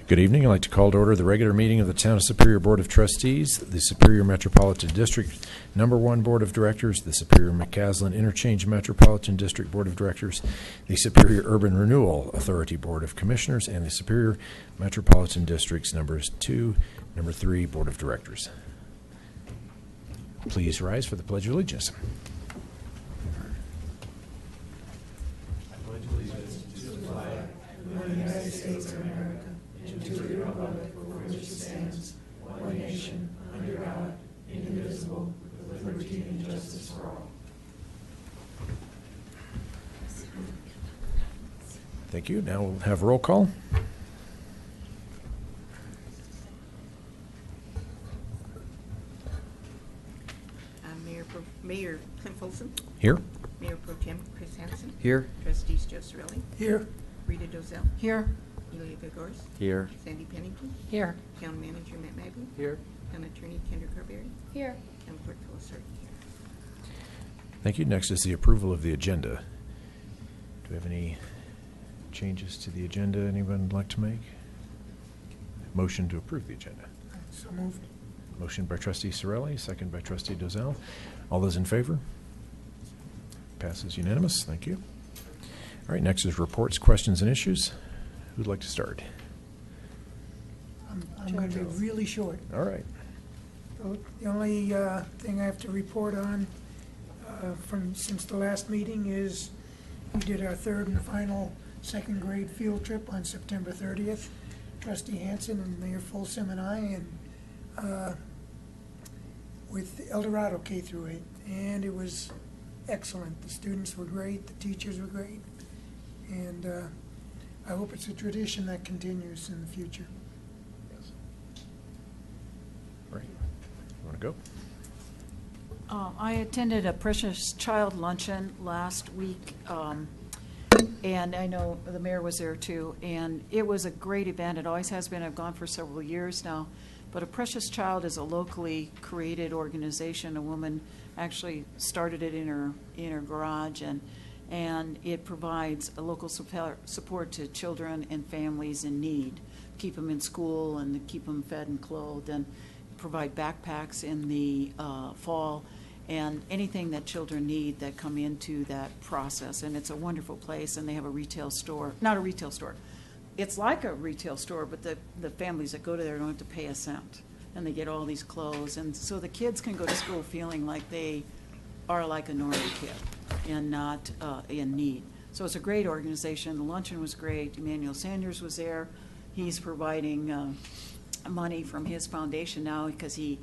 Good evening. I'd like to call to order the regular meeting of the Town of Superior Board of Trustees, the Superior Metropolitan District #1 Board of Directors, the Superior McCaslin Interchange Metropolitan District Board of Directors, the Superior Urban Renewal Authority Board of Commissioners, and the Superior Metropolitan Districts Numbers 2, Number 3 Board of Directors. Please rise for the Pledge of Allegiance. Of the United States of America, and to the republic for which it stands, one nation, under God, indivisible, with liberty and justice for all. Thank you. Now we'll have roll call. Mayor Clint Folsom. Here. Mayor Pro Tem Chris Hansen. Here. Trustees Joe Cirelli. Here. Rita Dozell. Here. Elia Vigors. Here. Sandy Pennington. Here. Town Manager Matt Mabley. Here. Town Attorney Kendra Carberry. Here. Town Clerk Phyllis Hurd. Here. Thank you. Next is the approval of the agenda. Do we have any changes to the agenda anyone would like to make? Motion to approve the agenda. So moved. Motion by Trustee Cirelli, second by Trustee Dozell. All those in favor? Passes unanimous. Thank you. All right, next is reports, questions, and issues. Who'd like to start? I'm going to be really short. All right. The only thing I have to report on since the last meeting is we did our third and final second grade field trip on September 30th. Trustee Hansen and Mayor Folsom and I, and with El Dorado K through 8, and it was excellent. The students were great, the teachers were great, and I hope it's a tradition that continues in the future. Yes. Right. You want to go? I attended a Precious Child Luncheon last week, and I know the mayor was there too, and it was a great event. It always has been. I've gone for several years now. But A Precious Child is a locally created organization. A woman actually started it in her garage, and it provides a local support to children and families in need, keep them in school and keep them fed and clothed, and provide backpacks in the fall and anything that children need that come into that process. And it's a wonderful place, and they have a retail store, not a retail store. It's like a retail store, but the families that go to there don't have to pay a cent, and they get all these clothes, and so the kids can go to school feeling like they are like a normal kid and not in need. So it's a great organization. The luncheon was great. Emmanuel Sanders was there. He's providing money from his foundation now because he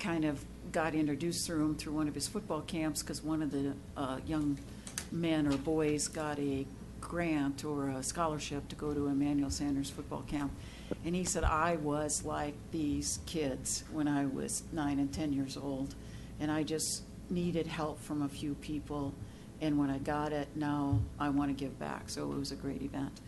kind of got introduced through one of his football camps, because one of the young men or boys got a grant or a scholarship to go to Emmanuel Sanders football camp. And he said, I was like these kids when I was 9 and 10 years old, and I just needed help from a few people, and when I got it, now I want to give back. So it was a great event.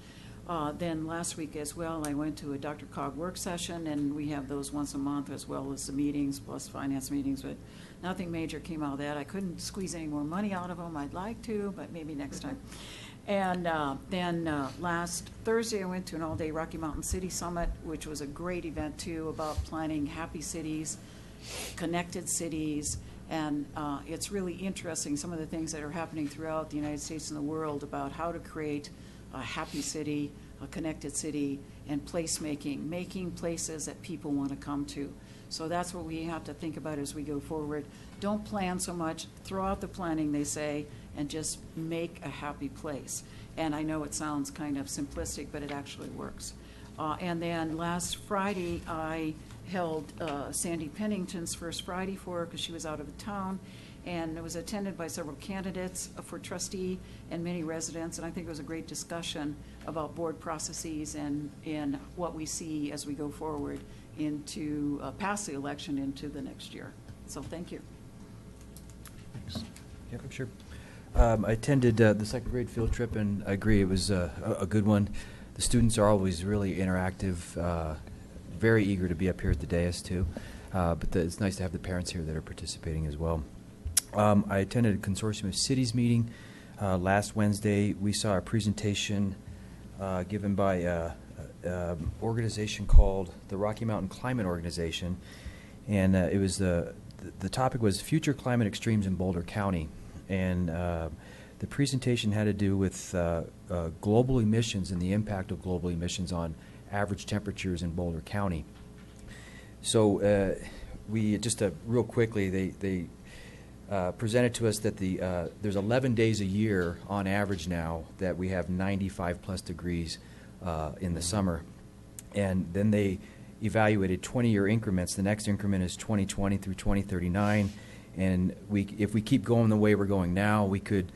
Then last week as well, I went to a Dr. Cog work session, and we have those once a month, as well as the meetings plus finance meetings, but nothing major came out of that. I couldn't squeeze any more money out of them. I'd like to, but maybe next time. And then last Thursday, I went to an all-day Rocky Mountain City Summit, which was a great event, too, about planning happy cities, connected cities, and it's really interesting, some of the things that are happening throughout the United States and the world about how to create a happy city, a connected city, and placemaking, making places that people want to come to. So that's what we have to think about as we go forward. Don't plan so much, throw out the planning, they say, and just make a happy place. And I know it sounds kind of simplistic, but it actually works. And then last Friday, I held Sandy Pennington's first Friday for her because she was out of town, and it was attended by several candidates for trustee and many residents, and I think it was a great discussion about board processes and what we see as we go forward into past the election into the next year. So thank you. Thanks. Yep, sure. I attended the second grade field trip, and I agree it was a good one. The students are always really interactive, very eager to be up here at the dais too, but it's nice to have the parents here that are participating as well. I attended a Consortium of Cities meeting last Wednesday. We saw a presentation given by organization called the Rocky Mountain Climate Organization, and it was the topic was future climate extremes in Boulder County, and the presentation had to do with global emissions and the impact of global emissions on average temperatures in Boulder County. So we just real quickly, they presented to us that there's 11 days a year on average now that we have 95 plus degrees in the summer, and then they evaluated 20-year increments. The next increment is 2020 through 2039, and if we keep going the way we're going now, we could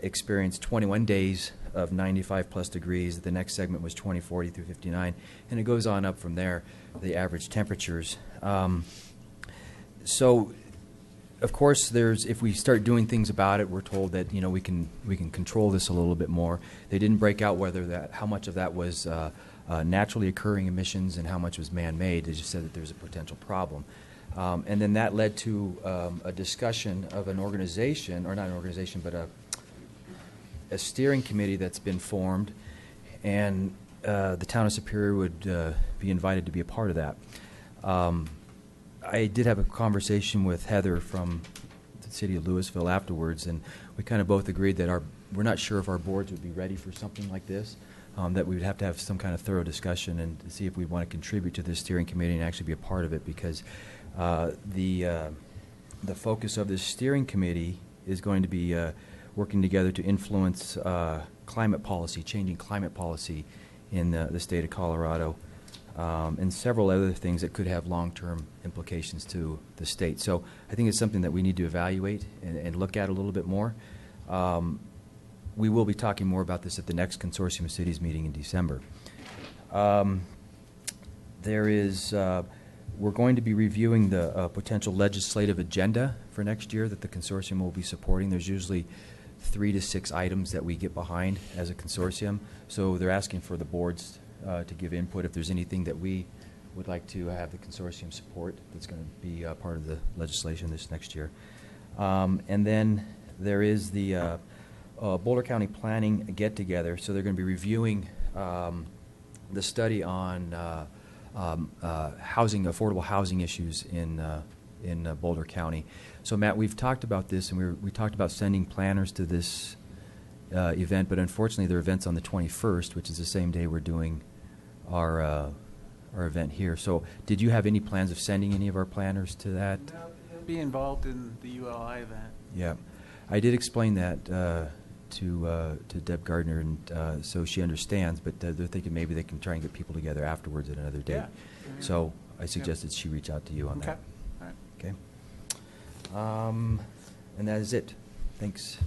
experience 21 days of 95 plus degrees. The next segment was 2040 through 59, and it goes on up from there, the average temperatures. So, of course, if we start doing things about it, we're told that we can control this a little bit more. They didn't break out how much of that was naturally occurring emissions and how much was man-made. They just said that there's a potential problem. And then that led to a discussion of an organization, or not an organization, but a steering committee that's been formed, and the town of Superior would be invited to be a part of that. I did have a conversation with Heather from the city of Louisville afterwards, and we kind of both agreed that we're not sure if our boards would be ready for something like this, that we would have to have some kind of thorough discussion and to see if we want to contribute to this steering committee and actually be a part of it, because the focus of this steering committee is going to be working together to influence climate policy, changing climate policy in the state of Colorado, and several other things that could have long-term implications to the state. So I think it's something that we need to evaluate and look at a little bit more. We will be talking more about this at the next Consortium of Cities meeting in December. We're going to be reviewing the potential legislative agenda for next year that the consortium will be supporting. There's usually 3 to 6 items that we get behind as a consortium. So they're asking for the boards to give input if there's anything that we would like to have the consortium support that's going to be part of the legislation this next year. And then there is the Boulder County Planning Get-Together. So they're going to be reviewing the study on housing, affordable housing issues in Boulder County. So Matt, we've talked about this, and we talked about sending planners to this event, but unfortunately their event's on the 21st, which is the same day we're doing our event here. So did you have any plans of sending any of our planners to that? No, he'll be involved in the ULI event. Yeah, I did explain that to Deb Gardner, and so she understands, but they're thinking maybe they can try and get people together afterwards at another date. Yeah. So I suggested she reach out to you on Okay. that. All right. Okay. And that is it. Thanks.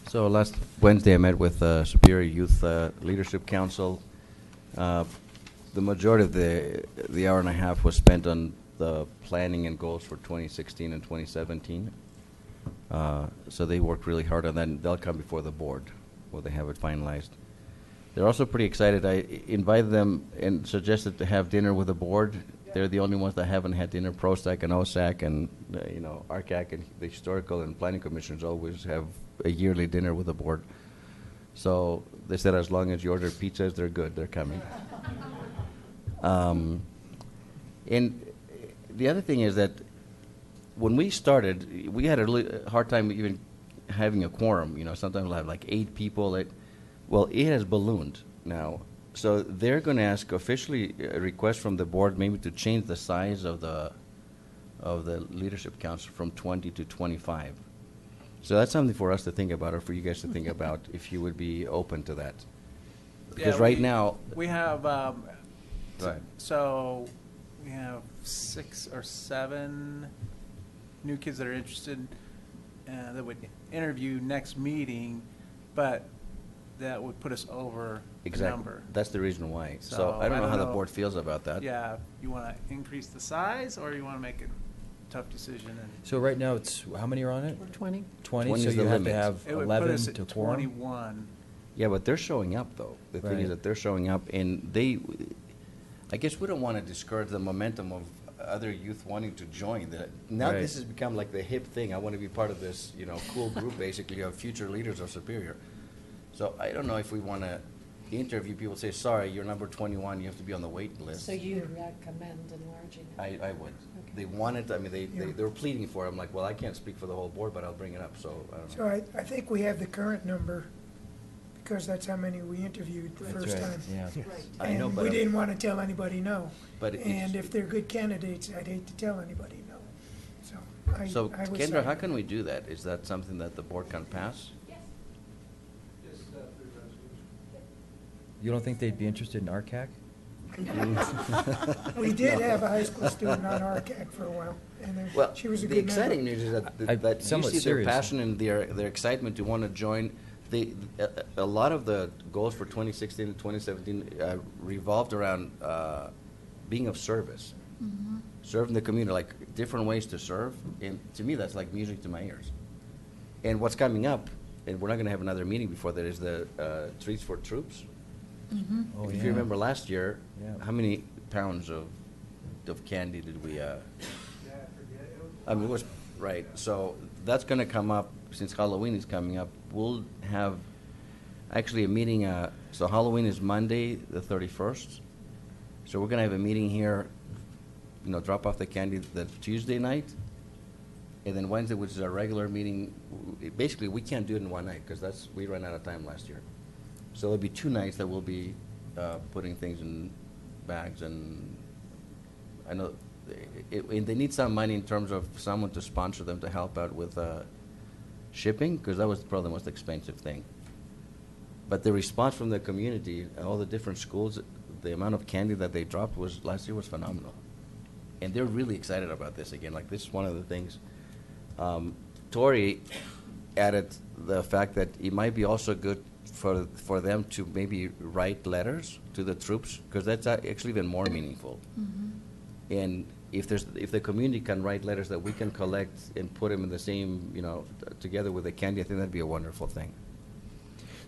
So last Wednesday I met with Superior Youth Leadership Council. The majority of the hour and a half was spent on the planning and goals for 2016 and 2017. So they worked really hard on that, and they'll come before the board where they have it finalized. They're also pretty excited. I invited them and suggested to have dinner with the board. They're the only ones that haven't had dinner. ProSAC and OSAC and ARCAC and the Historical and Planning Commissions always have a yearly dinner with the board. So they said as long as you order pizzas, they're good. They're coming. And the other thing is that when we started, we had a really hard time even having a quorum. Sometimes we'll have like 8 people. It has ballooned now. So they're going to ask officially a request from the board maybe to change the size of the leadership council from 20 to 25. So that's something for us to think about, or for you guys to think about, if you would be open to that. Because Yeah, right now, we have right. so we have 6 or 7 new kids that are interested that would interview next meeting, but that would put us over the Exactly. number. That's the reason why. So So I don't know how the know. board feels about that. Yeah, you want to increase the size, or you want to make a tough decision? And So right now, it's how many are on it? 20. 20. 20 So is you the have to limit. have it would 11 put us to at quorum. 21. Yeah, but they're showing up, though. The thing Right. is that they're showing up, and I guess we don't want to discourage the momentum of other youth wanting to join. Now Right. this has become like the hip thing. I want to be part of this, cool group, basically, of future leaders of Superior. So I don't know if we want to interview, people say, sorry, you're number 21, you have to be on the wait list. So you'd recommend enlarging it? I would. They wanted, I mean, they were pleading for it. I'm like, well, I can't speak for the whole board, but I'll bring it up, so I don't know. So I think we have the current number, because that's how many we interviewed the That's first right, time. yeah. I know, And but we didn't want to tell anybody no. But it's- And if they're good candidates, I'd hate to tell anybody no. So So, I would Kendra, say- how can we do that? Is that something that the board can pass? You don't think they'd be interested in RCAC? We did have a high school student on RCAC for a while, and Well, she was a the good member. exciting news is that you somewhat see their serious. passion and their excitement to want to join. A lot of the goals for 2016 and 2017 revolved around being of service, serving the community, like different ways to serve. And to me, that's like music to my ears. And what's coming up, and we're not going to have another meeting before that, is the Treats for Troops. Oh, If yeah. you remember last year, Yeah. how many pounds of candy did we? I mean, it was right. So that's going to come up since Halloween is coming up. We'll have actually a meeting. So Halloween is Monday, the 31st. So we're going to have a meeting here. You know, drop off the candy the Tuesday night, and then Wednesday, which is our regular meeting. Basically, we can't do it in one night because we ran out of time last year. So there'll be 2 nights that we'll be putting things in bags, and I know and they need some money in terms of someone to sponsor them to help out with shipping, because that was probably the most expensive thing. But the response from the community, all the different schools, the amount of candy that they dropped last year was phenomenal. And they're really excited about this again. Like, this is one of the things. Tori added the fact that it might be also good for them to maybe write letters to the troops, because that's actually even more meaningful. And if the community can write letters that we can collect and put them in the same, together with the candy, I think that'd be a wonderful thing.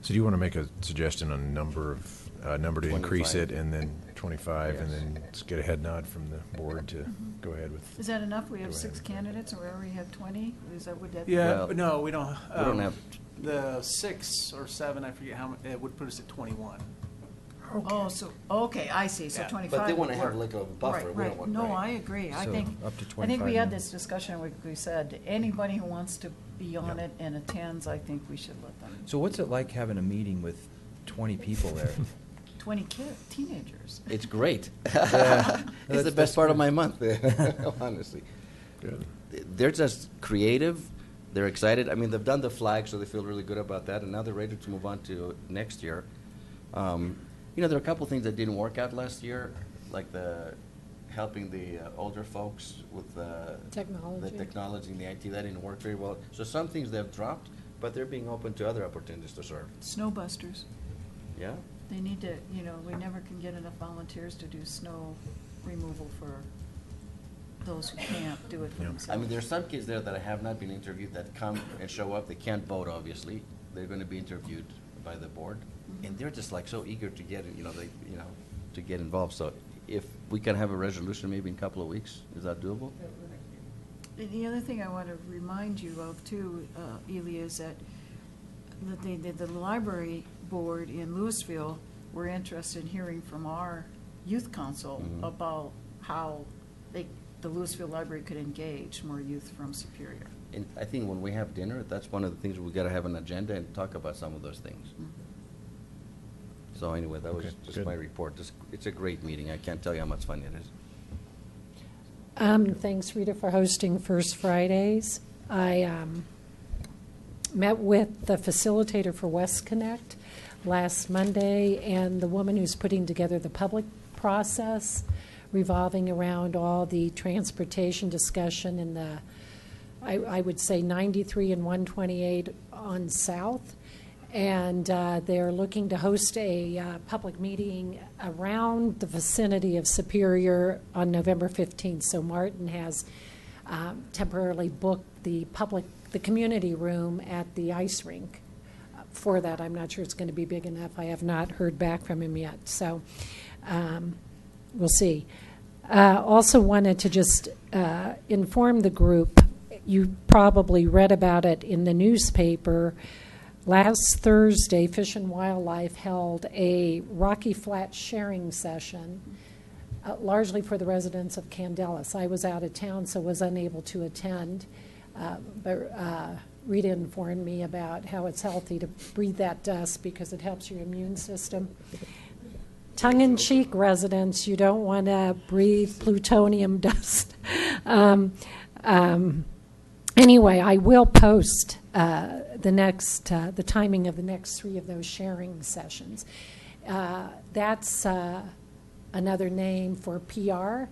So do you want to make a suggestion on number to increase 25. it, and then 25, and Yes. then just get a head nod from the board to go ahead with? Is that enough? We have Go 6 ahead. candidates, or we already have 20? Is that, would that? Yeah, Well, but no, we don't. we don't have- The 6 or 7, I forget how many, it would put us at 21. Oh, so, okay, I see, so Yeah. 25. But they want would to have work. like a buffer. Right, We don't right. want- No, right. I agree. I So, think, up to I think we 25 had now. this discussion, we said, anybody who wants to be on Yeah. it and attends, I think we should let them. So what's it like having a meeting with 20 people there? 20 teenagers. It's great. Yeah. It's the That's best part of good. my month, honestly. Good. They're just creative. They're excited. I mean, they've done the flag, so they feel really good about that, and now they're ready to move on to next year. There are a couple things that didn't work out last year, like helping the older folks with the Technology. technology and the IT. That didn't work very well. So some things they've dropped, but they're being open to other opportunities to serve. Snowbusters. Yeah? They need to, we never can get enough volunteers to do snow removal for those who can't do it for Yeah. themselves. I mean, there's some kids there that have not been interviewed that come and show up. They can't vote, obviously. They're going to be interviewed by the board, and they're just like so eager to get, to get involved. So if we can have a resolution maybe in a couple of weeks, is that doable? And the other thing I want to remind you of too, Ely, is that the library board in Louisville were interested in hearing from our youth council Mhm. about how the Louisville Library could engage more youth from Superior. And I think when we have dinner, that's one of the things we got to have an agenda and talk about some of those things. So anyway, that was Okay, just good. my report. It's a great meeting. I can't tell you how much fun it is. Thanks, Rita, for hosting First Fridays. I met with the facilitator for West Connect last Monday, and the woman who's putting together the public process revolving around all the transportation discussion in the, I would say 93 and 128 on South. And they're looking to host a public meeting around the vicinity of Superior on November 15th. So Martin has temporarily booked the community room at the ice rink for that. I'm not sure it's going to be big enough. I have not heard back from him yet. So we'll see. Also wanted to just inform the group, you probably read about it in the newspaper, Last Thursday, Fish and Wildlife held a Rocky Flat sharing session, largely for the residents of Candelas. I was out of town, so was unable to attend, but Rita informed me about how it's healthy to breathe that dust because it helps your immune system. Tongue-in-cheek, residents, you don't want to breathe plutonium dust. Anyway, I will post the timing of the next 3 of those sharing sessions. That's another name for PR.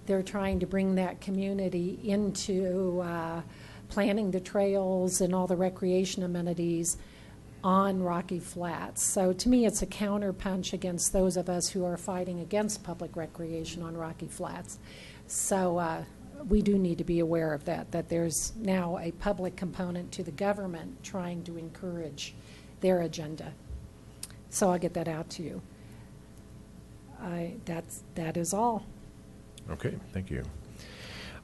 They're trying to bring that community into planning the trails and all the recreation amenities on Rocky Flats. So to me, it's a counterpunch against those of us who are fighting against public recreation on Rocky Flats. So we do need to be aware of that there's now a public component to the government trying to encourage their agenda. So I'll get that out to you. That is all. Okay, thank you.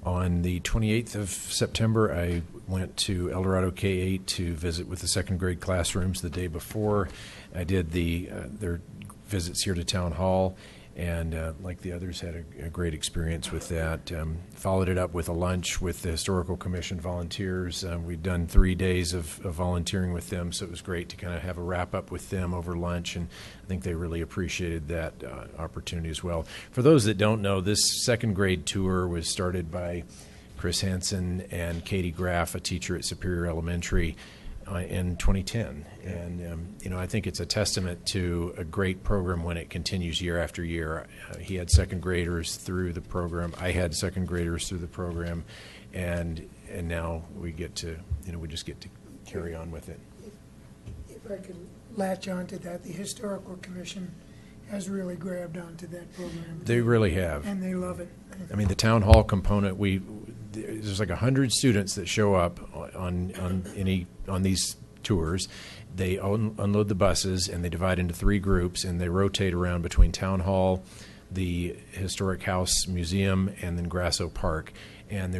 On the 28th of September, I went to El Dorado K-8 to visit with the second grade classrooms. The day before, I did their visits here to Town Hall, and like the others, had a great experience with that. Followed it up with a lunch with the Historical Commission volunteers. We'd done 3 days of volunteering with them, so it was great to kind of have a wrap-up with them over lunch, and I think they really appreciated that opportunity as well. For those that don't know, this second grade tour was started by Chris Hansen and Katie Graff, a teacher at Superior Elementary, in 2010. And, I think it's a testament to a great program when it continues year after year. He had second graders through the program. I had second graders through the program. And now we get to, we just get to carry on with it. If I could latch on to that, the Historical Commission has really grabbed onto that program. They really have. And they love it. I mean, the town hall component, there's like 100 students that show up on these tours. They unload the buses, and they divide into 3 groups, and they rotate around between town hall, the historic house museum, and then Grasso Park. And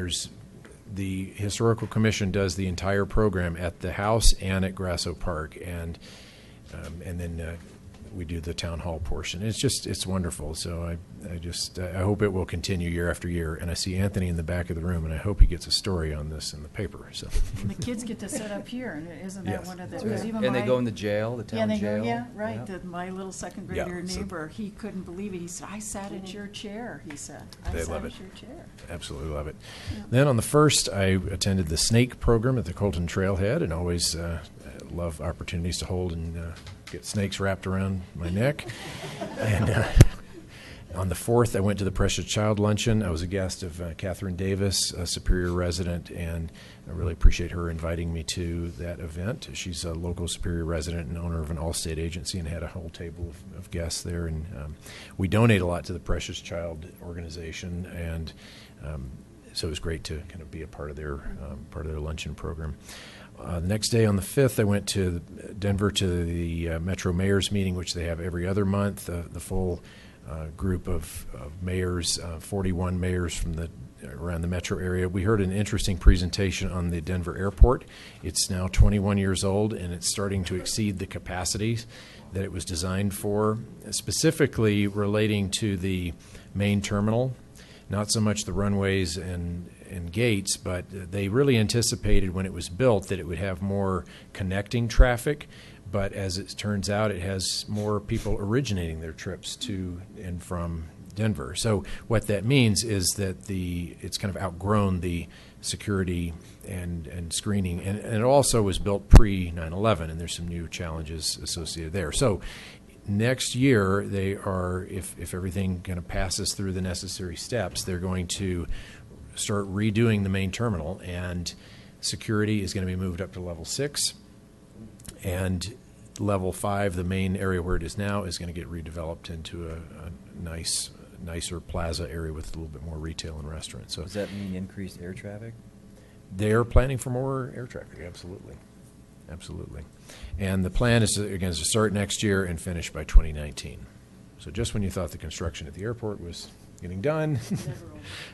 the Historical Commission does the entire program at the house and at Grasso Park, and then we do the town hall portion. It's wonderful. So I hope it will continue year after year. And I see Anthony in the back of the room, and I hope he gets a story on this in the paper. So And the kids get to sit up here, and isn't that Yes. one of the? That's right. Even And they my- go in the jail, the Yeah, town they jail. go, yeah, right. Yeah. My little second Yeah, grader so- neighbor, he couldn't believe it. He said, "I sat at your chair." He said, "I They sat love at it. your chair." absolutely love it. Then on the 1st, I attended the snake program at the Colton Trailhead, and always love opportunities to hold and get snakes wrapped around my neck. And on the 4th, I went to the Precious Child Luncheon. I was a guest of Catherine Davis, a Superior resident, and I really appreciate her inviting me to that event. She's a local Superior resident and owner of an all-state agency, and had a whole table of guests there. And we donate a lot to the Precious Child organization, and so it was great to kind of be a part of their luncheon program. The next day, on the 5th, I went to Denver to the Metro Mayors meeting, which they have every other month. The full group of mayors, 41 mayors from around the metro area. We heard an interesting presentation on the Denver airport. It's now 21 years old, and it's starting to exceed the capacities that it was designed for, specifically relating to the main terminal. Not so much the runways and gates, but they really anticipated when it was built that it would have more connecting traffic. But as it turns out, it has more people originating their trips to and from Denver. So what that means is that it's kind of outgrown the security and screening. And it also was built pre-9/11, and there's some new challenges associated there. So next year, they are, if everything kind of passes through the necessary steps, they're going to start redoing the main terminal, and security is going to be moved up to level 6. And level 5, the main area where it is now, is going to get redeveloped into a nicer plaza area with a little bit more retail and restaurants. So Does that mean increased air traffic? they're planning for more air traffic, absolutely. Absolutely. And the plan is, to start next year and finish by 2019. So just when you thought the construction at the airport was getting done,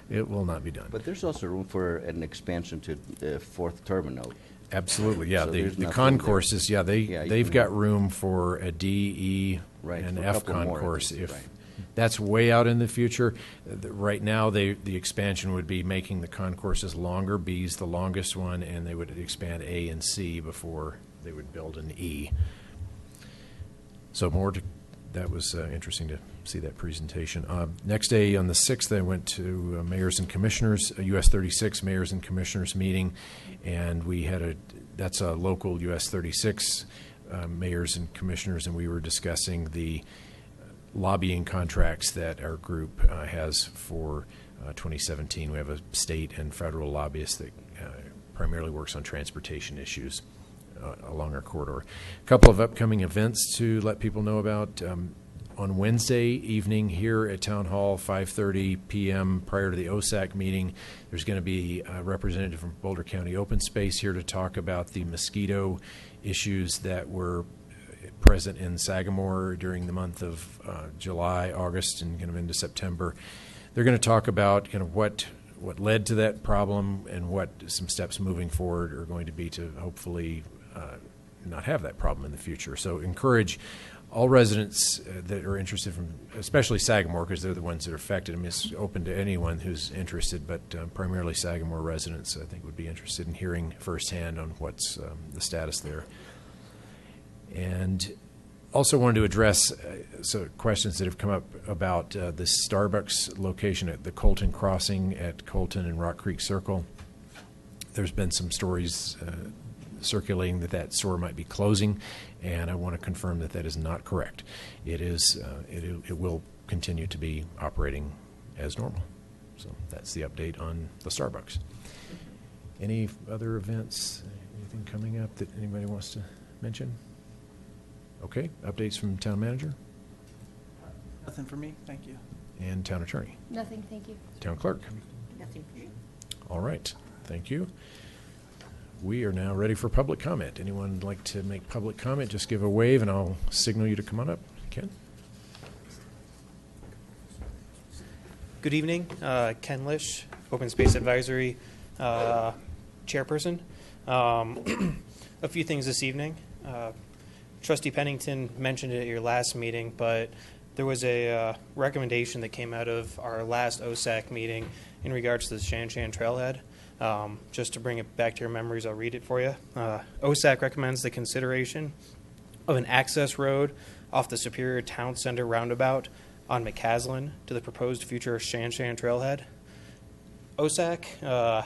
it will not be done. But there's also room for an expansion to the 4th terminal. Absolutely, yeah. So The there's nothing concourses, yeah, Yeah, you they've can- got room for a D, E, Right, and for a F couple more, I concourse. think, If right. that's way out in the future, right now, the expansion would be making the concourses longer. B's the longest one, and they would expand A and C before they would build an E. So that was interesting to see that presentation. Next day, on the 6th, I went to Mayors and Commissioners, a US 36 Mayors and Commissioners meeting, and that's a local US 36 Mayors and Commissioners, and we were discussing the lobbying contracts that our group has for 2017. We have a state and federal lobbyist that primarily works on transportation issues along our corridor. A couple of upcoming events to let people know about. On Wednesday evening here at Town Hall, 5:30 p.m. prior to the OSAC meeting, there's going to be a representative from Boulder County Open Space here to talk about the mosquito issues that were present in Sagamore during the month of July, August, and kind of into September. They're going to talk about kind of what led to that problem and what some steps moving forward are going to be to hopefully not have that problem in the future. So encourage all residents that are interested, especially Sagamore, because they're the ones that are affected. I mean, it's open to anyone who's interested, but primarily Sagamore residents, I think, would be interested in hearing firsthand on what's the status there. And also wanted to address questions that have come up about the Starbucks location at the Colton Crossing at Colton and Rock Creek Circle. There's been some stories circulating that store might be closing, and I want to confirm that is not correct. It is. It will continue to be operating as normal. So that's the update on the Starbucks. Any other events? Anything coming up that anybody wants to mention? Okay. Updates from town manager Nothing for me, thank you. and town attorney. Nothing, thank you. Town clerk. Nothing for you. All right. Thank you. We are now ready for public comment. Anyone like to make public comment, just give a wave and I'll signal you to come on up. Ken? Good evening, Ken Lish, Open Space Advisory Chairperson. A few things this evening. Trustee Pennington mentioned it at your last meeting, but there was a recommendation that came out of our last OSAC meeting in regards to the Shan Shan Trailhead. Just to bring it back to your memories, I'll read it for you. OSAC recommends the consideration of an access road off the Superior Town Center roundabout on McCaslin to the proposed future Shan Shan Trailhead. OSAC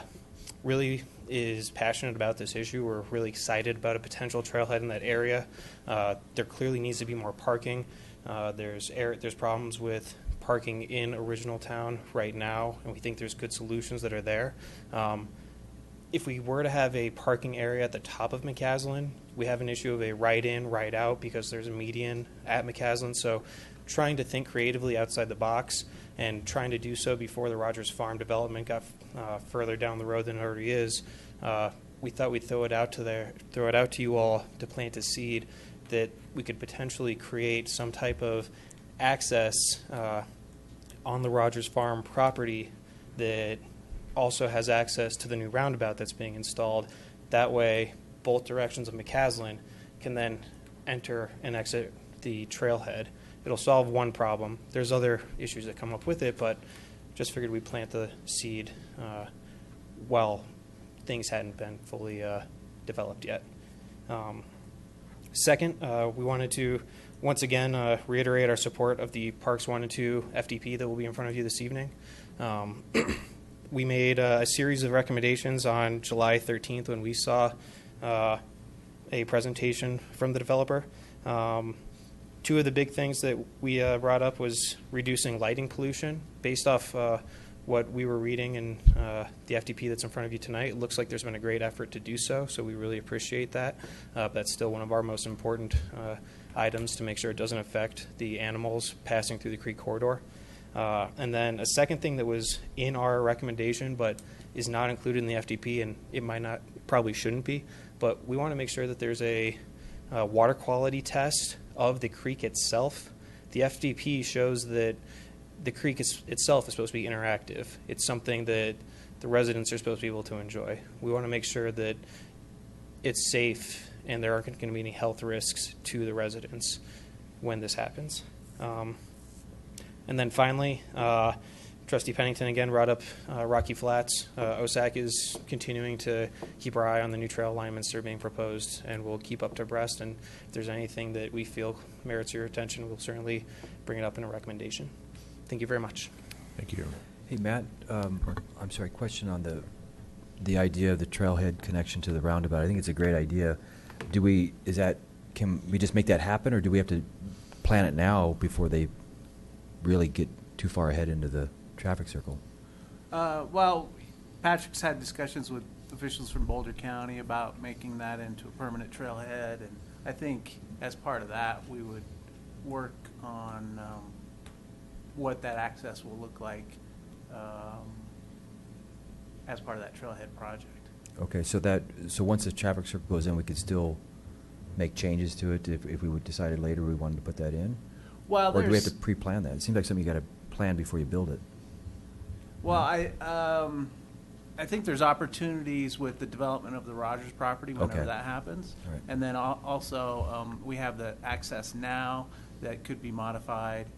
really is passionate about this issue. We're really excited about a potential trailhead in that area. There clearly needs to be more parking. There's problems with parking in Original Town right now, and we think there's good solutions that are there. If we were to have a parking area at the top of McCaslin, we have an issue of a right in, right out because there's a median at McCaslin. So trying to think creatively outside the box and trying to do so before the Rogers Farm development got further down the road than it already is, we thought we'd throw it out to you all to plant a seed that we could potentially create some type of access on the Rogers Farm property that also has access to the new roundabout that's being installed. That way, both directions of McCaslin can then enter and exit the trailhead. It'll solve one problem. There's other issues that come up with it, but just figured we'd plant the seed while things hadn't been fully developed yet. Second, we wanted to once again reiterate our support of the Parks 1 and 2 FDP that will be in front of you this evening. We made a series of recommendations on July 13th when we saw a presentation from the developer. Two of the big things that we brought up was reducing lighting pollution. Based off what we were reading in the FDP that's in front of you tonight, it looks like there's been a great effort to do so, so we really appreciate that. That's still one of our most important items to make sure it doesn't affect the animals passing through the creek corridor. And then a second thing that was in our recommendation but is not included in the FDP, and it might not, probably shouldn't be, but we want to make sure that there's a water quality test of the creek itself. The FDP shows that the creek itself is supposed to be interactive. It's something that the residents are supposed to be able to enjoy. We want to make sure that it's safe and there aren't going to be any health risks to the residents when this happens. And then finally, Trustee Pennington again brought up Rocky Flats. OSAC is continuing to keep our eye on the new trail alignments that are being proposed, and we'll keep up to abreast. And if there's anything that we feel merits your attention, we'll certainly bring it up in a recommendation. Thank you very much. Thank you. Hey, Matt, I'm sorry, question on the idea of the trailhead connection to the roundabout. I think it's a great idea. Can we just make that happen, or do we have to plan it now before they really get too far ahead into the traffic circle? Well, Patrick's had discussions with officials from Boulder County about making that into a permanent trailhead, and I think as part of that, we would work on what that access will look like as part of that trailhead project. Okay, so once the traffic circle goes in, we could still make changes to it if we would decided later we wanted to put that in? Well, or do we have to pre-plan that? It seems like something you got to plan before you build it. Well, I think there's opportunities with the development of the Rogers property whenever Okay. that happens. All right. And then also, we have the access now that could be modified.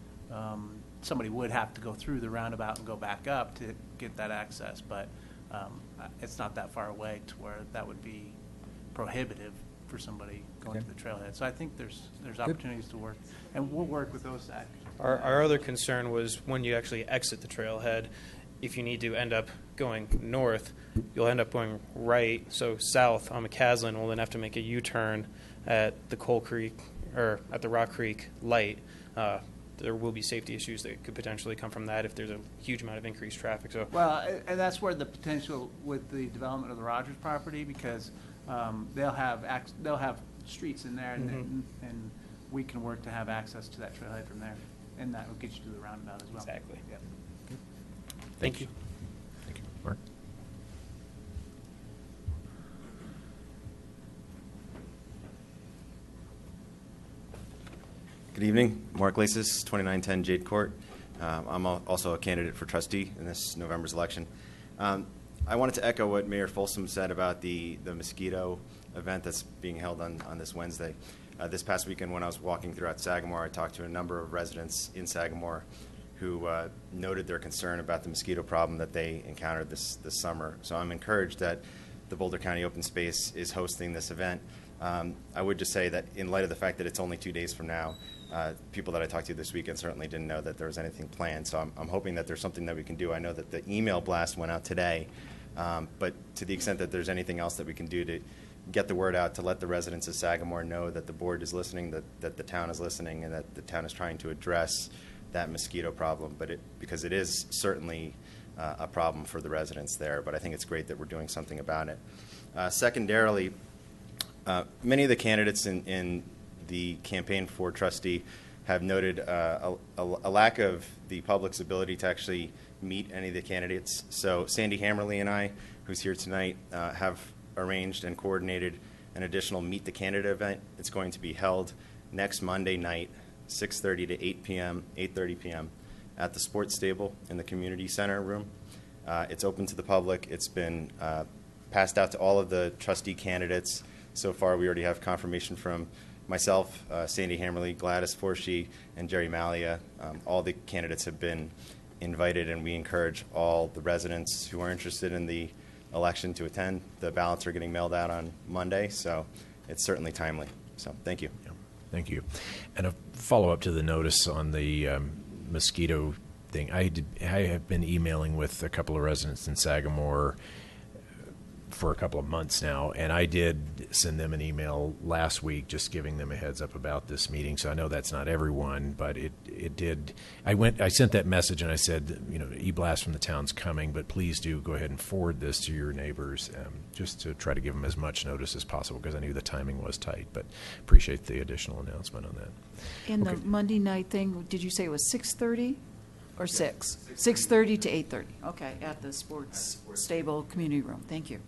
Somebody would have to go through the roundabout and go back up to get that access, but it's not that far away to where that would be prohibitive for somebody going Okay. to the trailhead. So I think there's opportunities to work, and we'll work with OSAC. Our other concern was when you actually exit the trailhead, if you need to end up going north, you'll end up going right, so south on McCaslin. We'll then have to make a U-turn at the Coal Creek, or at the Rock Creek light. There will be safety issues that could potentially come from that if there's a huge amount of increased traffic. So, Well, and that's where the potential with the development of the Rogers property, because they'll have streets in there, and we can work to have access to that trailhead from there, and that will get you to the roundabout as well. Exactly. Yep. thank you. Thank you. Mark? Good evening. Mark Lasis, 2910 Jade Court. I'm also a candidate for trustee in this November's election. I wanted to echo what Mayor Folsom said about the mosquito event that's being held on this Wednesday. This past weekend when I was walking throughout Sagamore, I talked to a number of residents in Sagamore who noted their concern about the mosquito problem that they encountered this summer. So I'm encouraged that the Boulder County Open Space is hosting this event. I would just say that in light of the fact that it's only 2 days from now, people that I talked to this weekend certainly didn't know that there was anything planned. So I'm hoping that there's something that we can do. I know that the email blast went out today, but to the extent that there's anything else that we can do to get the word out, to let the residents of Sagamore know that the board is listening, that the town is listening, and that the town is trying to address that mosquito problem. Because it is certainly a problem for the residents there, but I think it's great that we're doing something about it. Secondarily, many of the candidates in the campaign for trustee have noted a lack of the public's ability to actually meet any of the candidates. So Sandy Hammerly and I, who's here tonight, have arranged and coordinated an additional Meet the Candidate event. It's going to be held next Monday night, 6:30 to 8 p.m., 8:30 p.m. at the Sports Stable in the Community Center room. It's open to the public. It's been passed out to all of the trustee candidates. So far, we already have confirmation from myself, Sandy Hammerly, Gladys Forshee, and Jerry Malia. All the candidates have been invited, and we encourage all the residents who are interested in the election to attend. The ballots are getting mailed out on Monday, so it's certainly timely. So thank you. Yeah, thank you. And a follow-up to the notice on the mosquito thing. I have been emailing with a couple of residents in Sagamore for a couple of months now, and I did send them an email last week just giving them a heads up about this meeting. So I know that's not everyone, but it did. I sent that message and I said, e-blast from the town's coming, but please do go ahead and forward this to your neighbors, just to try to give them as much notice as possible, because I knew the timing was tight. But appreciate the additional announcement on that. And Okay. the Monday night thing, did you say it was 6:30 or 6? 6:30 to 8:30. Okay, at the Sports Stable Community Room. Thank you.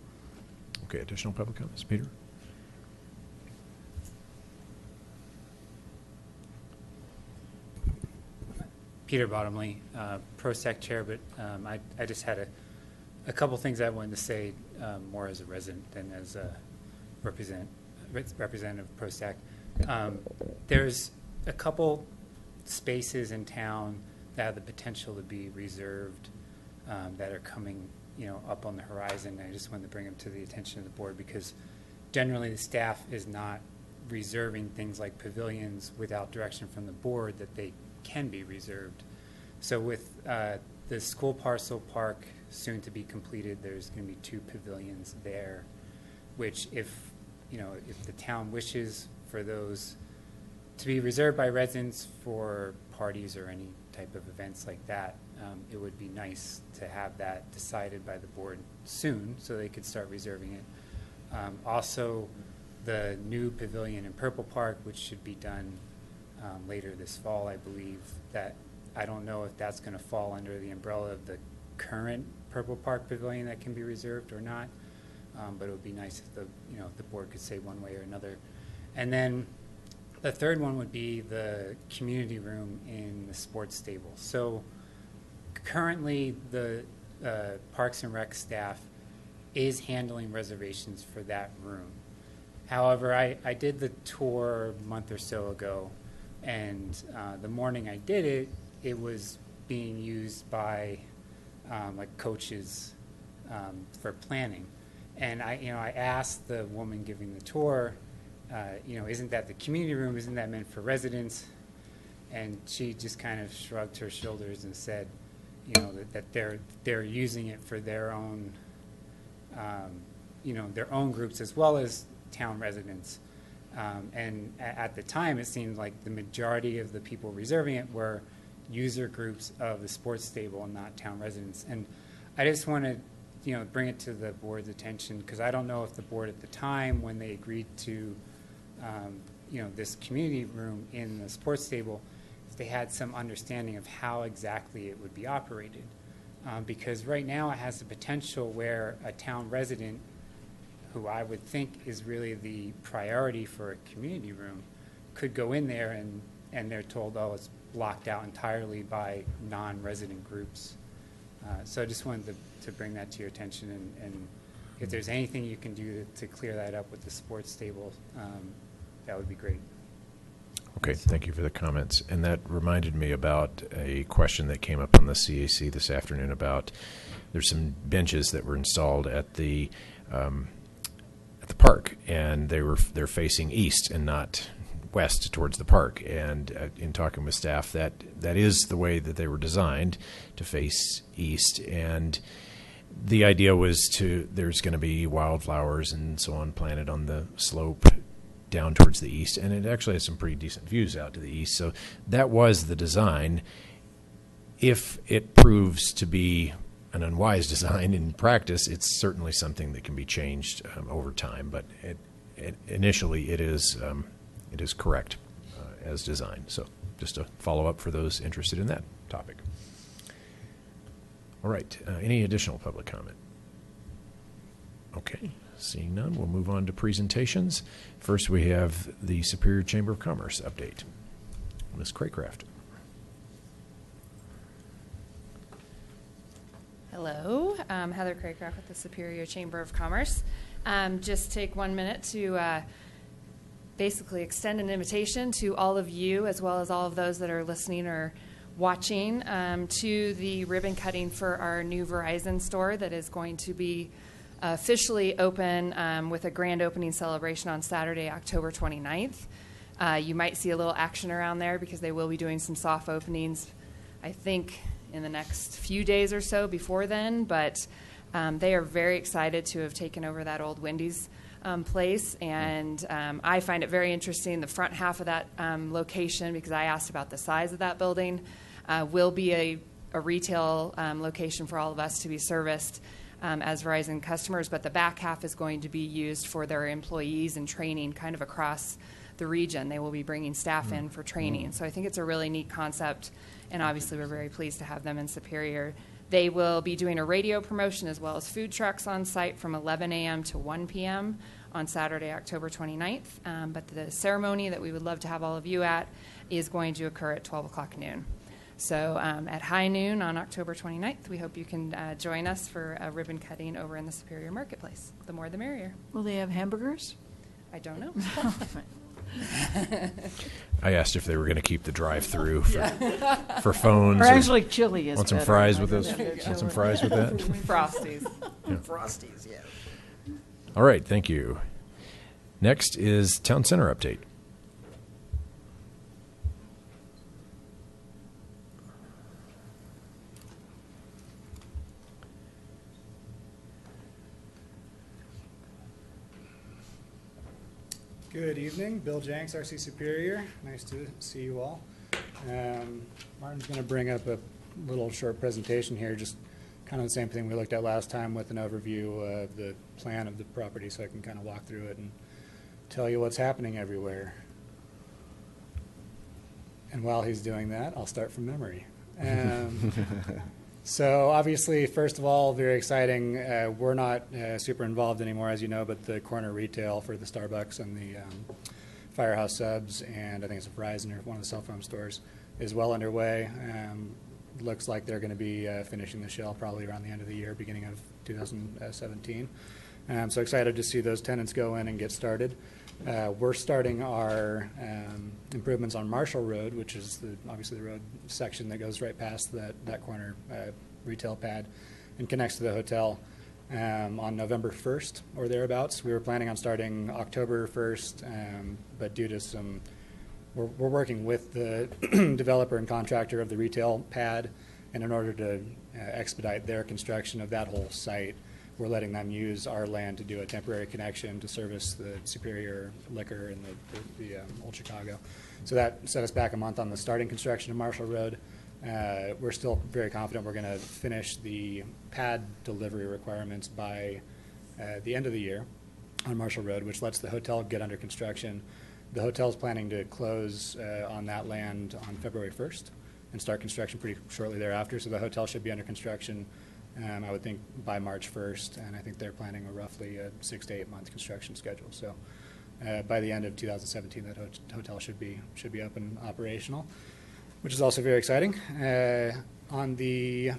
Okay, additional public comments, Peter? Peter Bottomley, ProSec Chair, but I just had a couple things I wanted to say more as a resident than as a Representative Prosek. There's a couple spaces in town that have the potential to be reserved that are coming, up on the horizon. I just wanted to bring them to the attention of the board because generally the staff is not reserving things like pavilions without direction from the board that they can be reserved. So with the school parcel park soon to be completed, there's going to be 2 pavilions there, which if the town wishes for those to be reserved by residents for parties or any type of events like that, it would be nice to have that decided by the board soon so they could start reserving it. Also, the new pavilion in Purple Park, which should be done later this fall, I believe, that I don't know if that's going to fall under the umbrella of the current Purple Park pavilion that can be reserved or not. But it would be nice if the board could say one way or another. And then the third one would be the community room in the sports stable. So currently the Parks and Rec staff is handling reservations for that room. However, I did the tour a month or so ago, and the morning I did it, it was being used by like coaches for planning. And I asked the woman giving the tour, isn't that the community room? Isn't that meant for residents? And she just kind of shrugged her shoulders and said, that they're using it for their own, their own groups as well as town residents. And at the time, it seemed like the majority of the people reserving it were user groups of the sports stable and not town residents. And I just want to bring it to the board's attention because I don't know if the board at the time when they agreed to this community room in the sports stable, if they had some understanding of how exactly it would be operated. Because right now it has the potential where a town resident, who I would think is really the priority for a community room, could go in there and they're told, oh, it's blocked out entirely by non-resident groups. So I just wanted to bring that to your attention, and if there's anything you can do to clear that up with the sports stable, that would be great. Okay, thank you for the comments. And that reminded me about a question that came up on the CAC this afternoon about there's some benches that were installed at the park, and they're facing east and not west towards the park. And in talking with staff, that is the way that they were designed, to face east. And the idea was there's going to be wildflowers and so on planted on the slope down towards the east, and it actually has some pretty decent views out to the east. So that was the design. If it proves to be an unwise design in practice, it's certainly something that can be changed over time. But initially, it is correct as designed. So just a follow-up for those interested in that topic. All right. Any additional public comment? Okay. Seeing none, we'll move on to presentations. First, we have the Superior Chamber of Commerce update. Ms. Craycraft. Hello, Heather Craycraft with the Superior Chamber of Commerce. Just take 1 minute to basically extend an invitation to all of you, as well as all of those that are listening or watching, to the ribbon cutting for our new Verizon store that is going to be officially open with a grand opening celebration on Saturday, October 29th. You might see a little action around there because they will be doing some soft openings, I think, in the next few days or so before then. But they are very excited to have taken over that old Wendy's place. And I find it very interesting. The front half of that location, because I asked about the size of that building, will be a retail location for all of us to be serviced as Verizon customers, but the back half is going to be used for their employees and training kind of across the region. They will be bringing staff in for training. So I think it's a really neat concept, and obviously we're very pleased to have them in Superior. They will be doing a radio promotion as well as food trucks on site from 11 a.m. to 1 p.m. on Saturday, October 29th. But the ceremony that we would love to have all of you at is going to occur at 12 o'clock noon. So at high noon on October 29th, we hope you can join us for a ribbon cutting over in the Superior Marketplace. The more the merrier. Will they have hamburgers? I don't know. I asked if they were going to keep the drive-through for phones. Or actually, chili is Want some better. fries with I those? think they're Want some chili. fries with that? Frosties. Frosties, yeah. All right, thank you. Next is Town Center update. Good evening, Bill Jenks, RC Superior. Nice to see you all. Martin's going to bring up a little short presentation here, just kind of the same thing we looked at last time with an overview of the plan of the property, so I can kind of walk through it and tell you what's happening everywhere. And while he's doing that, I'll start from memory. So obviously, first of all, very exciting. We're not super involved anymore, as you know, but the corner retail for the Starbucks and the Firehouse Subs, and I think it's a Verizon or one of the cell phone stores, is well underway. Looks like they're going to be finishing the shell probably around the end of the year, beginning of 2017. So excited to see those tenants go in and get started. We're starting our improvements on Marshall Road, which is obviously the road section that goes right past that corner retail pad and connects to the hotel on November 1st or thereabouts. We were planning on starting October 1st, but due to we're working with the developer and contractor of the retail pad, and in order to expedite their construction of that whole site, we're letting them use our land to do a temporary connection to service the Superior Liquor and the Old Chicago. So that set us back a month on the starting construction of Marshall Road. We're still very confident we're going to finish the pad delivery requirements by the end of the year on Marshall Road, which lets the hotel get under construction. The hotel's planning to close on that land on February 1st and start construction pretty shortly thereafter. So the hotel should be under construction I would think by March 1st, and I think they're planning a roughly 6 to 8 month construction schedule. So by the end of 2017, that hotel should be up and operational, which is also very exciting. On the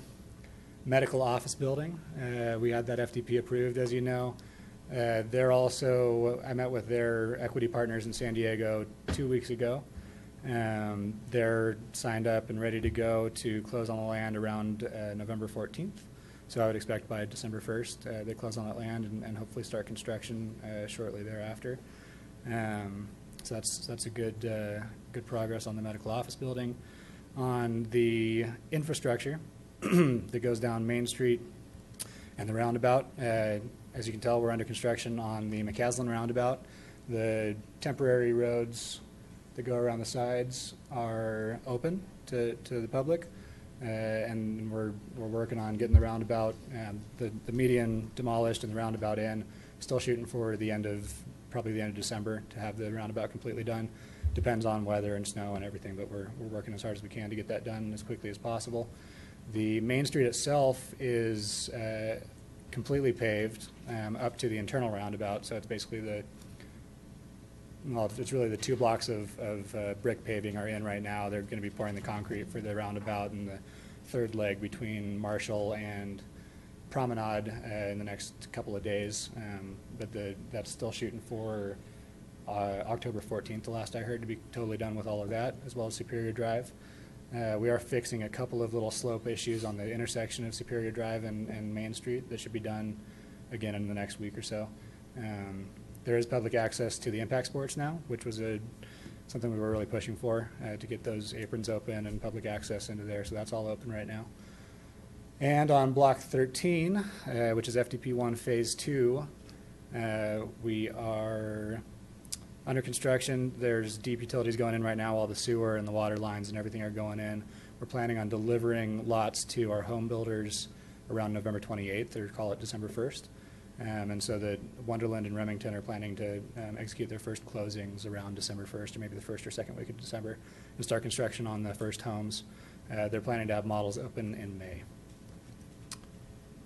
medical office building, we had that FDP approved, as you know. I met with their equity partners in San Diego 2 weeks ago. They're signed up and ready to go to close on the land around November 14th. So I would expect by December 1st, they close on that land and hopefully start construction shortly thereafter. So that's a good progress on the medical office building. On the infrastructure that goes down Main Street and the roundabout, as you can tell, we're under construction on the McCaslin roundabout. The temporary roads that go around the sides are open to the public. And we're working on getting the roundabout, the median demolished and the roundabout in. Still shooting for probably the end of December to have the roundabout completely done. Depends on weather and snow and everything, but we're working as hard as we can to get that done as quickly as possible. The Main Street itself is completely paved up to the internal roundabout, so it's basically it's really the 2 blocks of brick paving are in right now. They're going to be pouring the concrete for the roundabout and the third leg between Marshall and Promenade in the next couple of days. But that's still shooting for October 14th, the last I heard, to be totally done with all of that, as well as Superior Drive. We are fixing a couple of little slope issues on the intersection of Superior Drive and Main Street that should be done again in the next week or so. There is public access to the impact sports now, which was something we were really pushing for, to get those aprons open and public access into there. So that's all open right now. And on Block 13, which is FDP1 Phase 2, we are under construction. There's deep utilities going in right now. All the sewer and the water lines and everything are going in. We're planning on delivering lots to our home builders around November 28th, or call it December 1st. And so the Wonderland and Remington are planning to execute their first closings around December 1st, or maybe the first or second week of December, and start construction on the first homes. They're planning to have models open in May.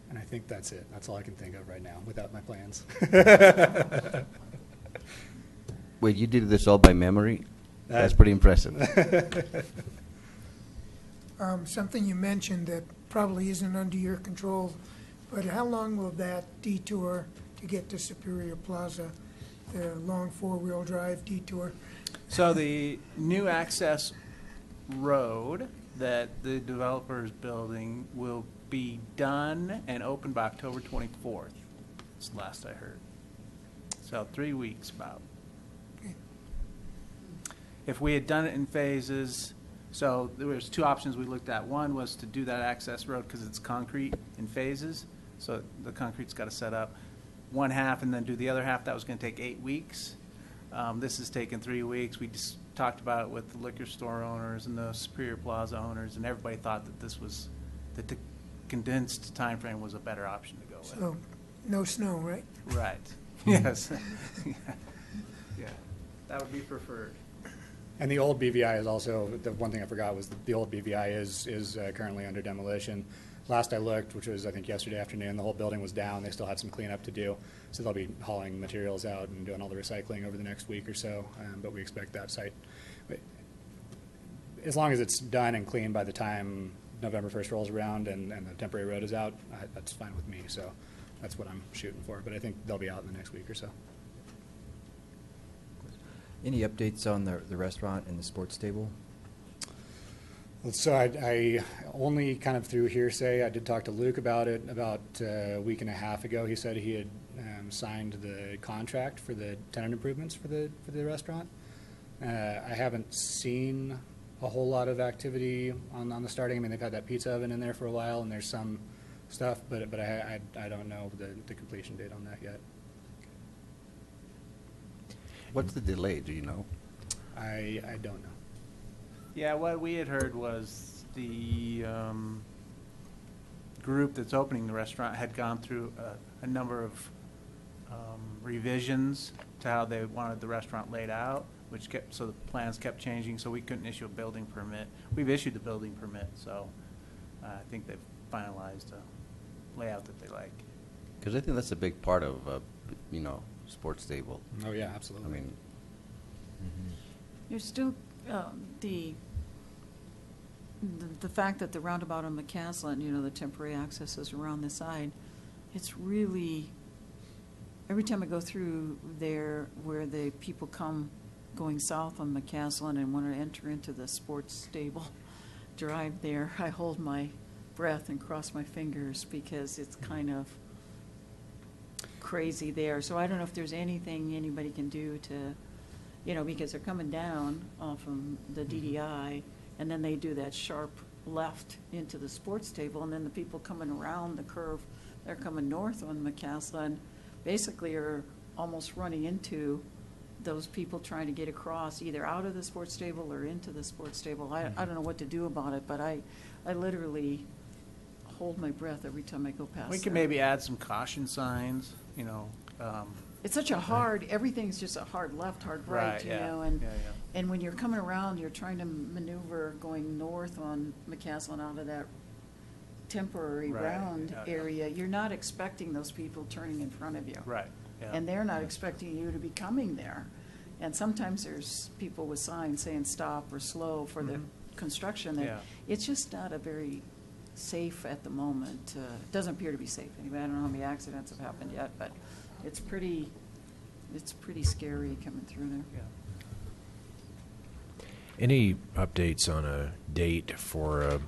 And I think that's it. That's all I can think of right now without my plans. Wait, you did this all by memory? That's pretty impressive. Something you mentioned that probably isn't under your control, but how long will that detour to get to Superior Plaza the long four-wheel drive detour. So the new access road that the developer is building will be done and open by October 24th. That's the last I heard. So 3 weeks about. If we had done it in phases, so there was two options we looked at. One was to do that access road because it's concrete in phases, so the concrete's got to set up one half and then do the other half. That was going to take 8 weeks. This has taken 3 weeks. We just talked about it with the liquor store owners and the Superior Plaza owners, and everybody thought that that the condensed time frame was a better option to go with. So, no snow, right? Right. Yes. Yeah. That would be preferred. And the old BVI is also, the one thing I forgot was the old BVI is currently under demolition. Last I looked, which was I think yesterday afternoon, the whole building was down. They still had some cleanup to do. So they'll be hauling materials out and doing all the recycling over the next week or so. But we expect that site, as long as it's done and clean by the time November 1st rolls around and the temporary road is out, that's fine with me. So that's what I'm shooting for. But I think they'll be out in the next week or so. Any updates on the restaurant and the sports stable? So I only kind of through hearsay. I did talk to Luke about it about a week and a half ago. He said he had signed the contract for the tenant improvements for the restaurant. I haven't seen a whole lot of activity on the starting. I mean, they've had that pizza oven in there for a while, and there's some stuff, but I don't know the completion date on that yet. What's the delay, do you know? I don't know. Yeah, what we had heard was the group that's opening the restaurant had gone through a number of revisions to how they wanted the restaurant laid out, which kept, so the plans kept changing, so we couldn't issue a building permit. We've issued the building permit, so I think they've finalized a layout that they like. Because I think that's a big part of, sports stable. Oh yeah, absolutely. I mean, There's still the fact that the roundabout on McCaslin, the temporary access is around the side. It's really, every time I go through there where the people come going south on McCaslin and want to enter into the sports stable drive there, I hold my breath and cross my fingers because it's kind of crazy there. So I don't know if there's anything anybody can do to, because they're coming down off of the DDI, and then they do that sharp left into the sports table, and then the people coming around the curve, they're coming north on McCaslin, basically are almost running into those people trying to get across either out of the sports stable or into the sports stable. I don't know what to do about it, but I literally hold my breath every time I go past We can there. maybe add some caution signs, It's such a hard, everything's just a hard left, hard right, Right, yeah. and Yeah, and when you're coming around, you're trying to maneuver going north on McCaslin out of that temporary Right, round yeah, yeah. area. You're not expecting those people turning in front of you. Right, yeah. And they're not expecting you to be coming there. And sometimes there's people with signs saying stop or slow for the construction. That Yeah. It's just not a very safe at the moment. It doesn't appear to be safe anyway. I don't know how many accidents have happened yet, but it's pretty scary coming through there. Yeah. Any updates on a date for a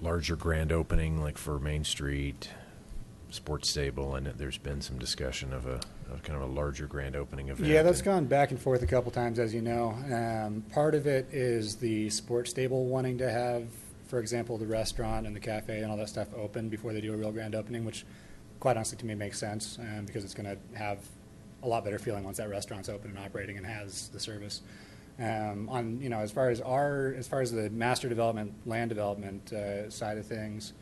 larger grand opening, like for Main Street sports stable? And there's been some discussion of kind of a larger grand opening event. Yeah, that's gone back and forth a couple times, as you know. Part of it is the sports stable wanting to have, for example, the restaurant and the cafe and all that stuff open before they do a real grand opening, which quite honestly to me makes sense because it's going to have a lot better feeling once that restaurant's open and operating and has the service. As far as the master development, land development side of things,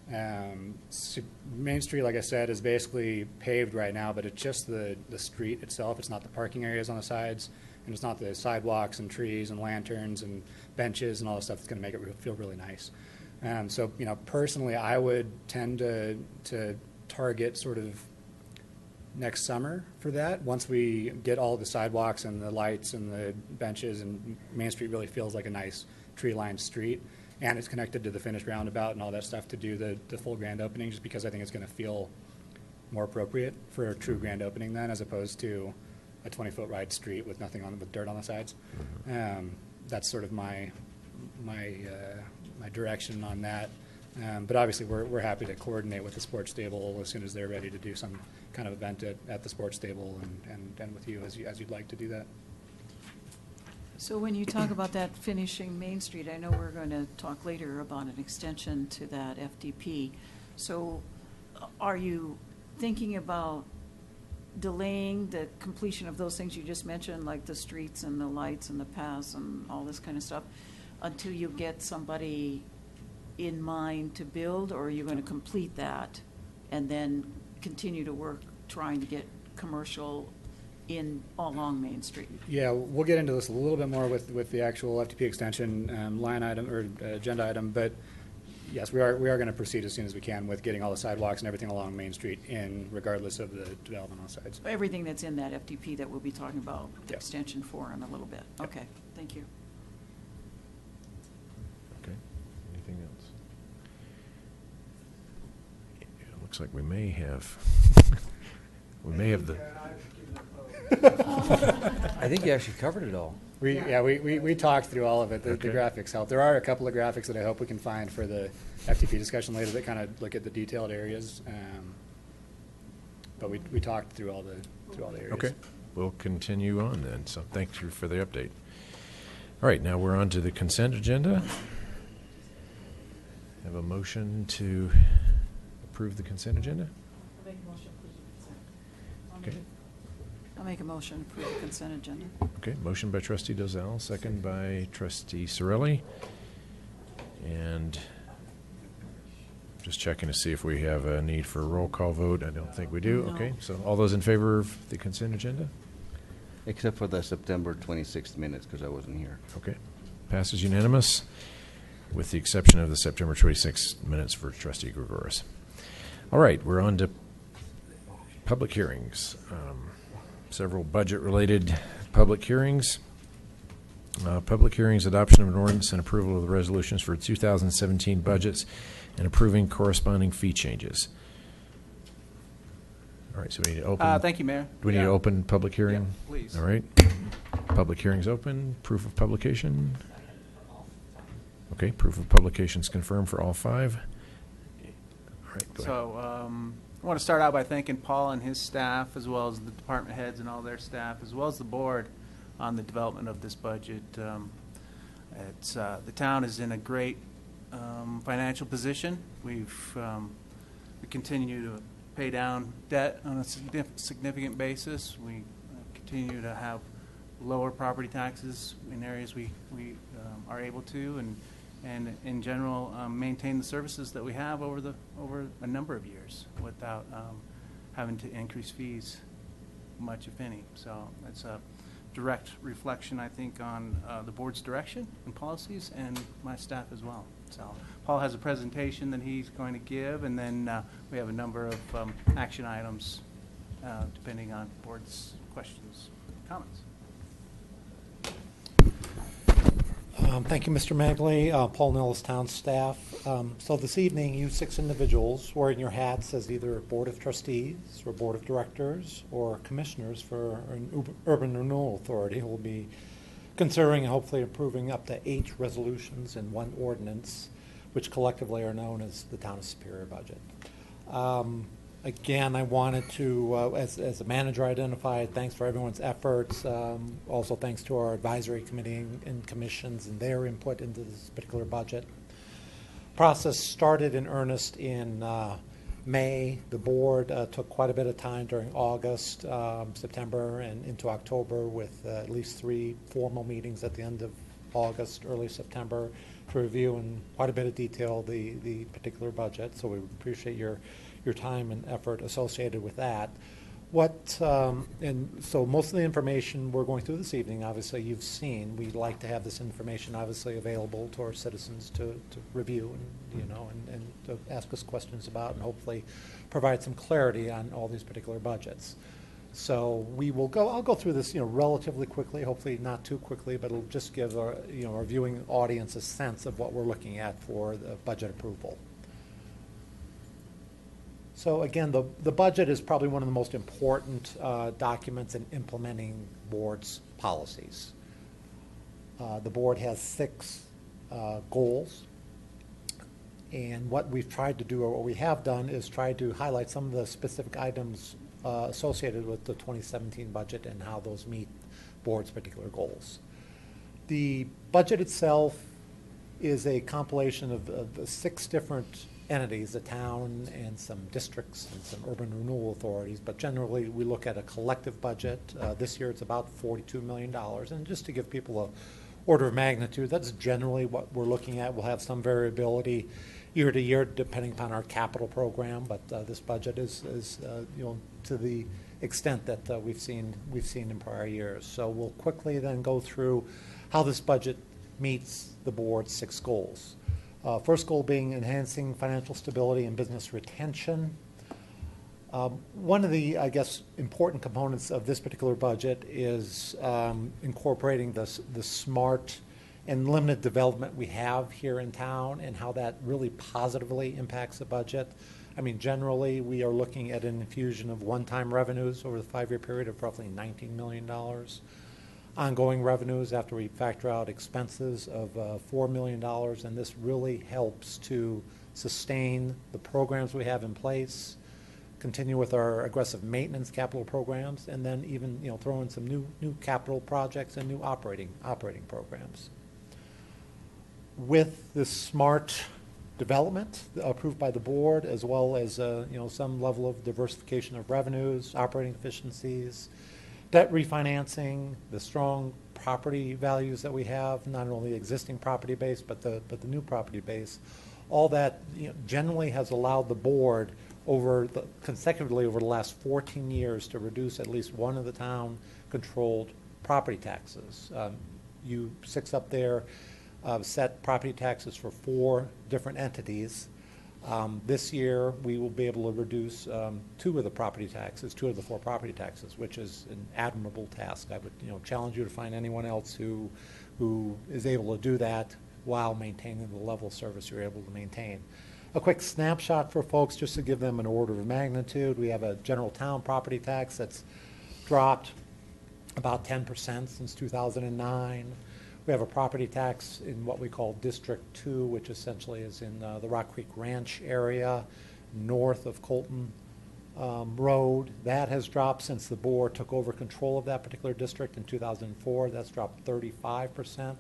Main Street, like I said, is basically paved right now, but it's just the street itself. It's not the parking areas on the sides, and it's not the sidewalks and trees and lanterns and benches and all the stuff that's going to make it feel really nice. Personally, I would tend to target sort of next summer for that. Once we get all the sidewalks and the lights and the benches, and Main Street really feels like a nice tree-lined street, and it's connected to the finished roundabout and all that stuff to do the full grand opening, just because I think it's going to feel more appropriate for a true grand opening then, as opposed to a 20-foot wide street with nothing on with dirt on the sides. That's sort of my direction on that. But obviously, we're happy to coordinate with the sports stable as soon as they're ready to do some kind of event at the sports stable, and with you as you'd like to do that. So when you talk about that finishing Main Street, I know we're going to talk later about an extension to that FDP. So are you thinking about delaying the completion of those things you just mentioned, like the streets and the lights and the paths and all this kind of stuff, until you get somebody in mind to build, or are you going to complete that and then continue to work trying to get commercial in all along Main Street? Yeah, we'll get into this a little bit more with the actual FTP extension line item or agenda item, but yes, we are going to proceed as soon as we can with getting all the sidewalks and everything along Main Street in, regardless of the development on sides. Everything that's in that FDP that we'll be talking about the Yep. extension for in a little bit. Yep. Okay, thank you. Okay. Anything else? It looks like we may have, the. I think you actually covered it all. We talked through all of it. The Okay. graphics help. There are a couple of graphics that I hope we can find for the FTP discussion later that kind of look at the detailed areas. But we talked through all the areas. Okay, we'll continue on then, so thank you for the update. All right, now we're on to the consent agenda. Have a motion to approve the consent agenda? Okay, I'll make a motion to approve the consent agenda. okay, motion by trustee Dozell, second by trustee Sorelli. And just checking to see if we have a need for a roll call vote. I don't think we do. No. Okay, so all those in favor of the consent agenda? Except for the September 26th minutes, because I wasn't here. Okay, passes unanimous, with the exception of the September 26 minutes for trustee Gregoris. All right, we're on to public hearings. Several budget-related public hearings. Public hearings, adoption of an ordinance and approval of the resolutions for 2017 budgets and approving corresponding fee changes. All right, so we need to open. Thank you, Mayor. Do we need to open public hearing? Yeah, please. All right. Public hearing's open. Proof of publication. Okay, proof of publication is confirmed for all 5. All right, go ahead. So I want to start out by thanking Paul and his staff, as well as the department heads and all their staff, as well as the board on the development of this budget. The town is in a great financial position. We continue to pay down debt on a significant basis. We continue to have lower property taxes in areas we are able to, and in general maintain the services that we have over a number of years without having to increase fees much, if any. So that's a direct reflection, I think, on the board's direction and policies and my staff as well. So Paul has a presentation that he's going to give, and then we have a number of action items depending on board's questions, comments. Thank you, Mr. Magley, Paul Nillis, town staff. So this evening, you 6 individuals wearing your hats as either Board of Trustees or Board of Directors or Commissioners for an Urban Renewal Authority will be considering and hopefully approving up to 8 resolutions and 1 ordinance, which collectively are known as the Town of Superior budget. Again, I wanted to, as the manager identified, thanks for everyone's efforts. Also thanks to our advisory committee and commissions and their input into this particular budget. Process started in earnest in May. The board took quite a bit of time during August, September, and into October, with at least 3 formal meetings at the end of August, early September, to review in quite a bit of detail the particular budget. So we appreciate your time and effort associated with that. And so most of the information we're going through this evening, obviously you've seen. We'd like to have this information obviously available to our citizens to review and to ask us questions about, and hopefully provide some clarity on all these particular budgets. So I'll go through this relatively quickly, hopefully not too quickly, but it'll just give our viewing audience a sense of what we're looking at for the budget approval. So again, the budget is probably one of the most important documents in implementing board's policies. The board has 6 goals. And what we've tried to do, or what we have done, is try to highlight some of the specific items associated with the 2017 budget and how those meet board's particular goals. The budget itself is a compilation of 6 different entities, the town and some districts and some urban renewal authorities, but generally we look at a collective budget. This year it's about $42 million, and just to give people a order of magnitude, that's generally what we're looking at. We'll have some variability year to year depending upon our capital program, but this budget is you know, to the extent that we've seen in prior years. So we'll quickly then go through how this budget meets the board's 6 goals. First goal being enhancing financial stability and business retention. One of the, I guess, important components of this particular budget is incorporating the smart and limited development we have here in town and how that really positively impacts the budget. I mean, generally, we are looking at an infusion of one-time revenues over the 5-year period of roughly $19 million. Ongoing revenues after we factor out expenses of $4 million, and this really helps to sustain the programs we have in place, continue with our aggressive maintenance capital programs, and then even, you know, throw in some new capital projects and new operating programs. With this smart development approved by the board, as well as you know, some level of diversification of revenues, operating efficiencies, debt refinancing, the strong property values that we have, not only the existing property base, but the new property base, all that, you know, generally has allowed the board consecutively over the last 14 years to reduce at least one of the town-controlled property taxes. You 6 up there set property taxes for 4 different entities. This year, we will be able to reduce 2 of the property taxes, 2 of the 4 property taxes, which is an admirable task. I would, you know, challenge you to find anyone else who is able to do that while maintaining the level of service you're able to maintain. A quick snapshot for folks, just to give them an order of magnitude. We have a general town property tax that's dropped about 10% since 2009. We have a property tax in what we call District 2, which essentially is in the Rock Creek Ranch area, north of Colton Road. That has dropped since the board took over control of that particular district in 2004. That's dropped 35%.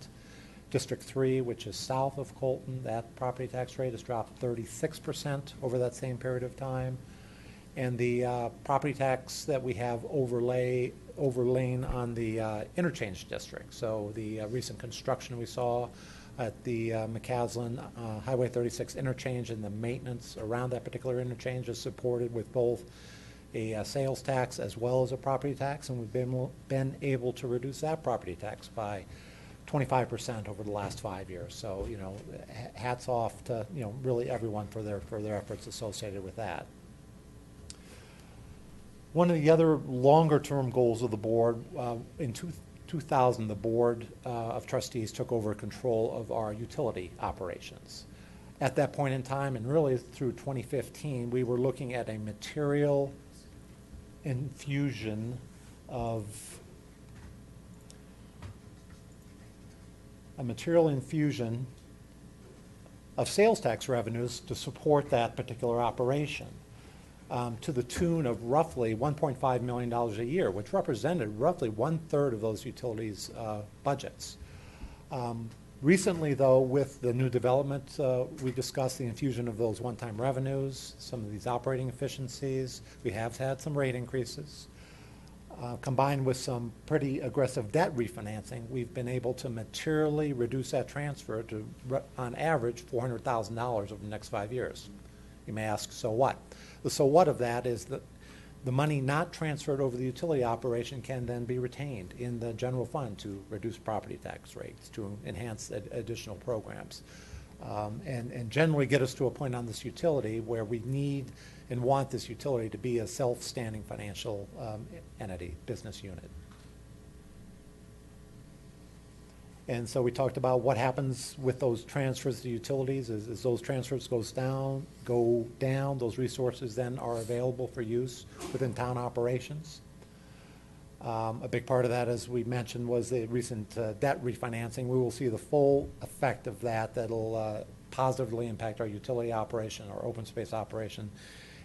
District 3, which is south of Colton, that property tax rate has dropped 36% over that same period of time. And the property tax that we have overlaying on the interchange district. So the recent construction we saw at the McCaslin Highway 36 interchange and the maintenance around that particular interchange is supported with both a sales tax as well as a property tax, and we've been able to reduce that property tax by 25% over the last 5 years. So, you know, hats off to, you know, really everyone for their efforts associated with that. One of the other longer-term goals of the board, in 2000, the Board of Trustees took over control of our utility operations. At that point in time, and really through 2015, we were looking at a material infusion of sales tax revenues to support that particular operation. To the tune of roughly $1.5 million a year, which represented roughly 1/3 of those utilities' budgets. Recently, though, with the new development, we discussed the infusion of those one-time revenues, some of these operating efficiencies. We have had some rate increases. Combined with some pretty aggressive debt refinancing, we've been able to materially reduce that transfer to, on average, $400,000 over the next 5 years. You may ask, so what? The so what of that is that the money not transferred over the utility operation can then be retained in the general fund to reduce property tax rates, to enhance additional programs, and generally get us to a point on this utility where we need and want this utility to be a self-standing financial entity, business unit. And so we talked about what happens with those transfers to utilities. As those transfers go down, those resources then are available for use within town operations. A big part of that, as we mentioned, was the recent debt refinancing. We will see the full effect of that. That'll positively impact our utility operation, our open space operation,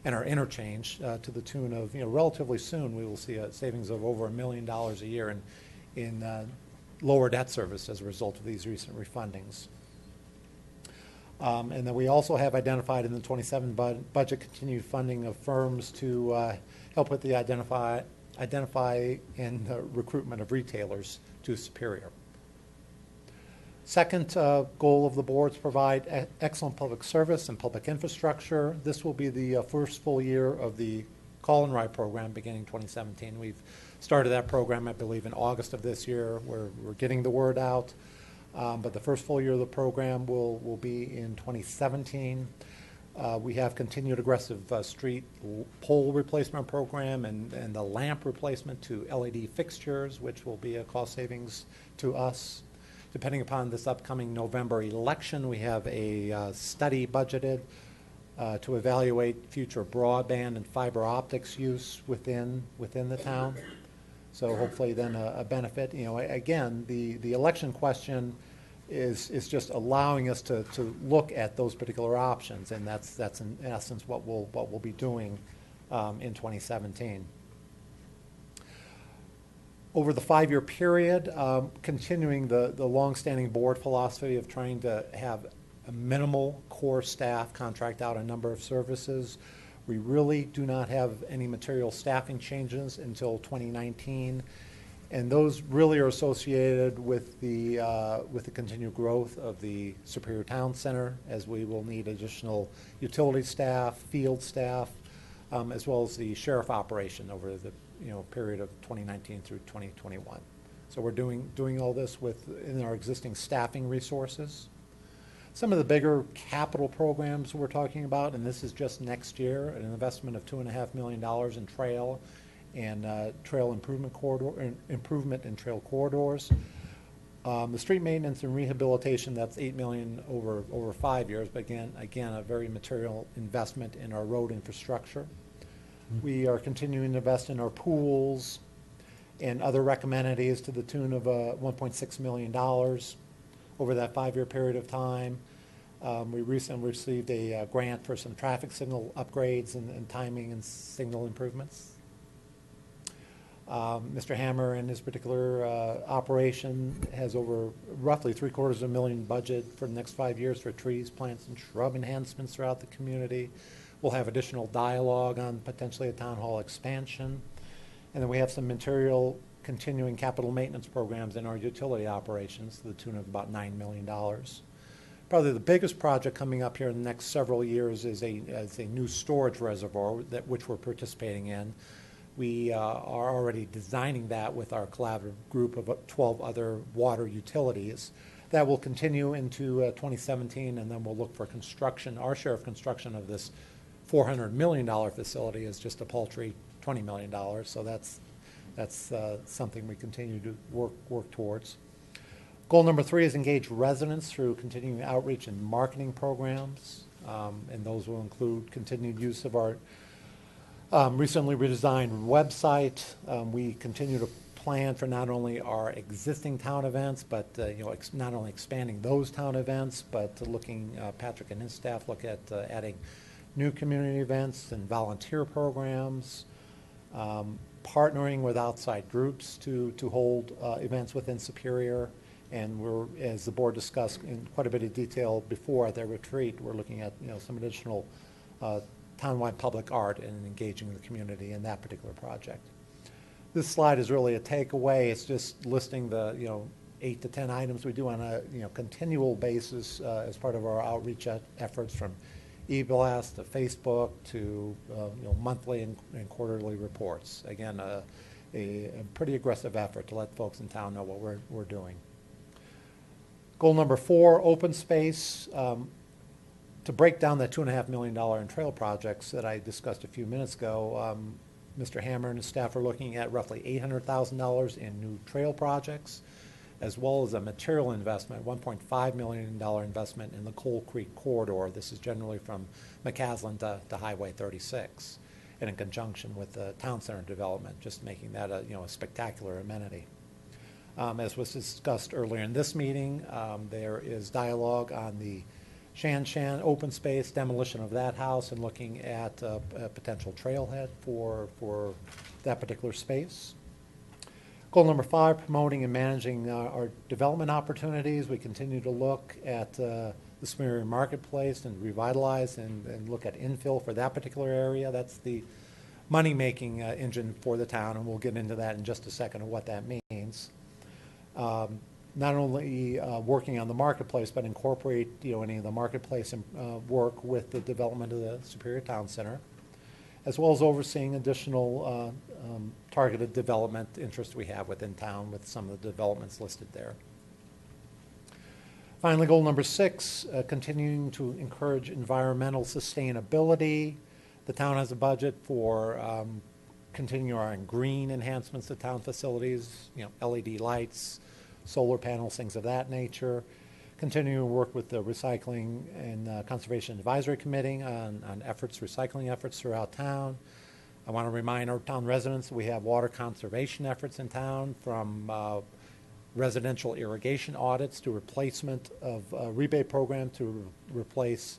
and our interchange to the tune of, relatively soon, we will see a savings of over $1 million a year in lower debt service as a result of these recent refundings. And then we also have identified in the 27 budget continued funding of firms to help with the identify and recruitment of retailers to Superior. Second goal of the board is to provide excellent public service and public infrastructure. This will be the first full year of the Call and Ride program beginning 2017. We've started that program, I believe, in August of this year. We're getting the word out, but the first full year of the program will be in 2017. We have continued aggressive street pole replacement program and the lamp replacement to LED fixtures, which will be a cost savings to us. Depending upon this upcoming November election, we have a study budgeted to evaluate future broadband and fiber optics use within the town. So hopefully then a benefit. Again, the election question is just allowing us to look at those particular options, and that's in essence what we'll be doing in 2017. Over the 5-year period, continuing the longstanding board philosophy of trying to have a minimal core staff contract out a number of services. We really do not have any material staffing changes until 2019, and those really are associated with the continued growth of the Superior Town Center, as we will need additional utility staff, field staff, as well as the sheriff operation over the period of 2019 through 2021. So we're doing all this within our existing staffing resources. Some of the bigger capital programs we're talking about, and this is just next year, an investment of $2.5 million in trail and trail improvement in trail corridors. The street maintenance and rehabilitation, that's $8 million over 5 years, but again, a very material investment in our road infrastructure. We are continuing to invest in our pools and other rec amenities to the tune of $1.6 million over that 5-year period of time. We recently received a grant for some traffic signal upgrades and timing and signal improvements. Mr. Hammer and his particular operation has over roughly $750,000 budget for the next 5 years for trees, plants, and shrub enhancements throughout the community. We'll have additional dialogue on potentially a town hall expansion. And then we have some material continuing capital maintenance programs in our utility operations to the tune of about $9 million. Probably the biggest project coming up here in the next several years is a new storage reservoir which we're participating in. We are already designing that with our collaborative group of 12 other water utilities. That will continue into 2017, and then we'll look for construction. Our share of construction of this $400 million facility is just a paltry $20 million, so that's something we continue to work towards. Goal number 3 is engage residents through continuing outreach and marketing programs, and those will include continued use of our recently redesigned website. We continue to plan for not only our existing town events, but not only expanding those town events, but looking, Patrick and his staff look at adding new community events and volunteer programs, partnering with outside groups to hold events within Superior. And we're, as the board discussed in quite a bit of detail before at their retreat, we're looking at some additional townwide public art and engaging the community in that particular project. This slide is really a takeaway. It's just listing the 8 to 10 items we do on a continual basis as part of our outreach efforts, from e-blast to Facebook to monthly and quarterly reports. Again, a pretty aggressive effort to let folks in town know what we're doing. Goal number 4, open space. To break down that $2.5 million in trail projects that I discussed a few minutes ago, Mr. Hammer and his staff are looking at roughly $800,000 in new trail projects. as well as a material investment, $1.5 million investment in the Coal Creek corridor. This is generally from McCaslin to Highway 36, and in conjunction with the town center development, just making that a spectacular amenity. As was discussed earlier in this meeting, there is dialogue on the Shan Shan open space, demolition of that house, and looking at a potential trailhead for that particular space. Goal number 5, promoting and managing our development opportunities. We continue to look at the Superior Marketplace and revitalize and look at infill for that particular area. That's the money-making engine for the town, and we'll get into that in just a second of what that means. Not only working on the marketplace, but incorporate any of the marketplace work with the development of the Superior Town Center, as well as overseeing additional targeted development interests we have within town with some of the developments listed there. Finally, goal number 6, continuing to encourage environmental sustainability. The town has a budget for continuing our green enhancements to town facilities, LED lights, solar panels, things of that nature. Continuing to work with the Recycling and Conservation Advisory Committee on recycling efforts throughout town. I want to remind our town residents that we have water conservation efforts in town, from residential irrigation audits to replacement of a rebate program to replace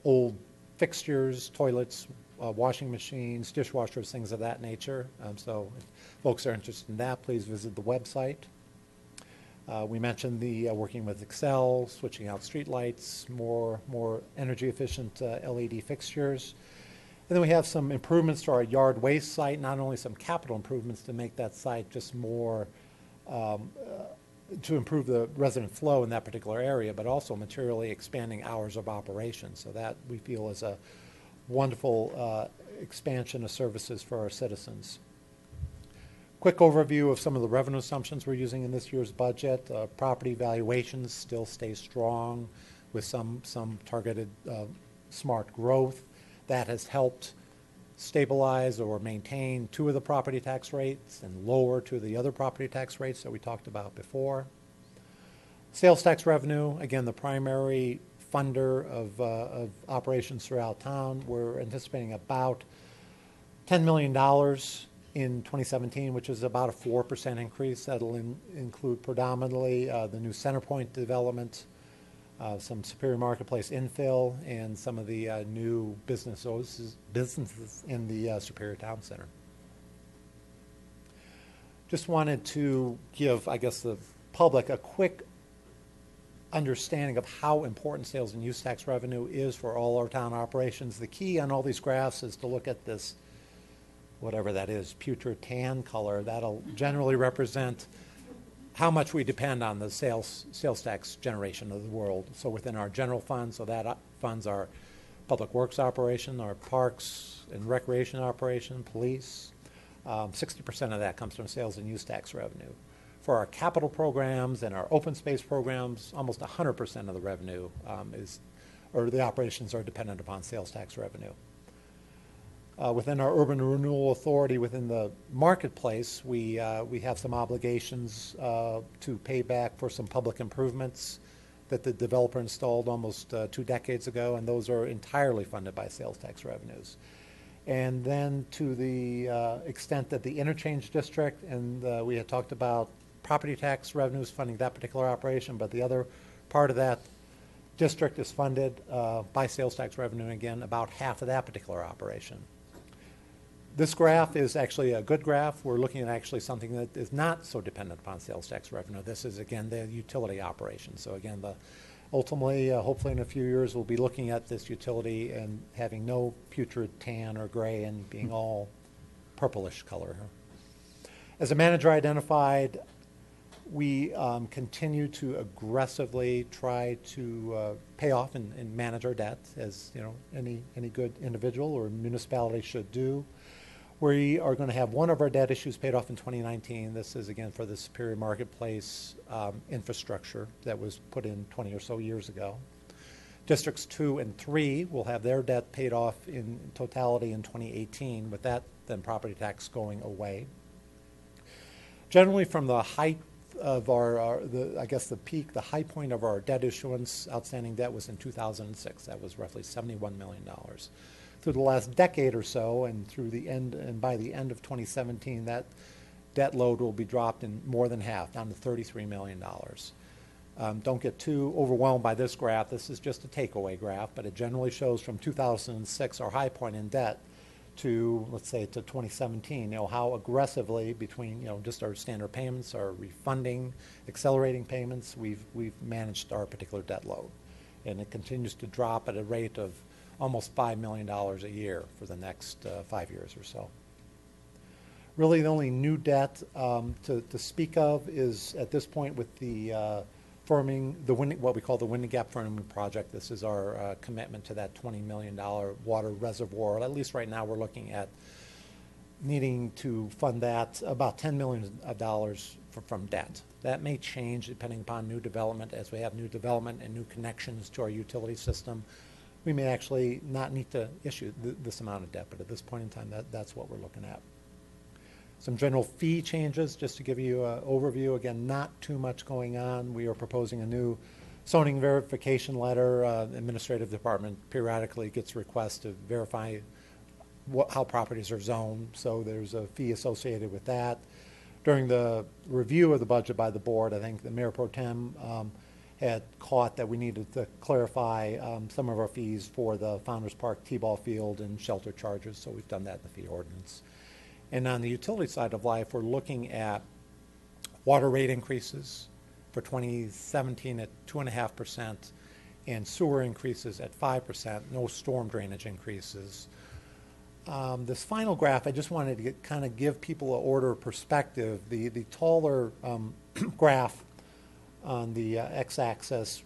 old fixtures, toilets, washing machines, dishwashers, things of that nature. So if folks are interested in that, please visit the website. We mentioned the working with Excel, switching out street lights, more energy efficient LED fixtures. And then we have some improvements to our yard waste site, not only some capital improvements to make that site just more, to improve the resident flow in that particular area, but also materially expanding hours of operation. So that we feel is a wonderful expansion of services for our citizens. Quick overview of some of the revenue assumptions we're using in this year's budget. Property valuations still stay strong with some targeted smart growth. That has helped stabilize or maintain 2 of the property tax rates and lower 2 of the other property tax rates that we talked about before. Sales tax revenue, again, the primary funder of operations throughout town. We're anticipating about $10 million in 2017, which is about a 4% increase. That'll include predominantly the new Centerpoint development, some Superior Marketplace infill, and some of the new businesses in the Superior Town Center. Just wanted to give, I guess, the public a quick understanding of how important sales and use tax revenue is for all our town operations. The key on all these graphs is to look at this, whatever that is, putrid tan color. That'll generally represent how much we depend on the sales tax generation of the world. So within our general fund, so that funds our public works operation, our parks and recreation operation, police. 60% of that comes from sales and use tax revenue. For our capital programs and our open space programs, almost 100% of the revenue the operations are dependent upon sales tax revenue. Within our Urban Renewal Authority, within the marketplace, we have some obligations to pay back for some public improvements that the developer installed almost 2 decades ago, and those are entirely funded by sales tax revenues. And then to the extent that the interchange district, and we had talked about property tax revenues funding that particular operation, but the other part of that district is funded by sales tax revenue, and again, about half of that particular operation. This graph is actually a good graph. We're looking at actually something that is not so dependent upon sales tax revenue. This is, again, the utility operation. So again, ultimately, hopefully in a few years, we'll be looking at this utility and having no putrid tan or gray and being all purplish color. As a manager identified, we continue to aggressively try to pay off and manage our debt, as any good individual or municipality should do. We are going to have one of our debt issues paid off in 2019. This is, again, for the Superior Marketplace infrastructure that was put in 20 or so years ago. Districts 2 and 3 will have their debt paid off in totality in 2018, with that then property tax going away. Generally, from the height of I guess the peak, the high point of our debt issuance, outstanding debt was in 2006. That was roughly $71 million. Through the last decade or so, and by the end of 2017, that debt load will be dropped in more than half, down to $33 million. Don't get too overwhelmed by this graph. This is just a takeaway graph, but it generally shows from 2006, our high point in debt, to, let's say, to 2017, how aggressively between, just our standard payments, our refunding, accelerating payments, we've managed our particular debt load. And it continues to drop at a rate of almost $5 million a year for the next 5 years or so. Really, the only new debt to speak of is, at this point, with the what we call the Windy Gap Firming Project. This is our commitment to that $20 million water reservoir. At least right now, we're looking at needing to fund that about $10 million from debt. That may change depending upon new development. As we have new development and new connections to our utility system, we may actually not need to issue this amount of debt, but at this point in time, that's what we're looking at. Some general fee changes, just to give you an overview. Again, not too much going on. We are proposing a new zoning verification letter. Administrative department periodically gets requests to verify how properties are zoned, so there's a fee associated with that. During the review of the budget by the board, I think the Mayor Pro Tem had caught that we needed to clarify some of our fees for the Founders Park T-ball field and shelter charges, so we've done that in the fee ordinance. And on the utility side of life, we're looking at water rate increases for 2017 at 2.5% and sewer increases at 5%, no storm drainage increases. This final graph, I just wanted to kind of give people an order of perspective. The taller graph on the x-axis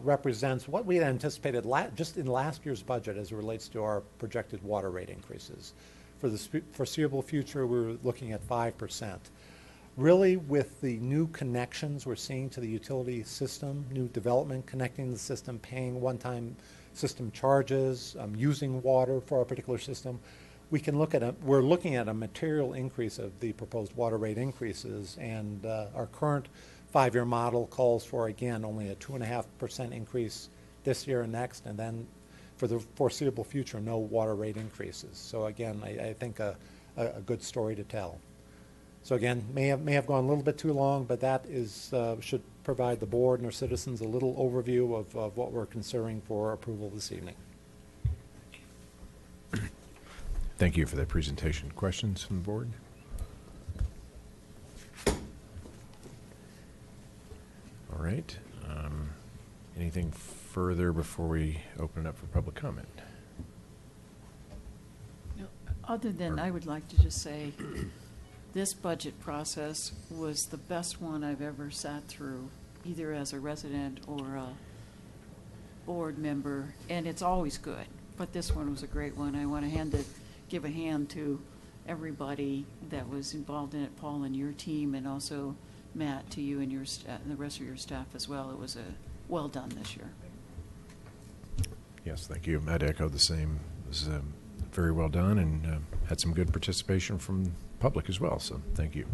represents what we had anticipated just in last year's budget as it relates to our projected water rate increases. For the foreseeable future, we're looking at 5%. Really, with the new connections we're seeing to the utility system, new development connecting the system, paying one-time system charges, using water for our particular system, we're looking at a material increase of the proposed water rate increases, and our current 5-year model calls for, again, only a 2.5% increase this year and next, and then for the foreseeable future, no water rate increases. So again, I think a good story to tell. So again, may have gone a little bit too long, but that should provide the board and our citizens a little overview of what we're considering for approval this evening. Thank you for that presentation. Questions from the board? All right. Anything further before we open it up for public comment? No, other than I would like to just say this budget process was the best one I've ever sat through, either as a resident or a board member, and it's always good, but this one was a great one. I want to give a hand to everybody that was involved in it, Paul and your team, and also Matt, to you and your and the rest of your staff as well. It was well done this year. Yes, thank you. I'd echo the same. It was very well done and had some good participation from the public as well, so thank you.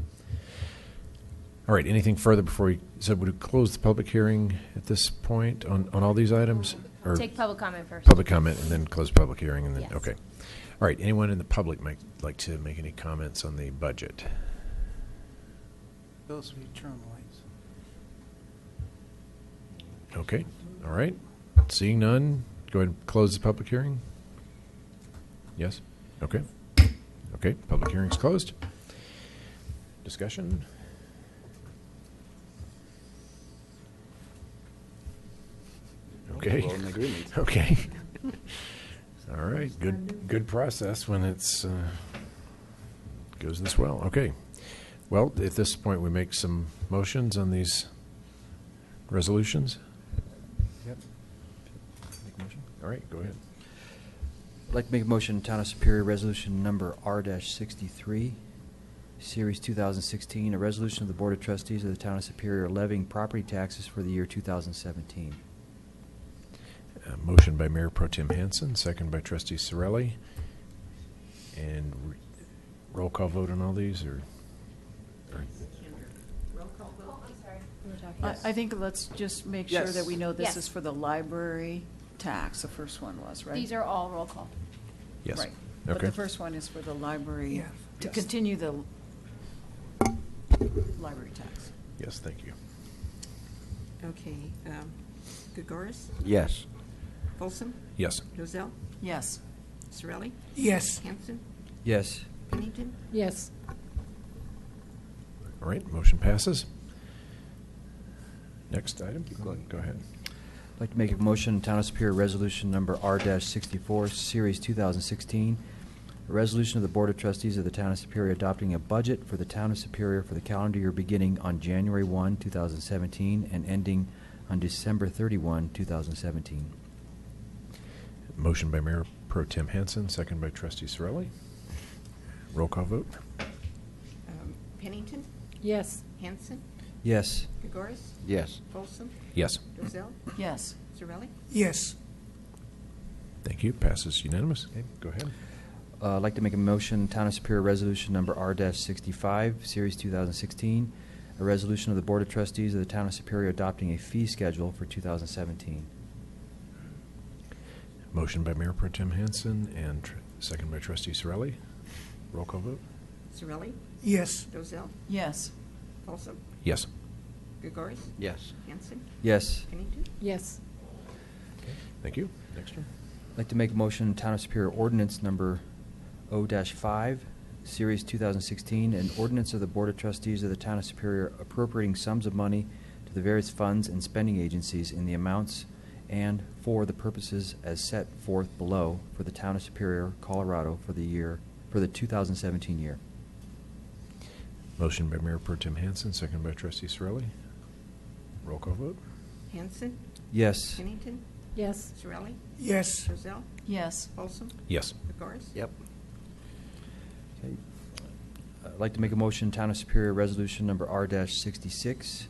All right, anything further before we would we close the public hearing at this point on all these items? Or take public comment first. Public comment and then close public hearing and then, Yes. Okay. All right, anyone in the public might like to make any comments on the budget? Bill, sweet, turn on the lights. Okay, all right. Seeing none, go ahead and close the public hearing. Yes? Okay. Okay, public hearing's closed. Discussion? Okay. We're all in agreement. Okay. All right, good process when it's goes this well. Okay. Well, at this point, we make some motions on these resolutions. Yep. Make a motion. All right, go ahead. I'd like to make a motion, Town of Superior Resolution Number R-63, Series 2016, a resolution of the Board of Trustees of the Town of Superior levying property taxes for the year 2017. Motion by Mayor Pro Tem Hansen, second by Trustee Sorelli. And roll call vote on all these, or Roll call vote. we're talking. I think let's just make sure Yes. that we know this Yes. is for the library tax, the first one was, right? These are all roll call. Yes. Right. But Okay. the first one is for the library, Yeah. to Yes. continue the library tax. Yes, thank you. Okay, Gregoris, Yes. Folsom, Yes. Rozell, Yes. Sorelli, Yes. Hanson, Yes. Pennington, Yes. All right, motion passes. Next item. Go ahead. I'd like to make a motion, Town of Superior Resolution Number R-64, Series 2016, a resolution of the Board of Trustees of the Town of Superior adopting a budget for the Town of Superior for the calendar year beginning on January 1, 2017, and ending on December 31, 2017. Motion by Mayor Pro Tem Hanson, second by Trustee Sorelli. Roll call vote. Pennington, Yes. Hanson, Yes. Gregoris, Yes. Folsom, Yes. Rozell, Yes. Sorelli, Yes. Thank you. Passes unanimous. Okay, go ahead. I'd like to make a motion, Town of Superior Resolution Number R-65, Series 2016, a resolution of the Board of Trustees of the Town of Superior adopting a fee schedule for 2017. Motion by Mayor Pro Tem Hanson and second by Trustee Sorelli. Roll call vote. Sorelli, Yes. Rozell, Yes. Folsom, Yes. Gregoris, Yes. Hanson, Yes. Pennington, Yes. Thank you. Next one. I'd like to make a motion, Town of Superior Ordinance Number O-5, Series 2016, an ordinance of the Board of Trustees of the Town of Superior appropriating sums of money to the various funds and spending agencies in the amounts and for the purposes as set forth below for the Town of Superior, Colorado for the 2017 year. Motion by Mayor Pro Tem Hanson, second by Trustee Sorelli. Roll call vote. Hanson, Yes. Pennington, Yes. Sorelli, Yes. Rozell, Yes. Folsom, Yes. Gregoris, Yep. Okay. I'd like to make a motion, Town of Superior Resolution Number R-66,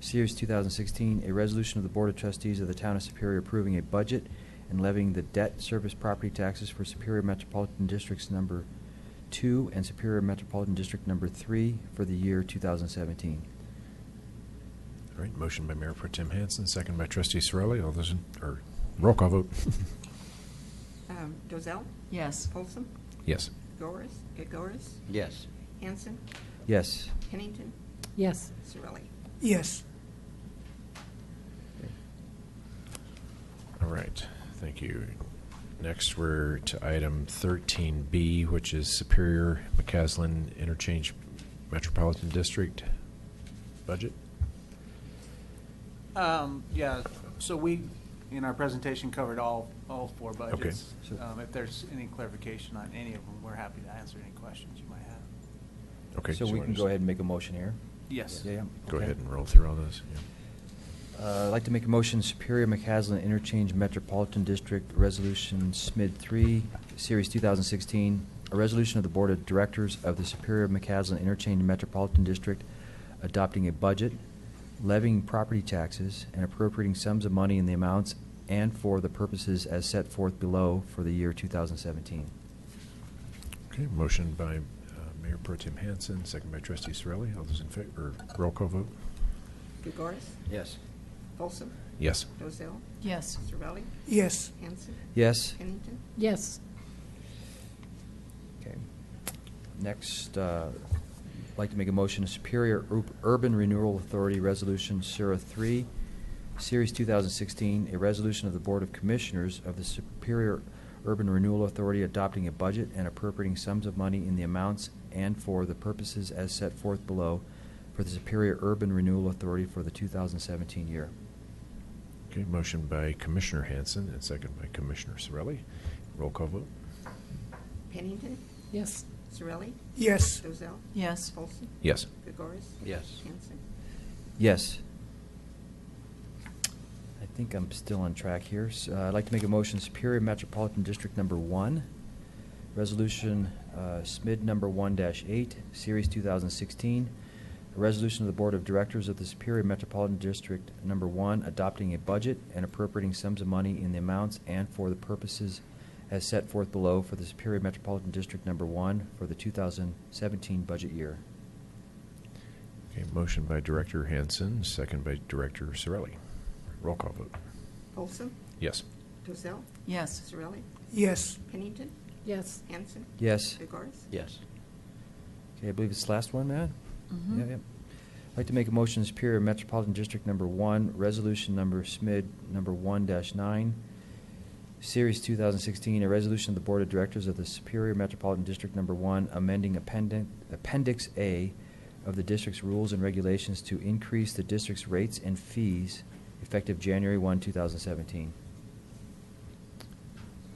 Series 2016, a resolution of the Board of Trustees of the Town of Superior approving a budget and levying the debt service property taxes for Superior Metropolitan Districts Number 2 and Superior Metropolitan District Number 3 for the year 2017. All right, motion by Mayor Pro Tem Hanson, second by Trustee Sorelli. All those or roll call vote. Rozell, Yes. Folsom, Yes. Gregoris, Yes. Hanson, Yes. Pennington, Yes. Sorelli. Yes. All right, thank you. Next, we're to item 13B, which is Superior McCaslin Interchange Metropolitan District budget. Yeah, so we, in our presentation, covered all four budgets. So- If there's any clarification on any of them, we're happy to answer any questions you might have. Okay. So we can go ahead and make a motion here? Yes. Yeah, yeah. Go Okay. ahead and roll through all those. Yeah. I'd like to make a motion, Superior McCaslin Interchange Metropolitan District Resolution SMID 3, Series 2016, a resolution of the Board of Directors of the Superior McCaslin Interchange Metropolitan District adopting a budget, levying property taxes, and appropriating sums of money in the amounts and for the purposes as set forth below for the year 2017. Okay, motion by Mayor Pro Tem Hanson, second by Trustee Sorelli. All those in favor, roll call vote. Gregoris, Yes. Folsom, Yes. Rozell, Yes. Sorelli, Yes. Hanson, Yes? Pennington, Yes. Okay. Next, I'd like to make a motion, Superior Urban Renewal Authority Resolution SURA 3, Series 2016, a resolution of the Board of Commissioners of the Superior Urban Renewal Authority adopting a budget and appropriating sums of money in the amounts and for the purposes as set forth below for the Superior Urban Renewal Authority for the 2017 year. Okay, motion by Commissioner Hanson and second by Commissioner Sorelli. Roll call vote. Pennington, Yes. Sorelli, Yes. Rozell, Yes. Folsom, Yes. Gregoris, Yes. Hanson. Yes. I think I'm still on track here. I'd like to make a motion, Superior Metropolitan District Number 1, Resolution SMID Number 1-8, Series 2016, a resolution of the Board of Directors of the Superior Metropolitan District Number 1 adopting a budget and appropriating sums of money in the amounts and for the purposes as set forth below for the Superior Metropolitan District Number 1 for the 2017 budget year. Okay, motion by Director Hanson, second by Director Sorelli. Roll call vote. Folsom? Yes. Dozell? Yes. Sorelli? Yes. Pennington? Yes. Hanson? Yes. Gregores? Yes. Okay, I believe it's the last one, Matt? Mhm. Yeah, yeah. I'd like to make a motion, Superior Metropolitan District Number 1, Resolution Number SMID Number 1-9, Series 2016, a resolution of the Board of Directors of the Superior Metropolitan District Number 1, amending Appendix A of the district's rules and regulations to increase the district's rates and fees effective January 1, 2017.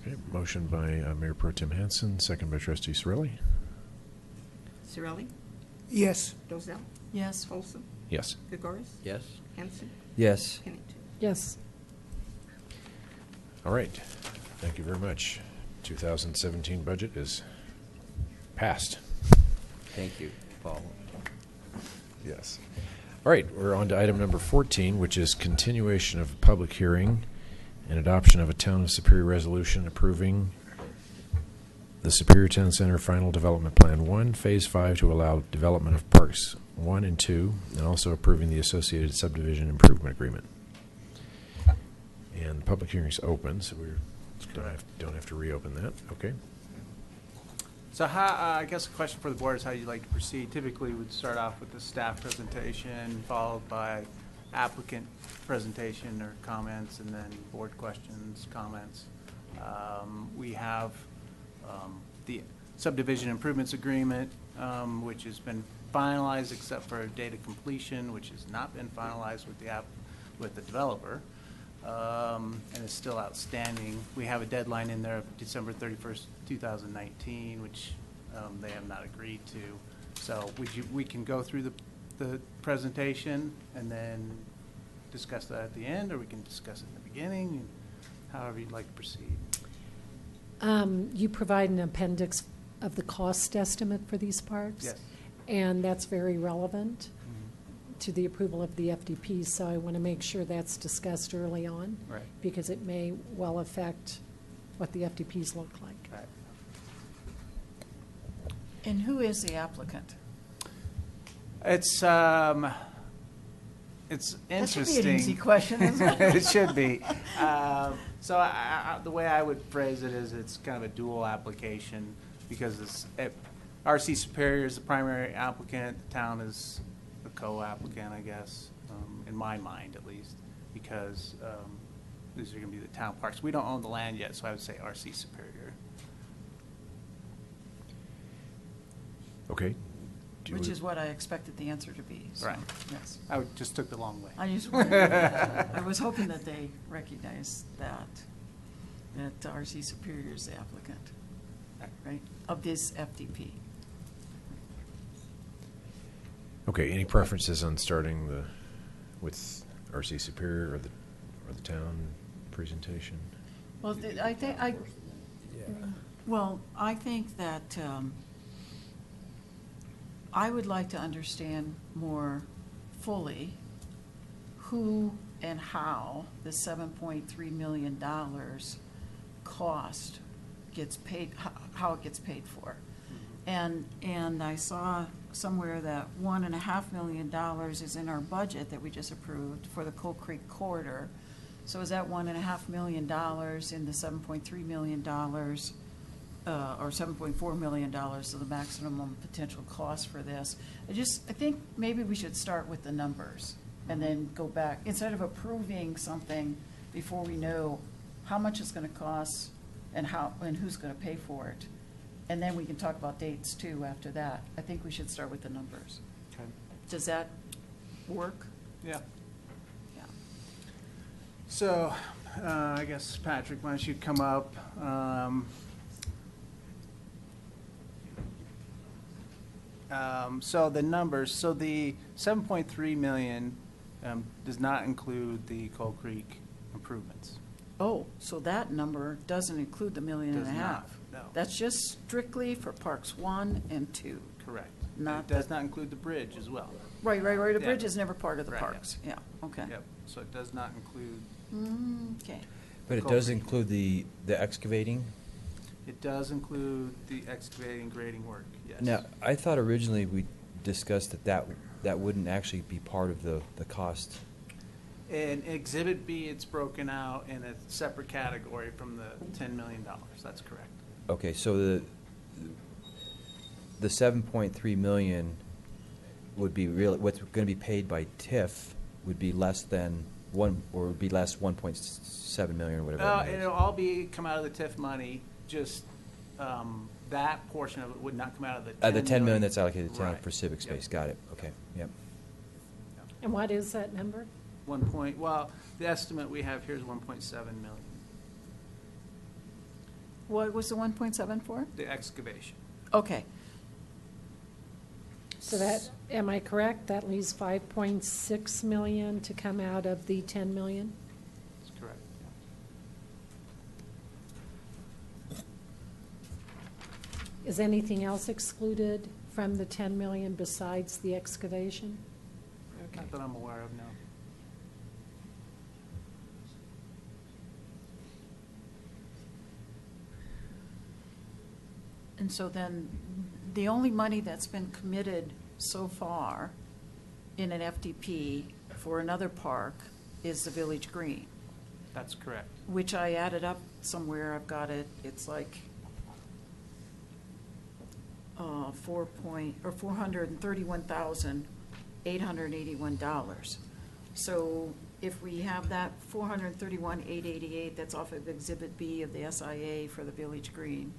Okay, motion by Mayor Pro Tem Hanson, second by Trustee Sorelli. Sorelli? Yes. Dozell? Yes. Folsom? Yes. Gregores? Yes. Hanson? Yes. Pennington? Yes. All right. Thank you very much. 2017 budget is passed. Thank you, Paul. Yes. All right, we're on to item number 14, which is continuation of a public hearing and adoption of a Town of Superior resolution approving the Superior Town Center Final Development Plan 1, Phase 5, to allow development of Parks 1 and 2, and also approving the associated subdivision improvement agreement. And the public hearing's open, so we don't have to reopen that. Okay. So how, I guess a question for the board is how you'd like to proceed. Typically, we'd start off with the staff presentation, followed by applicant presentation or comments, and then board questions, comments. We have the subdivision improvements agreement, which has been finalized except for a date of completion, which has not been finalized with the developer, and is still outstanding. We have a deadline in there of December 31st, 2019, which they have not agreed to. So we can go through the presentation and then discuss that at the end, or we can discuss it in the beginning, however you'd like to proceed. You provide an appendix of the cost estimate for these parks? Yes. And that's very relevant to the approval of the FDP, so I want to make sure that's discussed early on. Right. Because it may well affect what the FDPs look like. Right. And who is the applicant? It's interesting. That should be an easy question, isn't it? It should be. So the way I would phrase it is it's kind of a dual application because RC Superior is the primary applicant. The town is the co-applicant, I guess, in my mind at least, because these are going to be the town parks. We don't own the land yet, so I would say RC Superior. Okay. Which is what I expected the answer to be. So, Right. yes. I just took the long way. I was hoping that they recognized that RC Superior is the applicant, right, of this FDP. Okay, any preferences on starting with RC Superior or the town presentation? Well, I think that I would like to understand more fully who and how the $7.3 million cost gets paid, how it gets paid for. And I saw somewhere that $1.5 million is in our budget that we just approved for the Coal Creek corridor. So is that $1.5 million in the $7.3 million, or $7.4 million, so the maximum potential cost for this? I think maybe we should start with the numbers and then go back, instead of approving something before we know how much it's going to cost and who's going to pay for it. And then we can talk about dates too after that. I think we should start with the numbers. Okay. Does that work? Yeah. Yeah. So, I guess, Patrick, why don't you come up? So the numbers, so the 7.3 million does not include the Coal Creek improvements. Oh, so that number doesn't include the $1.5 million? Does not, no. That's just strictly for Parks 1 and 2? Correct. Not It does not include the bridge as well. Right. The Yeah. bridge is never part of the Right, yeah. parks. Yeah, okay. Yep, so it does not include, Okay. But it Coal does Creek. include the excavating? it does include the excavating grading work, yes. Now, I thought originally we discussed that wouldn't actually be part of the cost. In Exhibit B, it's broken out in a separate category from the $10 million. That's correct. Okay, so the 7.3 million would be real, what's going to be paid by TIF would be less than would be less 1.7 million or whatever. It'll all come out of the TIF money, just that portion of it would not come out of the 10 the 10 million that's allocated to town Right. for civic space. Yep. Got it. Okay. Yep. And what is that number? The estimate we have here is 1.7 million, What was the 1.7 for? the excavation. Okay. So that, am I correct? That leaves 5.6 million to come out of the 10 million? That's correct. Is anything else excluded from the 10 million besides the excavation? Okay. Not that I'm aware of, no. And so then, the only money that's been committed so far in an FDP for another park is the Village Green, That's correct. which I added up somewhere. I've got it. It's like $431,881. So if we have that $431,888, that's off of Exhibit B of the SIA for the Village Green,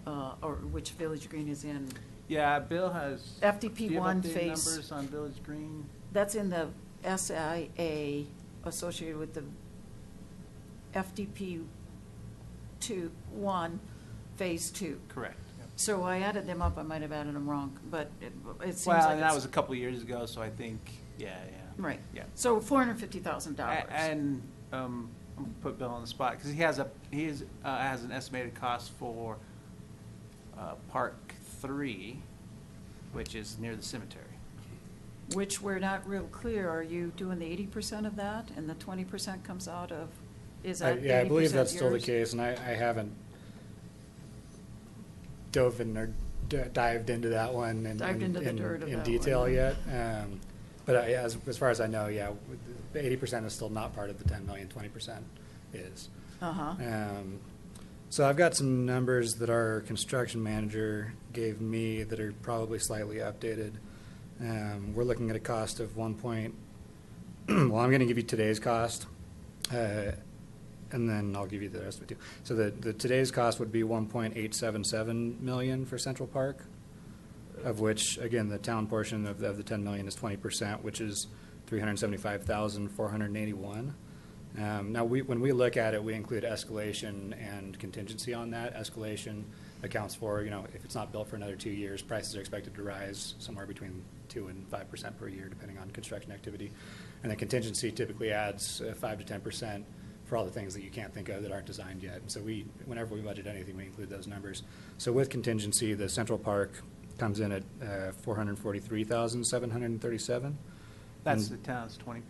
or which Village Green is in. Yeah, Bill has. FDP do you have 1 updated phase. numbers on Village Green? That's in the SIA associated with the FDP 1, Phase 2. Correct. So I added them up. I might have added them wrong, but it seems Well, like and that it's- was a couple of years ago, so I think, yeah. Right. Yeah. So $450,000. And I'm gonna put Bill on the spot, because he has an estimated cost for Park 3, which is near the cemetery. Which we're not real clear. Are you doing the 80% of that, and the 20% comes out of, is that 80% Yeah, I believe that's still the yours? case, and I haven't dove in or dived into that one Dived into the dirt of in that detail one. yet. But as far as I know, yeah, the 80% is still not part of the 10 million, 20% is. Uh-huh. So I've got some numbers that our construction manager gave me that are probably slightly updated. We're looking at a cost of well, I'm going to give you today's cost, and then I'll give you the rest of it too. So the today's cost would be 1.877 million for Central Park, of which, again, the town portion of the 10 million is 20%, which is 375,481. Now, when we look at it, we include escalation and contingency on that. Escalation accounts for, if it's not built for another 2 years, prices are expected to rise somewhere between 2 and 5% per year, depending on construction activity. And the contingency typically adds 5 to 10% for all the things that you can't think of that aren't designed yet. And so whenever we budget anything, we include those numbers. So with contingency, the Central Park comes in at 443,737. That's the town's 20%.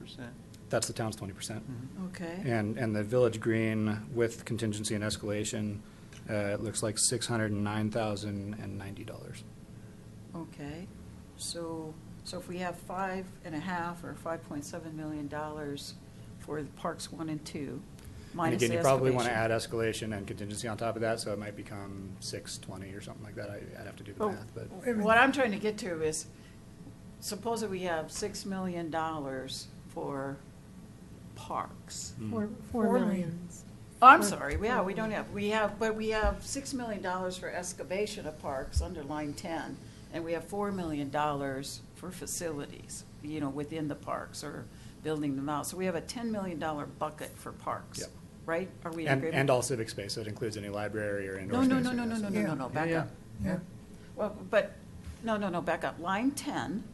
That's the town's 20%. Okay. And the Village Green with contingency and escalation, it looks like $609,090. Okay. So if we have $5.5 or $5.7 million for the Parks 1 and 2, And minus again, the you probably want to excavation. add escalation and contingency on top of that, so it might become 620 or something like that. I'd have to do the But math, but. what I'm trying to get to is, suppose that we have $6 million for parks. Four million. Oh, I'm sorry, yeah, we don't have, but we have $6 million for excavation of parks under line 10, and we have $4 million for facilities, within the parks or building them out. So we have a $10 million bucket for parks, Yep. right? Are we in And agreement? all civic space, so it includes any library or indoor No, space. no, or no, no, no, anything. no, no, no, no, back Yeah, up. yeah. Well, but, no, back up. Line 10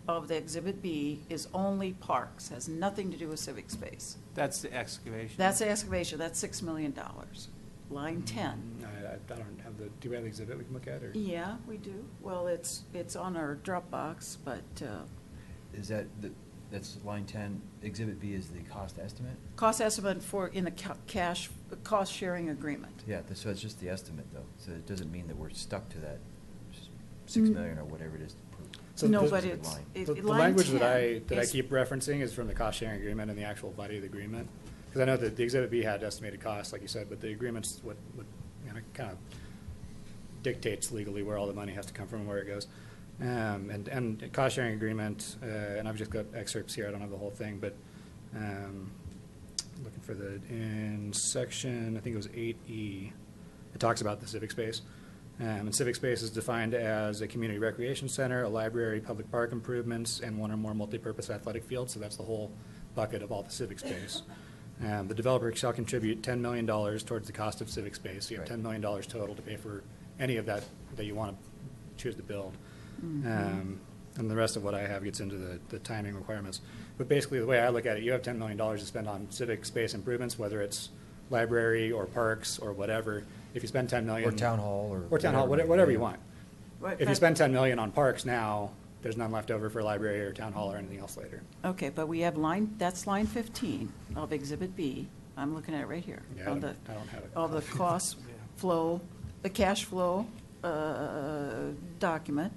of the Exhibit B is only parks, has nothing to do with civic space. That's the excavation. That's the excavation, that's $6 million. Line 10. I don't have do we have the exhibit we can look at, or? Yeah, we do. Well, it's on our Dropbox, but Is that's line 10, Exhibit B is the cost estimate? cost estimate in the cash, cost sharing agreement. Yeah, so it's just the estimate, though, so it doesn't mean that we're stuck to that 6 million or whatever it is. So No, the- but it's, The line language 10 that I is- keep referencing is from the cost sharing agreement and the actual body of the agreement. Because I know that the Exhibit B had estimated costs, like you said, but the agreement's what kind of dictates legally where all the money has to come from and where it goes. And cost sharing agreement, and I've just got excerpts here, I don't have the whole thing, but looking for in section, I think it was 8E, it talks about the civic space. And civic space is defined as a community recreation center, a library, public park improvements, and one or more multipurpose athletic fields. So that's the whole bucket of all the civic space. The developer shall contribute $10 million towards the cost of civic space. So you have $10 million total to pay for any of that you want to choose to build. And the rest of what I have gets into the timing requirements. But basically, the way I look at it, you have $10 million to spend on civic space improvements, whether it's library or parks or whatever. If you spend $10 million, Or town hall, whatever you want. Right, If you spend $10 million on parks now, there's none left over for library or town hall or anything else later. Okay, but we have that's line 15 of Exhibit B. I'm looking at it right here. Yeah, I don't have it. Of the cost flow, the cash flow document,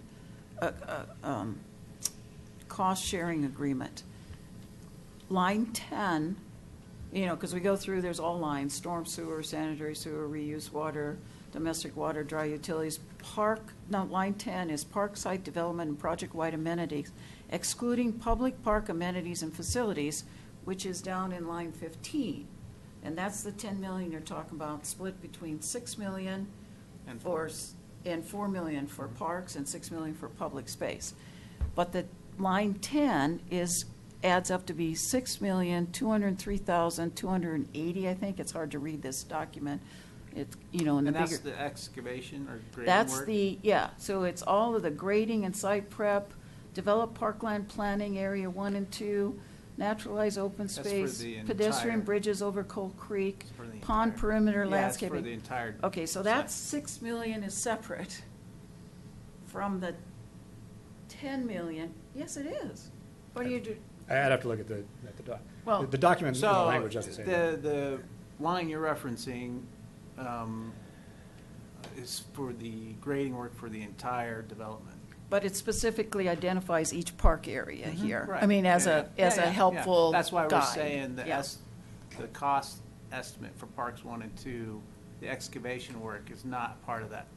cost sharing agreement. Line 10, because we go through, there's all lines: storm sewer, sanitary sewer, reuse water, domestic water, dry utilities. Line 10 is park site development and project-wide amenities, excluding public park amenities and facilities, which is down in line 15. And that's the 10 million you're talking about, split between 6 million And and 4 million for parks and 6 million for public space. But the line 10 adds up to be 6,203,280, I think. It's hard to read this document. It's, in the And bigger. that's the excavation or grading That's work? so it's all of the grading and site prep, develop parkland planning area 1 and 2, naturalize open for space, the pedestrian entire- bridges over Coal Creek, For the pond entire- perimeter Yeah, landscaping. it's for the entire. Okay, so that's 6 million is separate from the 10 million. Yes, it is. What do you do? I'd have to look at the doc. Well- The document, the So, language doesn't say that. the line you're referencing is for the grading work for the entire development. But it specifically identifies each park area here. Mm-hmm. Right. I mean, as Yeah, a yeah. helpful That's why we're guide. saying Yeah. the cost estimate for Parks 1 and 2, the excavation work is not part of that.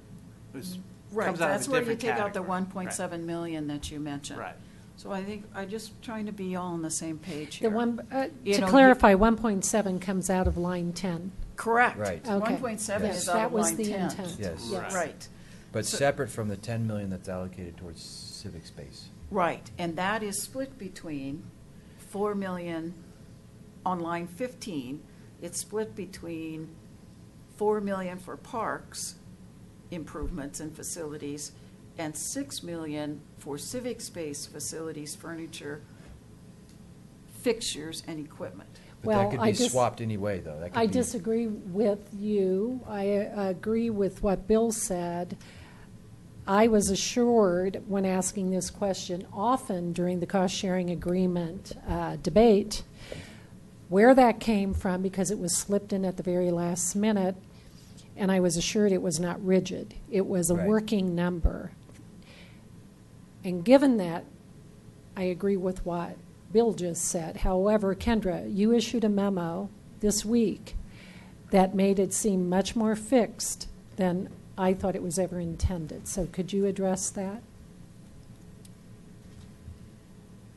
Right, Comes out of that's a where you different take out the category. 1.7 million that you mentioned. Right. So I think, I'm just trying to be all on the same page The here. one, You to know, clarify, 1.7 comes out of line 10. Correct. Right. Okay. 1.7 Yes, is out that of was line the 10. intent. Yes. Right. Right, But So- separate from the 10 million that's allocated towards civic space. right. And that is split between 4 million on line 15. It's split between 4 million for parks improvements and facilities and 6 million for civic space facilities, furniture, fixtures, and equipment. But Well, that could I be dis- swapped anyway, though. That could I be- disagree with you. I agree with what Bill said. I was assured when asking this question often during the cost-sharing agreement debate where that came from, because it was slipped in at the very last minute, and I was assured it was not rigid. It was a Right. working number. And given that, I agree with what Bill just said. However, Kendra, you issued a memo this week that made it seem much more fixed than I thought it was ever intended. So could you address that?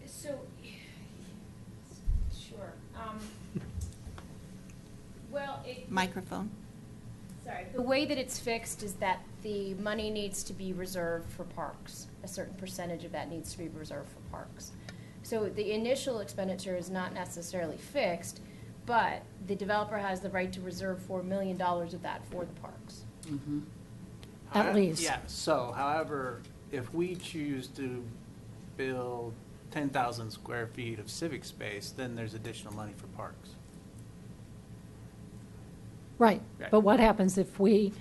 So, sure. Well, Microphone. sorry. The way that it's fixed is that the money needs to be reserved for parks. A certain percentage of that needs to be reserved for parks. So the initial expenditure is not necessarily fixed, but the developer has the right to reserve $4 million of that for the parks. At least. Yeah, so however, if we choose to build 10,000 square feet of civic space, then there's additional money for parks. Right. Right. But what happens if we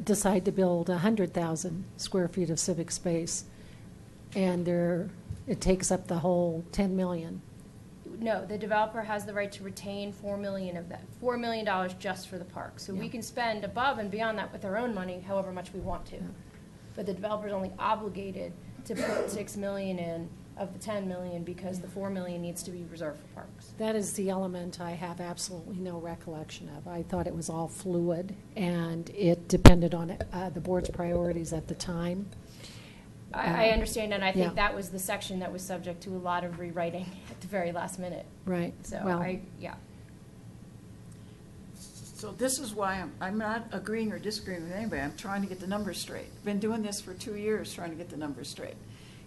decide to build 100,000 square feet of civic space and it takes up the whole 10 million? No, the developer has the right to retain $4 million of that, $4 million just for the park. So we Yeah. can spend above and beyond that with our own money, however much we want to. But the developer's only obligated to put 6 million in of the 10 million because the 4 million needs to be reserved for parks. That is the element I have absolutely no recollection of. I thought it was all fluid, and it depended on the board's priorities at the time. I understand, and I think yeah. that was the section that was subject to a lot of rewriting at the very last minute. Right. So Well, yeah. So this is why I'm not agreeing or disagreeing with anybody. I'm trying to get the numbers straight. Been doing this for 2 years, trying to get the numbers straight.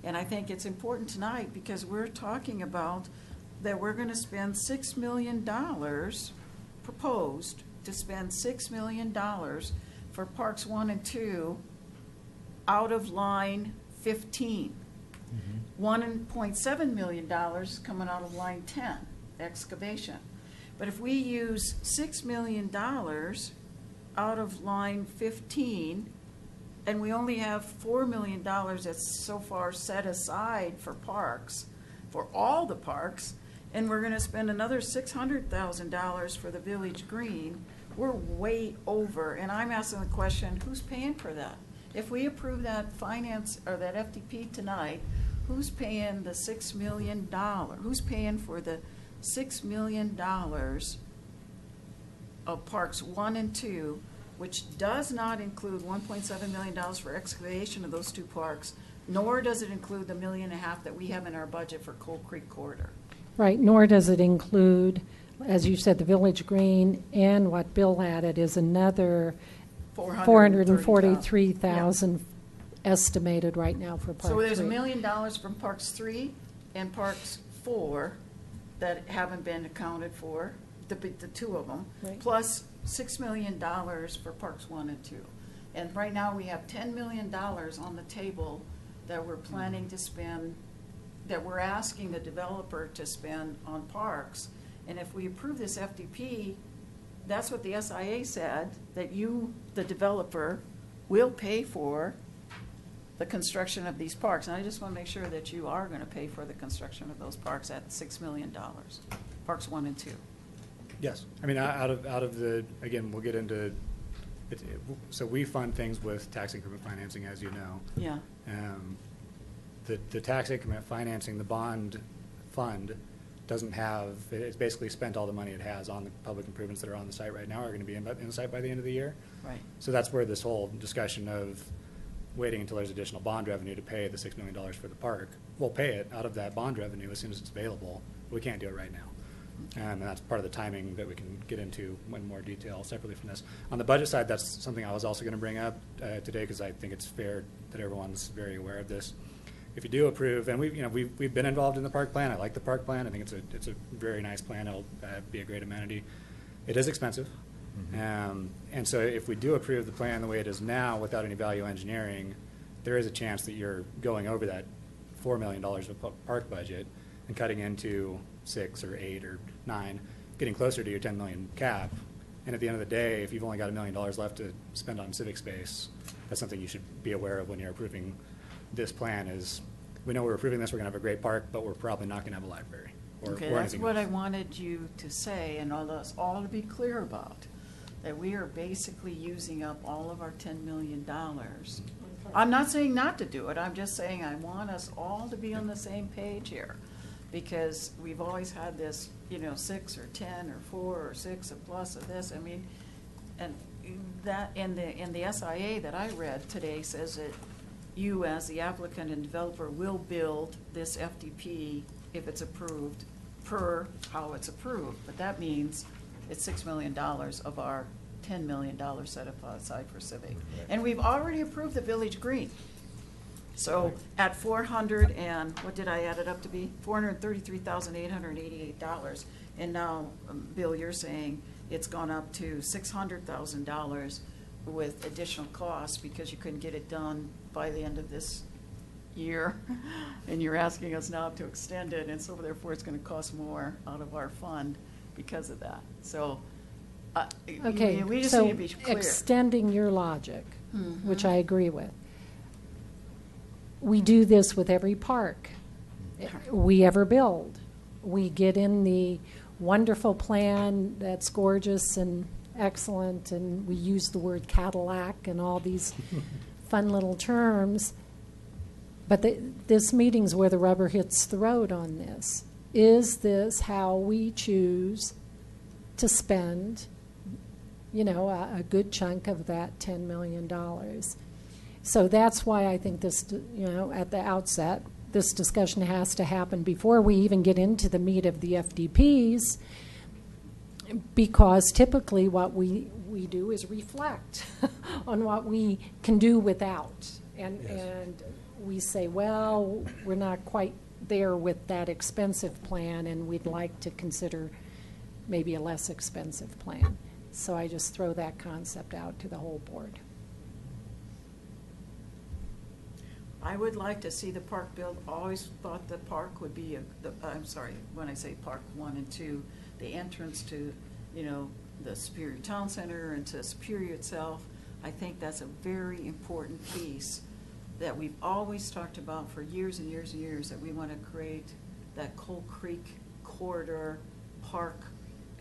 And I think it's important tonight because we're talking about that we're going to spend $6 million, proposed to spend $6 million for Parks 1 and 2 out of line 15. $1.7 million coming out of line 10, excavation. But if we use $6 million out of line 15, and we only have $4 million that's so far set aside for parks, for all the parks, and we're gonna spend another $600,000 for the Village Green, we're way over. And I'm asking the question, who's paying for that? If we approve that finance, or that FDP tonight, who's paying the $6 million? Who's paying for the $6 million of Parks 1 and 2, which does not include $1.7 million for excavation of those two parks, nor does it include the $1.5 million that we have in our budget for Cold Creek Corridor. right, nor does it include, as you said, the Village Green, and what Bill added is another 443,000 estimated right now for Park 3. So there's $1 million from Parks 3 and Parks 4 that haven't been accounted for, the two of them, Right. plus $6 million for Parks 1 and 2. And right now, we have $10 million on the table that we're planning to spend, that we're asking the developer to spend on parks. And if we approve this FDP, that's what the SIA said, that you, the developer, will pay for the construction of these parks. And I just want to make sure that you are going to pay for the construction of those parks at $6 million, Parks 1 and 2. Yes, I mean, out of the, again, we'll get into, so we fund things with tax increment financing, as you know. Yeah. The tax increment financing, the bond fund doesn't have, it's basically spent all the money it has on the public improvements that are on the site right now, are going to be in the site by the end of the year. Right. So that's where this whole discussion of waiting until there's additional bond revenue to pay the $6 million for the park. We'll pay it out of that bond revenue as soon as it's available. We can't do it right now. And that's part of the timing that we can get into in more detail separately from this. On the budget side, that's something I was also going to bring up today because I think it's fair that everyone's very aware of this. If you do approve, and we've been involved in the park plan. I like the park plan. I think it's a very nice plan. It'll be a great amenity. It is expensive. And so if we do approve the plan the way it is now without any value engineering, there is a chance that you're going over that $4 million of park budget and cutting into 6 or 8 or 9, getting closer to your 10 million cap. And at the end of the day, if you've only got $1 million left to spend on civic space, that's something you should be aware of when you're approving this plan. Is we know we're approving this, we're going to have a great park, but we're probably not going to have a library. Okay, that's what I wanted you to say, and all us all to be clear about, that we are basically using up all of our $10 million. I'm not saying not to do it, I'm just saying I want us all to be on the same page here, because we've always had this, 6 or 10 or 4 or 6 a plus of this. I mean, and that in the SIA that I read today says that you, as the applicant and developer, will build this FDP if it's approved per how it's approved. But that means it's $6 million of our $10 million set aside for civic. And we've already approved the Village Green. So at 400 and, what did I add it up to be? $433,888. And now, Bill, you're saying it's gone up to $600,000 with additional costs because you couldn't get it done by the end of this year. And you're asking us now to extend it, and so therefore it's going to cost more out of our fund because of that. So, Okay, we just so need to be clear. extending your logic, which I agree with, we do this with every park we ever build. We get in the wonderful plan that's gorgeous and excellent, and we use the word Cadillac and all these fun little terms. But this meeting's where the rubber hits the road on this. Is this how we choose to spend, a good chunk of that $10 million? So that's why I think this, at the outset, this discussion has to happen before we even get into the meat of the FDPs, because typically what we do is reflect on what we can do without. And we say, well, we're not quite there with that expensive plan, and we'd like to consider maybe a less expensive plan. So I just throw that concept out to the whole board. I would like to see the park built. Always thought the park would be I'm sorry, when I say park 1 and 2, the entrance to, the Superior Town Center and to Superior itself. I think that's a very important piece that we've always talked about for years and years and years, that we want to create that Coal Creek corridor park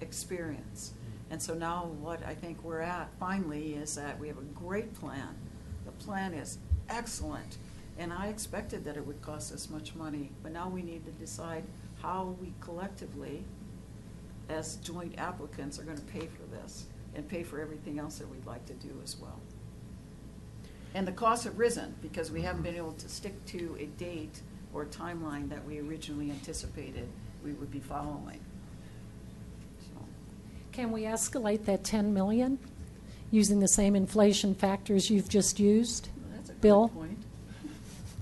experience. And so now what I think we're at finally is that we have a great plan. The plan is excellent, and I expected that it would cost us much money, but now we need to decide how we collectively, as joint applicants, are going to pay for this and pay for everything else that we'd like to do as well. And the costs have risen because we haven't been able to stick to a date or timeline that we originally anticipated we would be following. So. Can we escalate that 10 million using the same inflation factors you've just used? That's a Bill? good point.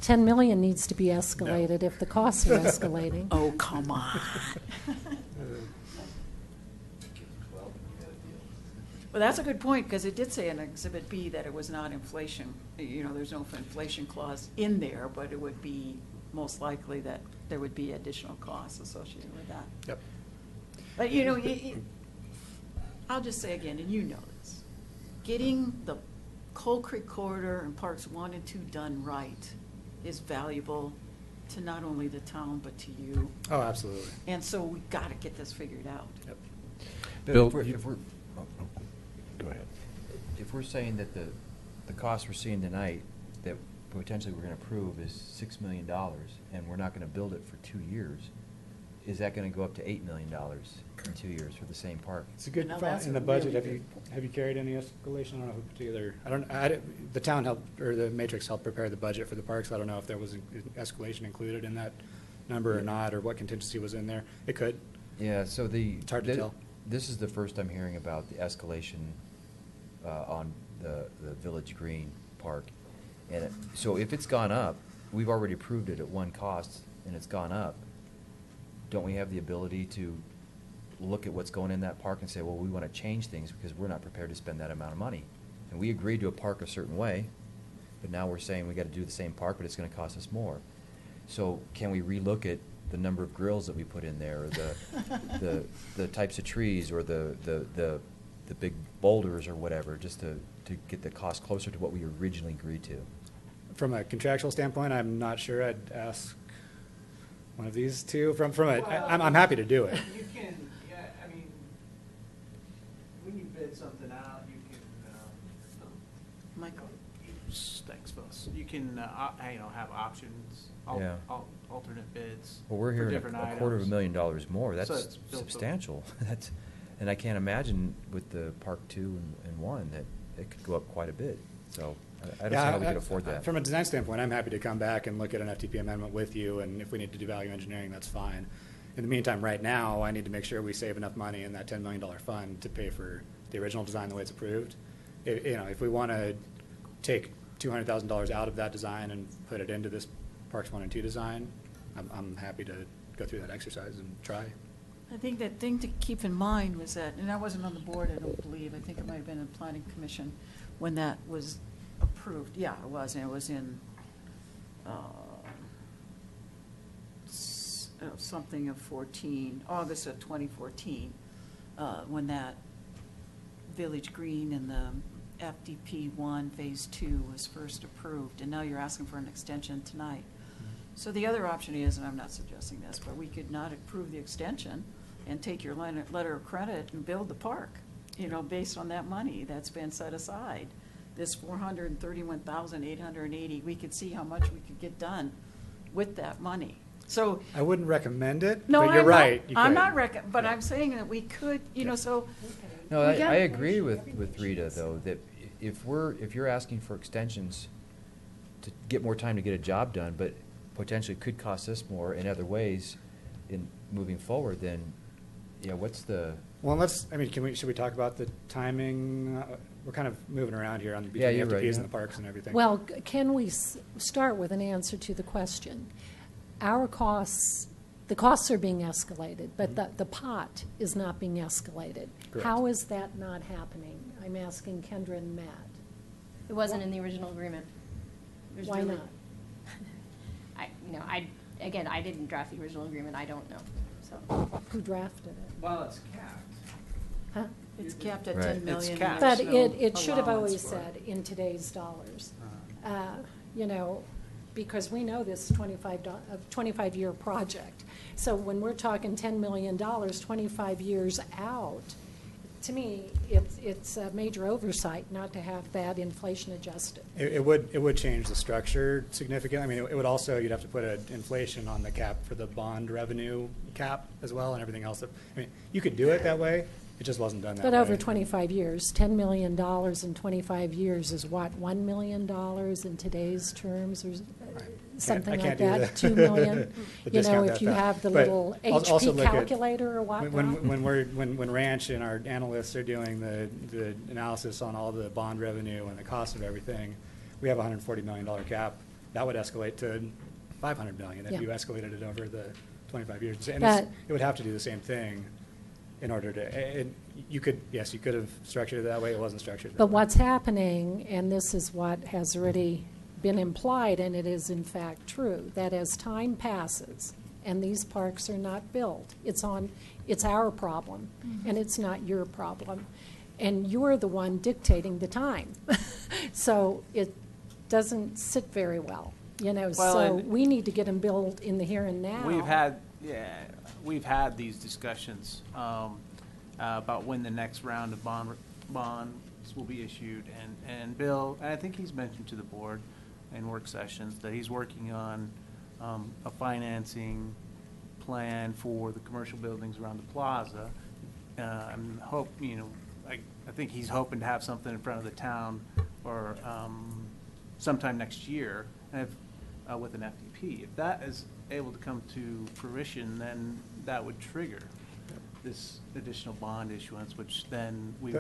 10 million needs to be escalated if the costs are escalating. Oh, come on. Well, that's a good point, because it did say in Exhibit B that it was not inflation. There's no inflation clause in there, but it would be most likely that there would be additional costs associated with that. Yep. But, I'll just say again, and you know this, getting the Coal Creek corridor and Parks 1 and 2 done right is valuable to not only the town, but to you. Oh, absolutely. And so we got to get this figured out. Yep. Bill, Go ahead. If we're saying that the cost we're seeing tonight that potentially we're going to approve is $6 million, and we're not going to build it for 2 years, is that going to go up to $8 million in 2 years for the same park? It's a good Now, thought that's in a the budget. really Have you carried any escalation? I don't know who put together. The town helped, or the Matrix helped prepare the budget for the parks. I don't know if there was an escalation included in that number or not, or what contingency was in there. It could. Yeah. So It's hard to tell. This is the first I'm hearing about the escalation on the Village Green Park, and so if it's gone up, we've already approved it at one cost, and it's gone up. Don't we have the ability to look at what's going in that park and say, well, we want to change things because we're not prepared to spend that amount of money? And we agreed to a park a certain way, but now we're saying we got to do the same park, but it's going to cost us more. So can we relook at the number of grills that we put in there, or the types of trees, or the big boulders or whatever, just to get the cost closer to what we originally agreed to? From a contractual standpoint, I'm not sure. I'd ask one of these two. I'm happy to do it. You can, when you bid something out, you can, Michael? thanks, Phyllis. You can, have options, Yeah. alternate bids Well, we're for hearing different a items. $250,000 more. So That's it's built up. substantial. And I can't imagine with the Park 2 and 1 that it could go up quite a bit. So I don't see how we could afford that. From a design standpoint, I'm happy to come back and look at an FTP amendment with you, and if we need to do value engineering, that's fine. In the meantime, right now, I need to make sure we save enough money in that $10 million fund to pay for the original design the way it's approved. If we want to take $200,000 out of that design and put it into this Parks 1 and 2 design, I'm happy to go through that exercise and try. I think that thing to keep in mind was that, and I wasn't on the board, I don't believe, I think it might have been in the Planning Commission when that was approved. Yeah, it was, and it was in something of August of 2014, when that Village Green and the FDP 1 Phase 2 was first approved, and now you're asking for an extension tonight. So the other option is, and I'm not suggesting this, but we could not approve the extension and take your letter of credit and build the park, based on that money that's been set aside. this $431,880, we could see how much we could get done with that money. So, I wouldn't recommend it, no, but you're I'm right. not, you I'm could. not but I'm saying that we could, so. No, we I got- agree with Rita, though, that if you're asking for extensions to get more time to get a job done, but potentially could cost us more in other ways in moving forward, then, yeah, what's the? Well, should we talk about the timing? We're kind of moving around here on between Yeah, the you're FTPs right, and yeah. the parks and everything. Well, can we start with an answer to the question? Our costs, the costs are being escalated, but the pot is not being escalated. Correct. How is that not happening? I'm asking Kendra and Matt. It wasn't in the original agreement. There's Why really- not? I didn't draft the original agreement, I don't know, so. Who drafted it? Well, it's capped. Huh? It's capped at Right. 10 million. It's capped. But There's no it should have allowance always for it. said in today's dollars. Because we know this 25-year project. So when we're talking $10 million, 25 years out, to me, it's a major oversight not to have that inflation adjusted. It would change the structure significantly. I mean, it would also, you'd have to put an inflation on the cap for the bond revenue cap as well and everything else. You could do it that way. It just wasn't done that way. But over 25 years, $10 million in 25 years is what, $1 million in today's terms, or something I like can't do that, the- 2 million? the You know, discount if that you fast. have the But little also HP look at- calculator or whatnot. When Ranch and our analysts are doing the analysis on all the bond revenue and the cost of everything, we have a $140 million cap. That would escalate to $500 million if Yeah. you escalated it over the 25 years. And But- it would have to do the same thing in order to, you could have structured it that way. It wasn't structured that But way. what's happening, and this is what has already been implied, and it is in fact true, that as time passes and these parks are not built, it's our problem, and it's not your problem. And you're the one dictating the time. So it doesn't sit very well, Well, so and- we need to get them built in the here and now. We've had these discussions about when the next round of bonds will be issued, and Bill, and I think he's mentioned to the board in work sessions that he's working on a financing plan for the commercial buildings around the plaza. I think he's hoping to have something in front of the town or sometime next year with an FDP. If that is able to come to fruition, then that would trigger this additional bond issuance, which then we.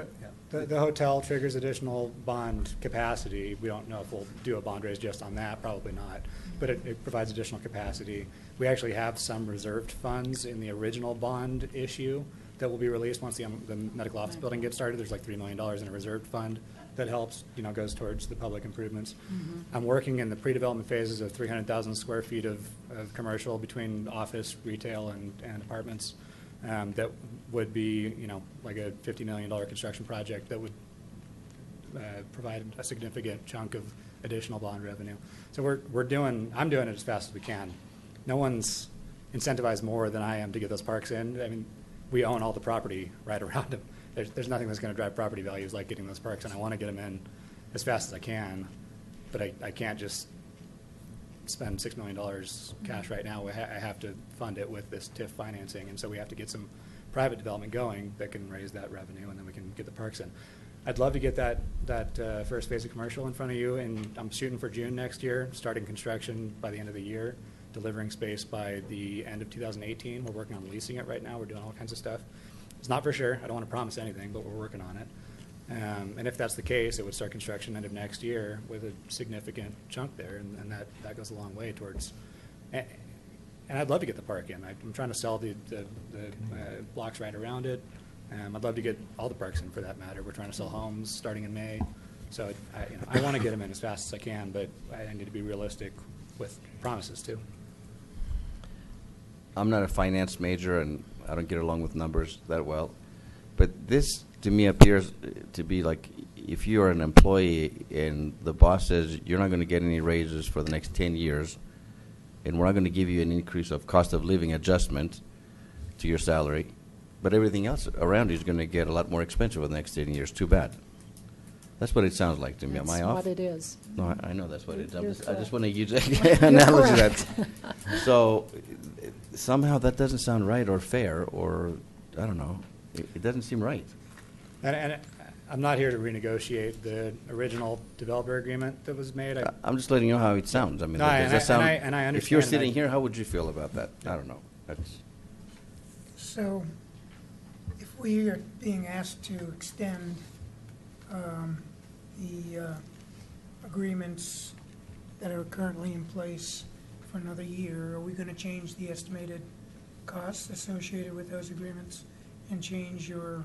The hotel triggers additional bond capacity. We don't know if we'll do a bond raise just on that, probably not, but it provides additional capacity. We actually have some reserved funds in the original bond issue that will be released once the medical office building gets started. There's like $3 million in a reserved fund that helps, goes towards the public improvements. I'm working in the pre-development phases of 300,000 square feet of commercial between office, retail, and apartments. That would be, like a $50 million construction project that would provide a significant chunk of additional bond revenue. So I'm doing it as fast as we can. No one's incentivized more than I am to get those parks in. I mean, we own all the property right around them. There's nothing that's going to drive property values like getting those parks, and I want to get them in as fast as I can, but I can't just spend $6 million cash right now. I have to fund it with this TIF financing, and so we have to get some private development going that can raise that revenue, and then we can get the parks in. I'd love to get that first phase of commercial in front of you, and I'm shooting for June next year, starting construction by the end of the year, delivering space by the end of 2018. We're working on leasing it right now. We're doing all kinds of stuff. It's not for sure. I don't want to promise anything, but we're working on it. And if that's the case, it would start construction end of next year with a significant chunk there, and that goes a long way towards. And I'd love to get the park in. I'm trying to sell the blocks right around it. I'd love to get all the parks in for that matter. We're trying to sell homes starting in May. So I want to get them in as fast as I can, but I need to be realistic with promises too. I'm not a finance major, and I don't get along with numbers that well. But this, to me, appears to be like if you're an employee and the boss says you're not going to get any raises for the next 10 years, and we're not going to give you an increase of cost of living adjustment to your salary, but everything else around you is going to get a lot more expensive for the next 10 years. Too bad. That's what it sounds like to me. Am I That's off? what it is. No, I know that's what it is. You're I just want to use You're that analogy. correct. So somehow that doesn't sound right or fair, or I don't know. It doesn't seem right. And I'm not here to renegotiate the original developer agreement that was made. I'm just letting you know how it sounds. I mean, No, does that sound? and I If you're understand sitting that. here, how would you feel about that? I don't know. That's. So if we are being asked to extend the agreements that are currently in place for another year, are we going to change the estimated costs associated with those agreements and change your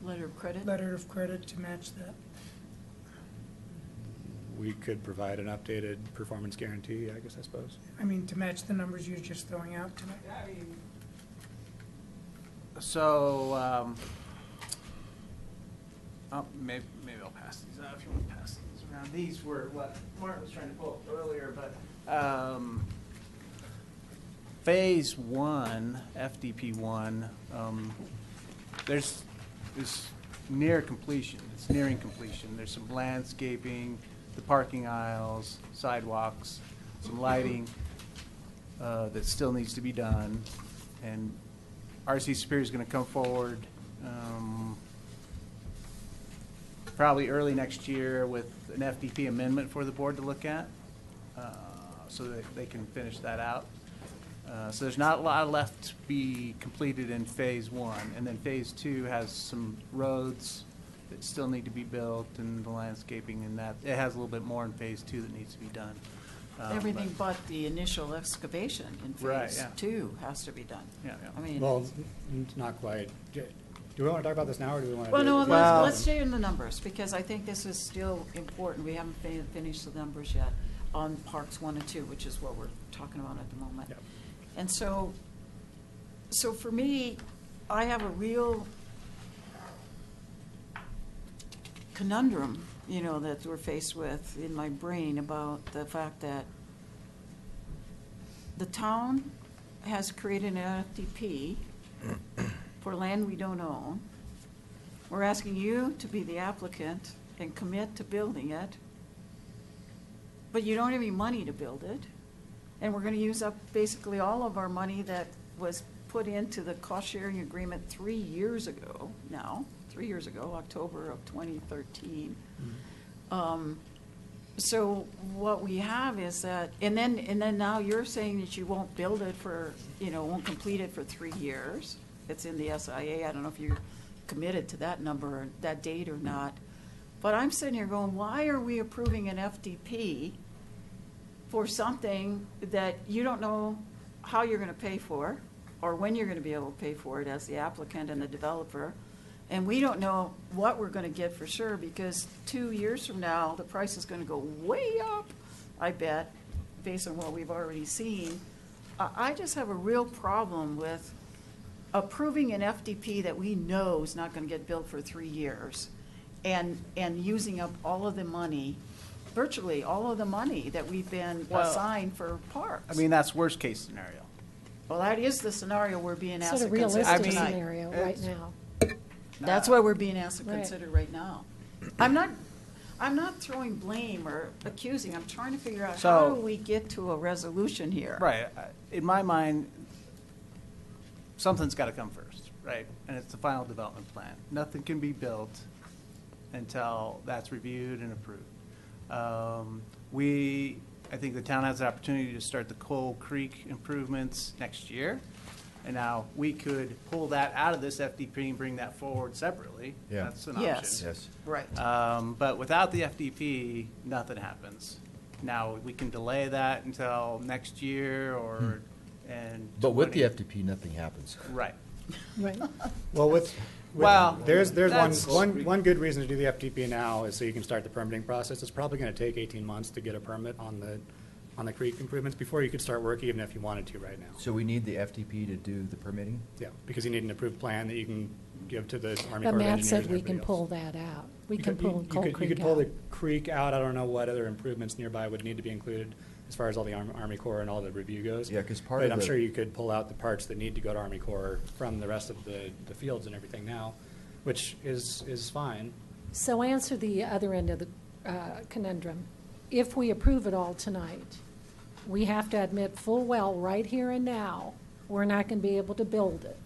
Letter of credit? letter of credit to match that? We could provide an updated performance guarantee, I guess, I suppose. I mean, to match the numbers you're just throwing out tonight? So, maybe I'll pass these out if you want to pass these around. These were what Mark was trying to pull up earlier, but Phase 1, FDP 1, is near completion. It's nearing completion. There's some landscaping, the parking aisles, sidewalks, some lighting that still needs to be done. And RC Superior is going to come forward probably early next year with an FDP amendment for the board to look at so that they can finish that out. So there's not a lot left to be completed in Phase 1. And then Phase 2 has some roads that still need to be built and the landscaping and that. It has a little bit more in Phase 2 that needs to be done. Everything but the initial excavation in Right, phase yeah. 2 has to be done. Yeah, yeah. I mean, Well, not quite. Do we want to talk about this now, or do we want to? well, no, Well- let's stay in the numbers, because I think this is still important. We haven't finished the numbers yet on Parks 1 and 2, which is what we're talking about at the moment. Yep. And so for me, I have a real conundrum, that we're faced with in my brain about the fact that the town has created an FDP for land we don't own. We're asking you to be the applicant and commit to building it, but you don't have any money to build it. And we're going to use up basically all of our money that was put into the cost-sharing agreement 3 years ago now, 3 years ago, October of 2013. So what we have is that, and then now you're saying that you won't build it for, won't complete it for 3 years. It's in the SIA. I don't know if you committed to that number or that date or not. But I'm sitting here going, why are we approving an FDP for something that you don't know how you're going to pay for or when you're going to be able to pay for it as the applicant and the developer? And we don't know what we're going to get for sure, because 2 years from now, the price is going to go way up, I bet, based on what we've already seen. I just have a real problem with approving an FDP that we know is not going to get built for 3 years and using up all of the money, virtually all of the money that we've been Well, assigned for parks. I mean, that's worst case scenario. Well, that is the scenario we're being It's asked sort to of consider realistic tonight. scenario right now. That's what we're being asked to Right. consider right now. I'm not throwing blame or accusing. I'm trying to figure out how So- do we get to a resolution here? Right. In my mind, something's got to come first, right? And it's the final development plan. Nothing can be built until that's reviewed and approved. I think the town has the opportunity to start the Coal Creek improvements next year. And now we could pull that out of this FDP and bring that forward separately. Yeah. That's an option. Yes. Yes. Right. But without the FDP, nothing happens. Now, we can delay that until next year or, and. But with the 20 FDP, nothing happens. Right. Right. Well, Well, there's that's- one good reason to do the FDP now is so you can start the permitting process. It's probably going to take 18 months to get a permit on the creek improvements before you could start work, even if you wanted to right now. So we need the FDP to do the permitting? Yeah, because you need an approved plan that you can give to the Army But Corps of Matt Engineers said and we can everybody pull else. that out. We You can could- pull Coal You Creek could pull the out. creek out. I don't know what other improvements nearby would need to be included as far as all the Army Corps and all the review goes. Yeah, 'cause part But of I'm the- sure you could pull out the parts that need to go to Army Corps from the rest of the fields and everything now, which is fine. So answer the other end of the conundrum. If we approve it all tonight, we have to admit full well, right here and now, we're not going to be able to build it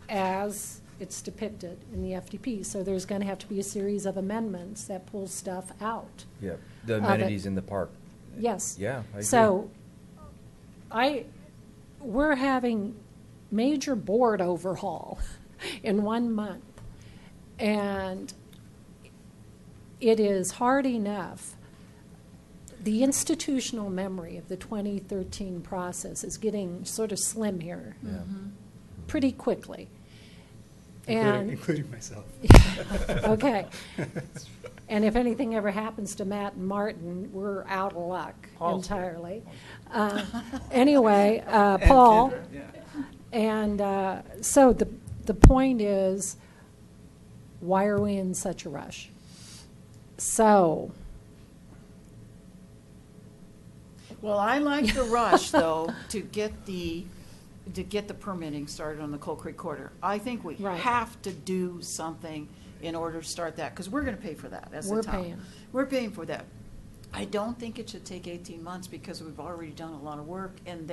as it's depicted in the FDP. So there's going to have to be a series of amendments that pull stuff out. Yeah, the of it. amenities in the park. Yes. Yeah, I agree. So we're having major board overhaul in 1 month. And it is hard enough. The institutional memory of the 2013 process is getting sort of slim here pretty quickly. Including myself. Okay. And if anything ever happens to Matt and Martin, we're out of luck entirely. Anyway, Paul. And so the point is, why are we in such a rush? So. Well, I like the rush, though, to get the permitting started on the Coal Creek Corridor. I think we have to do something in order to start that, because we're going to pay for that as a town. We're paying for that. I don't think it should take 18 months because we've already done a lot of work, and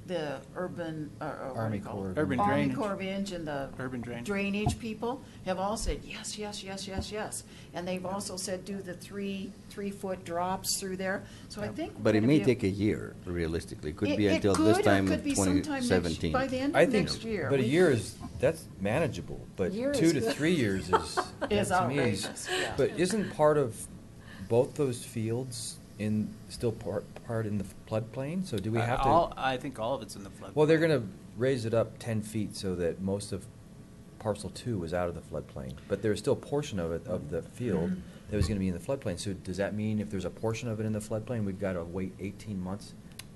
the urban, Army Corps Army Drainage. Corps of Eng and the Urban Drainage. drainage people have all said yes, yes, yes, yes, yes. And they've also said do the three-foot drops through there. So I think. But it may take a year, realistically. Could be until this time, It could be sometime 2017. by the end I of think, next year. but a year that's manageable. But Year 2 is to good. 3 years is Is that to me is- outrageous, yeah. But isn't part of both those fields still part in the floodplain? So do we have to? I think all of it's in the flood. Well, they're going to raise it up 10 feet so that most of parcel 2 was out of the floodplain. But there's still a portion of it, of the field, that was going to be in the floodplain. So does that mean if there's a portion of it in the floodplain, we've got to wait 18 months?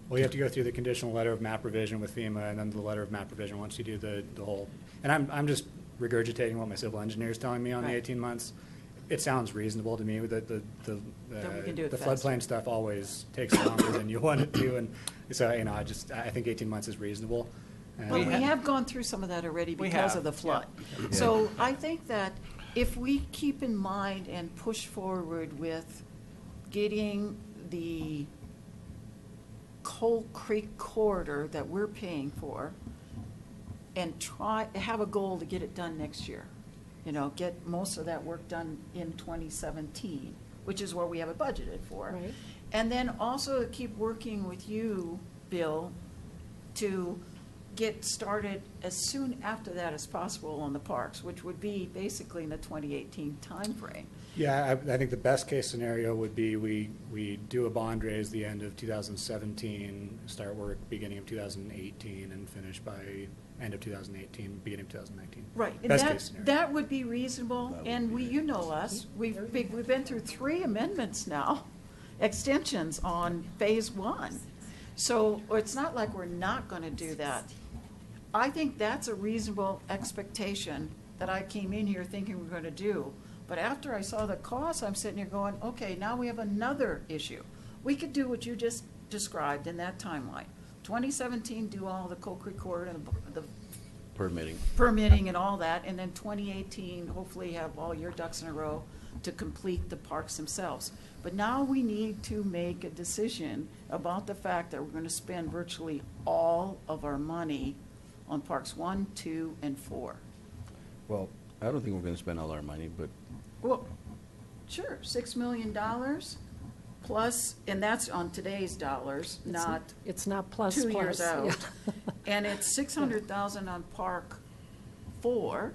Well, you have to go through the conditional letter of map revision with FEMA, and then the letter of map revision once you do the whole. And I'm just regurgitating what my civil engineer is telling me on the 18 months. It sounds reasonable to me that the floodplain stuff always takes longer than you want it to, and so I think 18 months is reasonable. But we have gone through some of that already because of the flood. Yeah. So I think that if we keep in mind and push forward with getting the Coal Creek corridor that we're paying for and have a goal to get it done next year. Get most of that work done in 2017, which is what we have it budgeted for. Right. And then also keep working with you, Bill, to get started as soon after that as possible on the parks, which would be basically in the 2018 timeframe. Yeah, I think the best case scenario would be we do a bond raise the end of 2017, start work beginning of 2018, and finish by end of 2018, beginning of 2019. Right. And Best case scenario. that would be reasonable, and you know us. We've been through 3 amendments now, extensions on phase 1. So it's not like we're not going to do that. I think that's a reasonable expectation that I came in here thinking we're going to do. But after I saw the cost, I'm sitting here going, okay, now we have another issue. We could do what you just described in that timeline. 2017, do all the Coal Creek Corridor and the permitting and all that, and then 2018, hopefully have all your ducks in a row to complete the parks themselves. But now we need to make a decision about the fact that we're going to spend virtually all of our money on parks 1, 2, and 4. Well, I don't think we're going to spend all our money, but Well, sure, $6 million plus, and that's on today's dollars, not It's not plus 2 plus. years out. Yeah. And it's 600,000 on Park 4,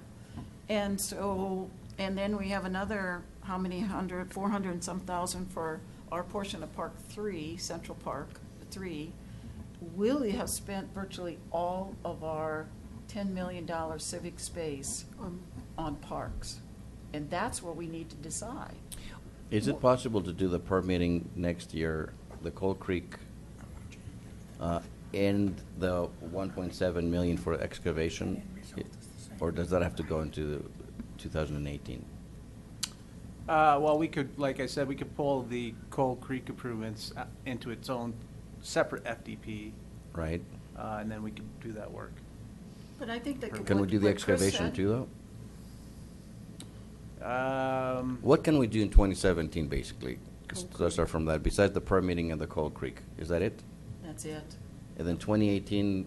and so, and then we have another, 400 and some thousand for our portion of Park 3, Central Park 3. We'll have spent virtually all of our $10 million civic space on parks, and that's what we need to decide. is it possible to do the permitting next year, the Coal Creek, and the 1.7 million for excavation? Or does that have to go into 2018? Well, we could, like I said, we could pull the Coal Creek improvements into its own separate FDP, Right? and then we could do that work. But I think that. Can we do the what Chris excavation said- too, though? What can we do in 2017, basically? Let's start from that. Besides the permitting and the Cold Creek, is that it? That's it. And then 2018,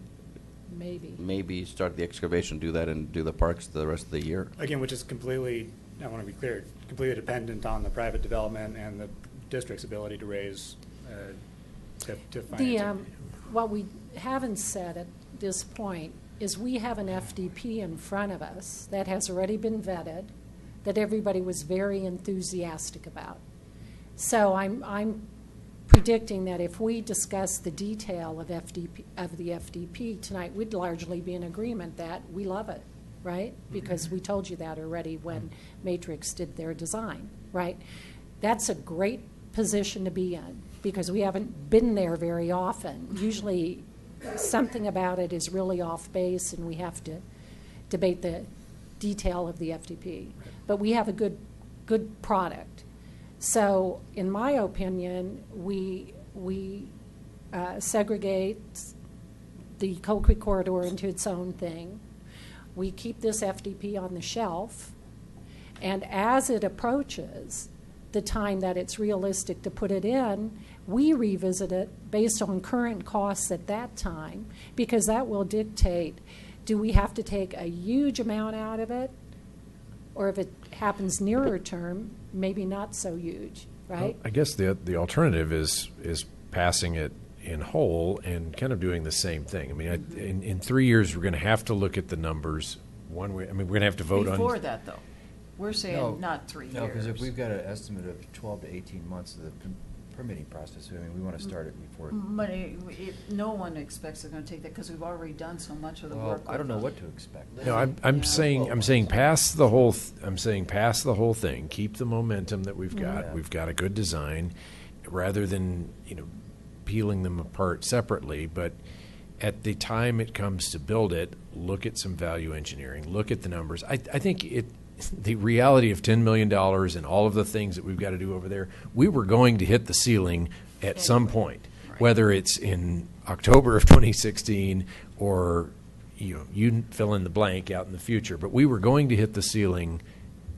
Maybe. maybe start the excavation, do that, and do the parks the rest of the year. Again, which is completely, I want to be clear, completely dependent on the private development and the district's ability to raise, to finance it. What we haven't said at this point is we have an FDP in front of us that has already been vetted, that everybody was very enthusiastic about. So I'm predicting that if we discuss the detail of the FDP tonight, we'd largely be in agreement that we love it, right? Because we told you that already when Matrix did their design, right? That's a great position to be in because we haven't been there very often. Usually something about it is really off base and we have to debate the detail of the FDP. But we have a good product. So in my opinion, we segregate the Cold Creek corridor into its own thing. We keep this FDP on the shelf, and as it approaches the time that it's realistic to put it in, we revisit it based on current costs at that time, because that will dictate, do we have to take a huge amount out of it? Or if it happens nearer term, maybe not so huge, right? Well, I guess the alternative is passing it in whole and kind of doing the same thing. I mean, in 3 years, we're going to have to look at the numbers one way. I mean, we're going to have to vote on. Before that, though, we're saying not 3 years. No, because if we've got an estimate of 12 to 18 months of the permitting process, I mean, we want to start it before. But no one expects it's going to take that because we've already done so much of the work. I don't know what to expect. No, I'm saying pass the whole. I'm saying pass the whole thing. Keep the momentum that we've got. Yeah. We've got a good design, rather than peeling them apart separately. But at the time it comes to build it, look at some value engineering. Look at the numbers. I think the reality of $10 million and all of the things that we've got to do over there, we were going to hit the ceiling at some point, whether it's in October of 2016 or you fill in the blank out in the future. But we were going to hit the ceiling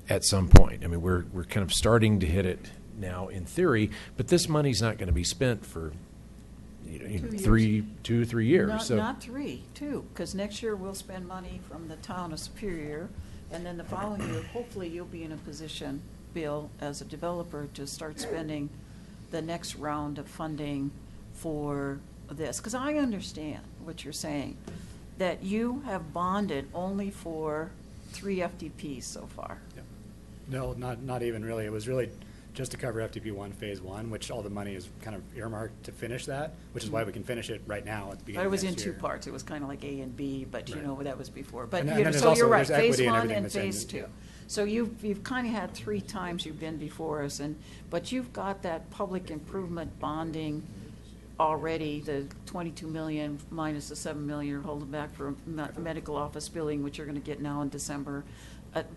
at some point. I mean, we're kind of starting to hit it now in theory, but this money's not going to be spent for 2 or 3 years. Not 3, 2, because next year we'll spend money from the town of Superior. And then the following year, hopefully you'll be in a position, Bill, as a developer, to start spending the next round of funding for this. Because I understand what you're saying, that you have bonded only for 3 FDPs so far. Yep. No, not even really. It was really just to cover FDP1 Phase 1, which all the money is kind of earmarked to finish that, which is why we can finish it right now at the beginning But it was of in next 2 year. parts. It was kind of like A and B, but Right. that was before. But And then there's so also- you're right, there's Phase equity and 1 everything and that's in Phase it, 2. yeah. So you've kind of had 3 times you've been before us, but you've got that public improvement bonding already, the 22 million minus the 7 million you're holding back for medical office building, which you're going to get now in December.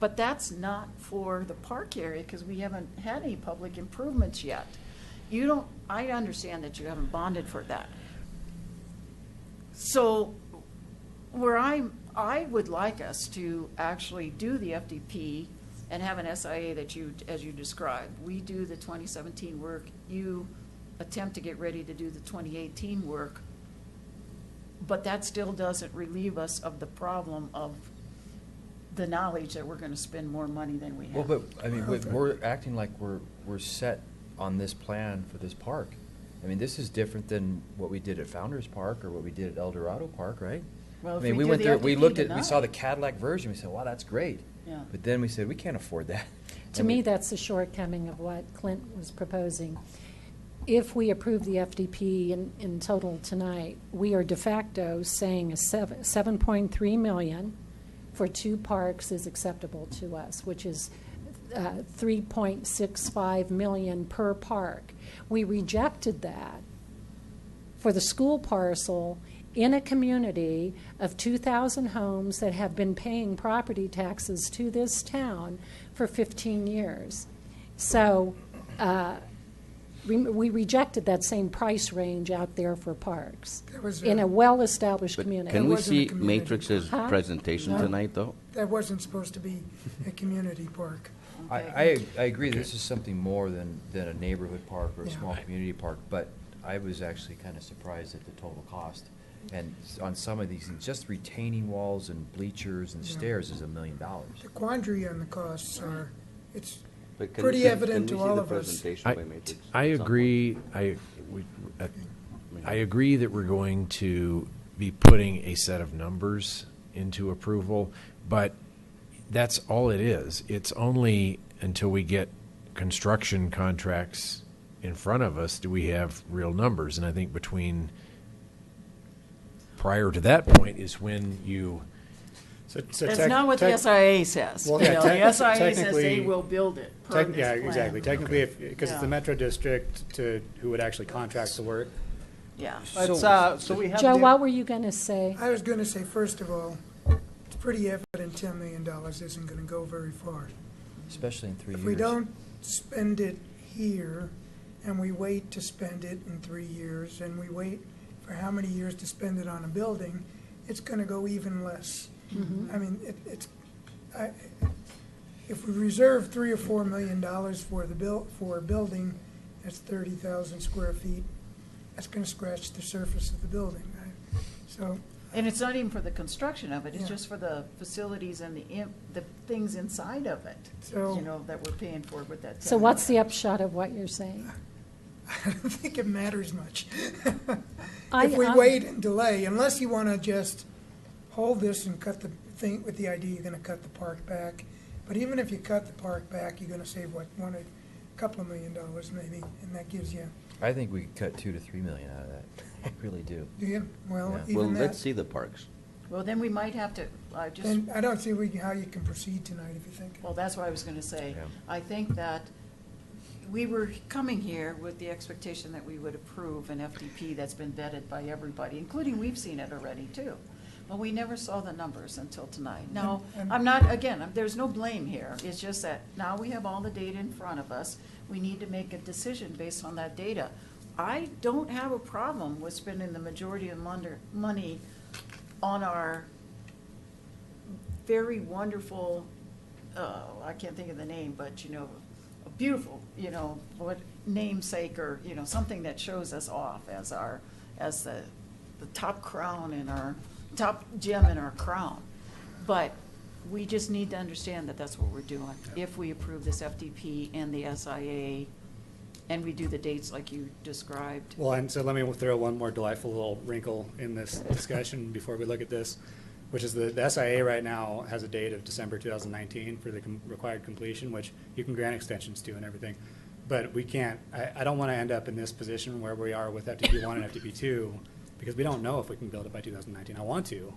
But that's not for the park area because we haven't had any public improvements yet. I understand that you haven't bonded for that. So where I would like us to actually do the FDP and have an SIA that as you described. We do the 2017 work, you attempt to get ready to do the 2018 work, but that still doesn't relieve us of the problem of the knowledge that we're going to spend more money than we have. Well, but, I mean, we're acting like we're set on this plan for this park. I mean, this is different than what we did at Founders Park or what we did at El Dorado Park, right? Well, I if mean, we do went the there, we FDP looked at, we tonight- saw the Cadillac version, we said, wow, that's great. Yeah. But then we said, we can't afford that. To me, that's the shortcoming of what Clint was proposing. If we approve the FDP in total tonight, we are de facto saying 7.3 million for 2 parks is acceptable to us, which is 3.65 million per park. We rejected that for the school parcel in a community of 2,000 homes that have been paying property taxes to this town for 15 years. So we rejected that same price range out there for parks That was, in a well-established community. Can we wasn't a see community Matrix's Huh? presentation No. tonight, though? That wasn't supposed to be a community park. I agree, this is something more than a neighborhood park or a Yeah. small community park, but I was actually kind of surprised at the total cost. And on some of these things, just retaining walls and bleachers and Yeah. stairs is $1 million. The quandary on the costs are, it's But pretty evident to all of us. I agree. I agree that we're going to be putting a set of numbers into approval, but that's all it is. It's only until we get construction contracts in front of us do we have real numbers. And I think prior to that point is when you. That's not what the SIA says. Well, You yeah, know, the SIA says technically- they will build it per this Yeah, plan. exactly. Technically, because it's Yeah. the Metro District who would actually contract the work. Yeah. So we have. Joe, the- what were you going to say? I was going to say, first of all, it's pretty evident $10 million isn't going to go very far. Especially in 3 years. If we don't spend it here, and we wait to spend it in 3 years, and we wait for how many years to spend it on a building, it's going to go even less. I mean, if we reserve $3 or $4 million for a building, that's 30,000 square feet. That's going to scratch the surface of the building. So, And it's not even for the construction of it, it's Yeah. just for the facilities and the things inside of it, So- you know, that we're paying for with that. So what's the upshot of what you're saying? I don't think it matters much. I- If we I'm- wait and delay, unless you want to just hold this and cut the thing with the idea you're going to cut the park back. But even if you cut the park back, you're going to save, a couple of $1 million maybe, and that gives you, I think we could cut $2 to $3 million out of that. I really do. do you? Well, Yeah. Well, even let's that. see the parks. Well, then we might have to, And I don't see how you can proceed tonight if you think. well, that's what I was gonna say. Yeah. I think that we were coming here with the expectation that we would approve an FDP that's been vetted by everybody, including we've seen it already too. But we never saw the numbers until tonight. Now, And- I'm not, again, there's no blame here. It's just that now we have all the data in front of us. We need to make a decision based on that data. I don't have a problem with spending the majority of money on our very wonderful, I can't think of the name, but, you know, a beautiful, you know, what namesake or, you know, something that shows us off as the top crown in our, top gem in our crown. But we just need to understand that that's what we're doing. If we approve this FDP and the SIA, and we do the dates like you described. Well, and so let me throw one more delightful little wrinkle in this discussion before we look at this, which is the SIA right now has a date of December 2019 for the required completion, which you can grant extensions to and everything. But we can't, I don't want to end up in this position where we are with FDP1 and FDP2, because we don't know if we can build it by 2019. I want to,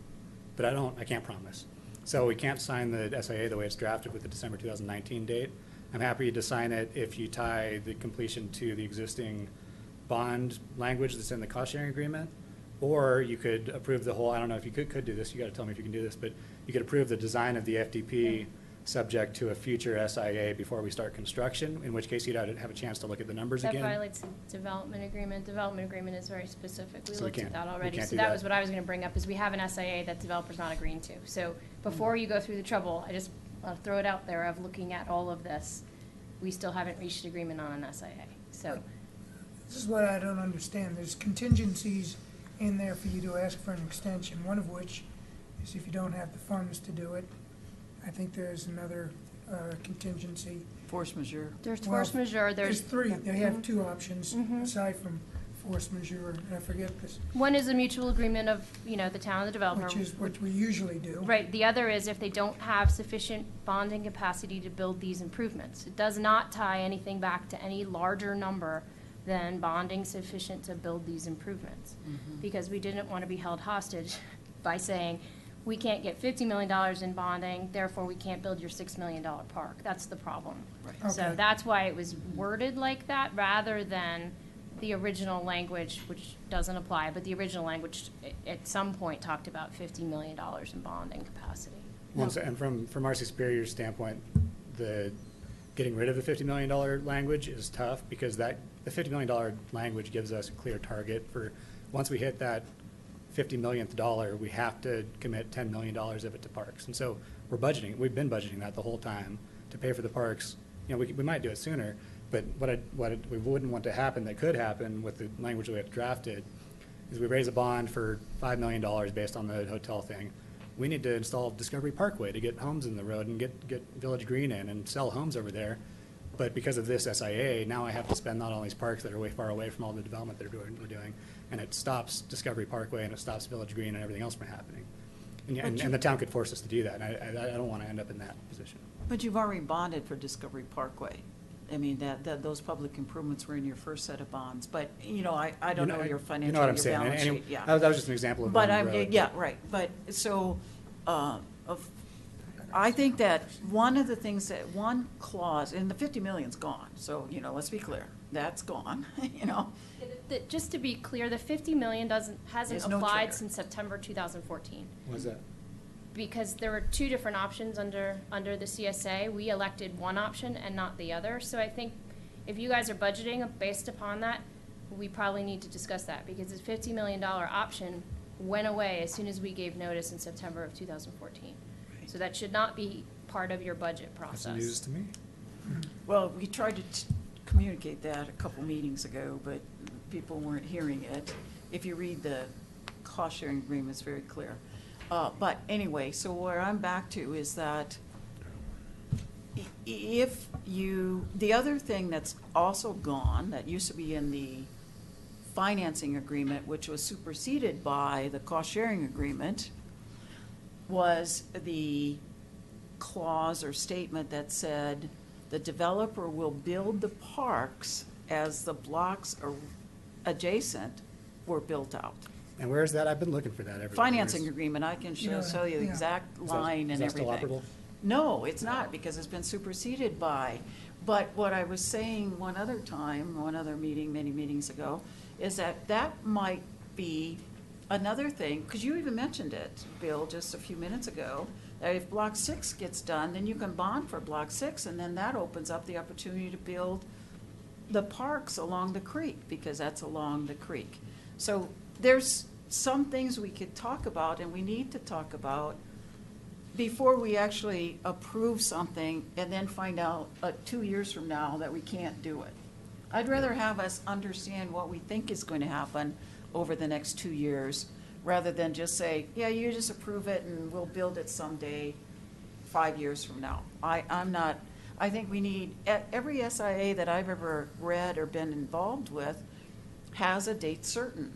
but I can't promise. So we can't sign the SIA the way it's drafted with the December 2019 date. I'm happy to sign it if you tie the completion to the existing bond language that's in the cost sharing agreement. Or you could approve the whole, I don't know if you could do this, you gotta tell me if you can do this, but you could approve the design of the FDP subject to a future SIA before we start construction, in which case you'd have a chance to look at the numbers That again. violates the development agreement. Development agreement is very specific. We So we looked at can't- that we already. can't So do that that. was what I was going to bring up, is we have an SIA that developer's not agreeing to. So before you go through the trouble, I'll throw it out there of looking at all of this. We still haven't reached agreement on an SIA. So This is what I don't understand. There's contingencies in there for you to ask for an extension, one of which is if you don't have the funds to do it. I think there's another contingency. Force majeure. there's Well, force majeure. There's three. They have Mhm. two options Mhm. aside from force majeure, and I forget this, One is a mutual agreement of, the town and the developer. which is what we usually do. Right, the other is if they don't have sufficient bonding capacity to build these improvements. It does not tie anything back to any larger number than bonding sufficient to build these improvements. Because we didn't want to be held hostage by saying, we can't get $50 million in bonding, therefore we can't build your $6 million park. That's the problem. So Okay. that's why it was worded like that, rather than the original language, which doesn't apply, but the original language at some point talked about $50 million in bonding capacity. And from RC Superior's standpoint, getting rid of the $50 million language is tough, because the $50 million language gives us a clear target for, once we hit that 50 millionth dollar, we have to commit $10 million of it to parks. And so we've been budgeting that the whole time to pay for the parks we might do it sooner, but we wouldn't want to happen, that could happen with the language that we have drafted, is we raise a bond for $5 million based on the hotel thing. We need to install Discovery Parkway to get homes in the road and get Village Green in and sell homes over there. But because of this SIA, now I have to spend not on these parks that are way far away from all the development we're doing, and it stops Discovery Parkway and it stops Village Green and everything else from happening. And the town could force us to do that, and I don't want to end up in that position. But you've already bonded for Discovery Parkway. I mean, those public improvements were in your first set of bonds, but, I don't know your financial, You know what I'm your saying? balance And sheet, yeah. that was just an example of But one road. yeah, right, but, so, I think that one of the things one clause, and the 50 million's gone, so, let's be clear, that's gone, Just to be clear, the 50 million hasn't There's no applied trigger. since September 2014. What was that? Because there were two different options under the CSA. We elected one option and not the other. So I think if you guys are budgeting based upon that, we probably need to discuss that, because the $50 million option went away as soon as we gave notice in September of 2014. So that should not be part of your budget process. That's news to me. Well, we tried to communicate that a couple meetings ago, but people weren't hearing it. If you read the cost-sharing agreement, it's very clear. But anyway, so where I'm back to is that the other thing that's also gone, that used to be in the financing agreement, which was superseded by the cost-sharing agreement, was the clause or statement that said the developer will build the parks as the blocks adjacent were built out. And where is that? I've been looking for that everywhere. Financing agreement, I can Yeah, show you the yeah. exact Is that- line is and that still everything. operable? No, it's not, because it's been superseded by. But what I was saying one other meeting, many meetings ago, is that might be another thing, because you even mentioned it, Bill, just a few minutes ago, that if Block 6 gets done, then you can bond for Block 6, and then that opens up the opportunity to build the parks along the creek, because that's along the creek. So there's some things we could talk about, and we need to talk about before we actually approve something and then find out 2 years from now that we can't do it. I'd rather have us understand what we think is going to happen over the next 2 years, rather than just say, yeah, you just approve it and we'll build it someday 5 years from now. I think we need, every SIA that I've ever read or been involved with has a date certain.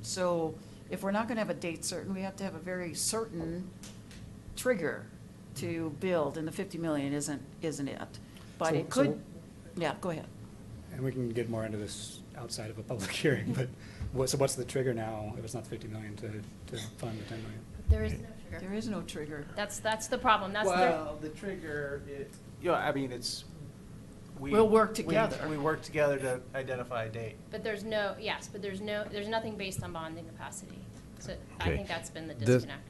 So if we're not going to have a date certain, we have to have a very certain trigger to build, and the 50 million isn't it. But it could, yeah, go ahead. And we can get more into this outside of a public hearing, but what's the trigger now, if it's not 50 million, to fund the 10 million? There is no trigger. There is no trigger. That's the problem. The trigger, We'll work together. We work together to identify a date. But there's nothing based on bonding capacity. So I Okay. think that's been the The- disconnect.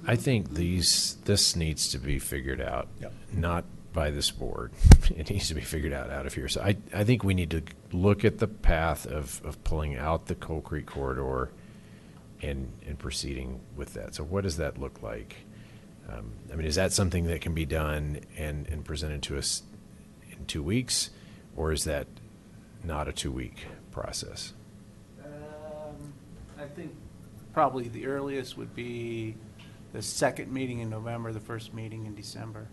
I think this needs to be figured out, Yep. not by this board. It needs to be figured out of here. So I think we need to look at the path of pulling out the Coal Creek corridor and proceeding with that. So what does that look like? I mean, is that something that can be done and presented to us in 2 weeks, or is that not a 2-week process? I think probably the earliest would be the second meeting in November, the first meeting in December.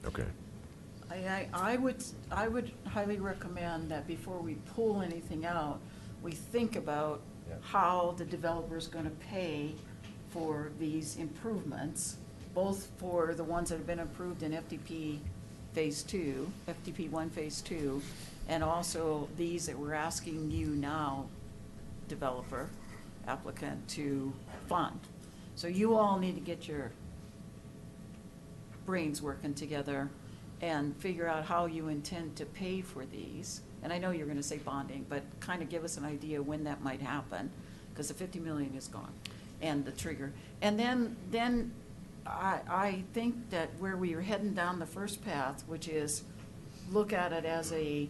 Okay. I would highly recommend that before we pull anything out, we think about how the developer's going to pay for these improvements, both for the ones that have been approved in FDP Phase 2, FDP 1 Phase 2, and also these that we're asking you now, developer, applicant, to fund. So you all need to get your brains working together and figure out how you intend to pay for these. And I know you're going to say bonding, but kind of give us an idea when that might happen, because the 50 million is gone, and the trigger. And then I think that where we are heading down the first path, which is look at it as a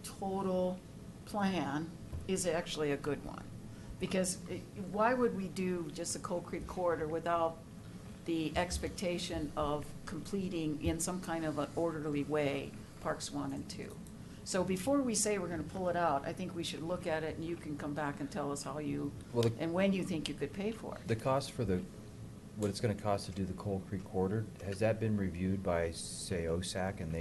total plan, is actually a good one. Because why would we do just the Coal Creek corridor without the expectation of completing in some kind of an orderly way Parks 1 and 2. So before we say we're gonna pull it out, I think we should look at it, and you can come back and tell us how you, Well, and when you think you could pay for it. The cost for what it's gonna cost to do the Coal Creek corridor, has that been reviewed by, say, OSAC, and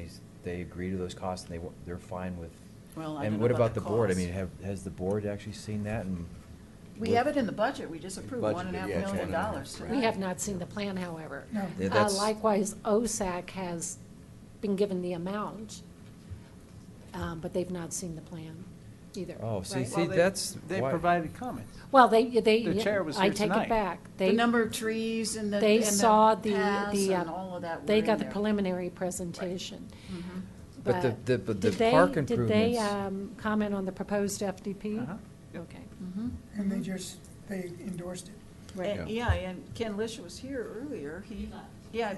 they agree to those costs, and they're fine with? Well, I And don't know what about about the the board? I cost. mean, has the board actually seen that and? We have it in the budget, we just approved Budgeted, $1.5 yeah, million $1.5. tonight. We have not seen the plan, however. No. Yeah, that's- Likewise, OSAC has been given the amount, but they've not seen the plan either. Oh, see, right? see, that's They why. provided comments. Well, The chair was I here take tonight. it back. The number of trees and the, They and the saw paths the, and all of that were they in got the there. preliminary presentation. Mhm. But the did park Did they improvements. comment on the proposed FDP? Uh-huh. Okay. Mhm. And they endorsed it. Right. And- Yeah, and Ken Lish was here earlier,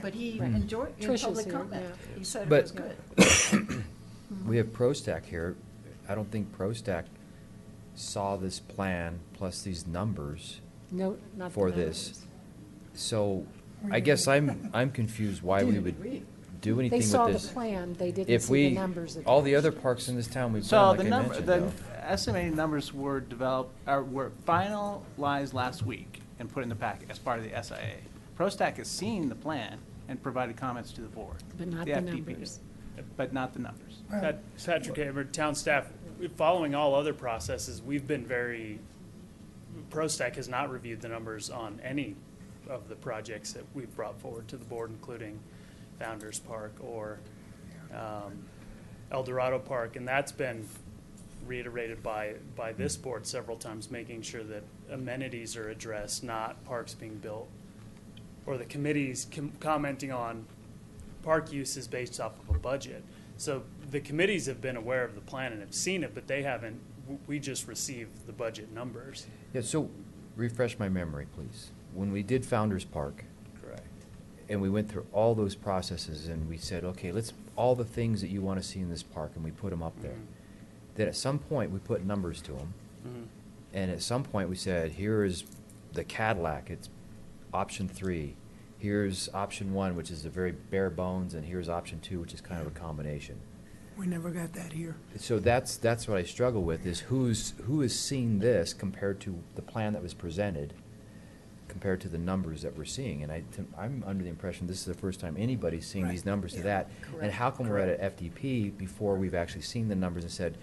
but he Right. enjoyed, in Trish is public here, comment, yeah. he said it But- was good. We have ProStack here. I don't think ProStack saw this plan plus these numbers No, not the for this. numbers. So We I guess didn't- I'm confused why we would do anything They with saw the this. plan, they didn't If see the we, numbers. all the other parks in this town, we've So done, the like I number, mentioned, the though. estimated numbers were were finalized last week and put in the packet as part of the SIA. ProStack has seen the plan and provided comments to the board. But not the the FDP, numbers. But not the numbers. Well, Patrick Hamer, town staff, following all other processes, we've been ProStack has not reviewed the numbers on any of the projects that we've brought forward to the board, including Founder's Park or El Dorado Park, and that's been reiterated by this board several times, making sure that amenities are addressed, not parks being built, or the committees commenting on park uses based off of a budget. So the committees have been aware of the plan and have seen it, but they haven't, we just received the budget numbers. Yeah, so refresh my memory, please. When we did Founder's Park, Correct. and we went through all those processes, and we said, okay, all the things that you want to see in this park, and we put them up there. Then at some point, we put numbers to them, and at some point, we said, here is the Cadillac, it's option 3. Here's option 1, which is a very bare bones, and here's option 2, which is kind of a combination. We never got that here. So that's what I struggle with, is who has seen this compared to the plan that was presented, compared to the numbers that we're seeing. And I'm under the impression this is the first time anybody's seeing Right. these numbers to Yeah. that. And how come we're at an FDP before we've actually seen the numbers and said,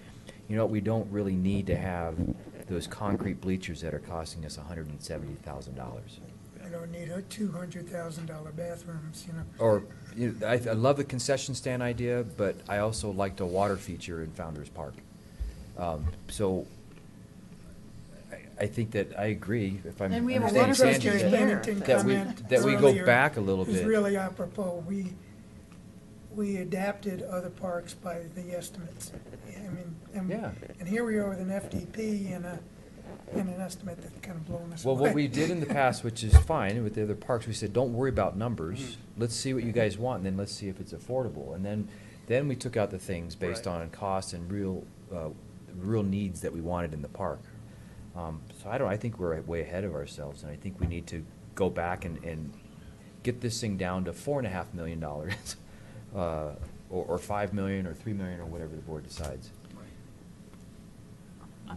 you know what, we don't really need to have those concrete bleachers that are costing us $170,000. I don't need a $200,000 bathrooms, you know. Or, I love the concession stand idea, but I also liked a water feature in Founder's Park. So I think that I agree, if I'm And we have a understanding water Sandy, feature that- there. Bennington that we, comment that we go earlier back a little is bit. really apropos. We adapted other parks by the estimates. I mean, Yeah. and here we are with an FDP and an estimate that's kind of blown us Well, away. what we did in the past, which is fine with the other parks, we said, don't worry about numbers. Let's see what you guys want, and then let's see if it's affordable. And then we took out the things based Right. on cost and real needs that we wanted in the park. So I think we're way ahead of ourselves, and I think we need to go back and get this thing down to $4.5 million, or $5 million, or $3 million, or whatever the board decides.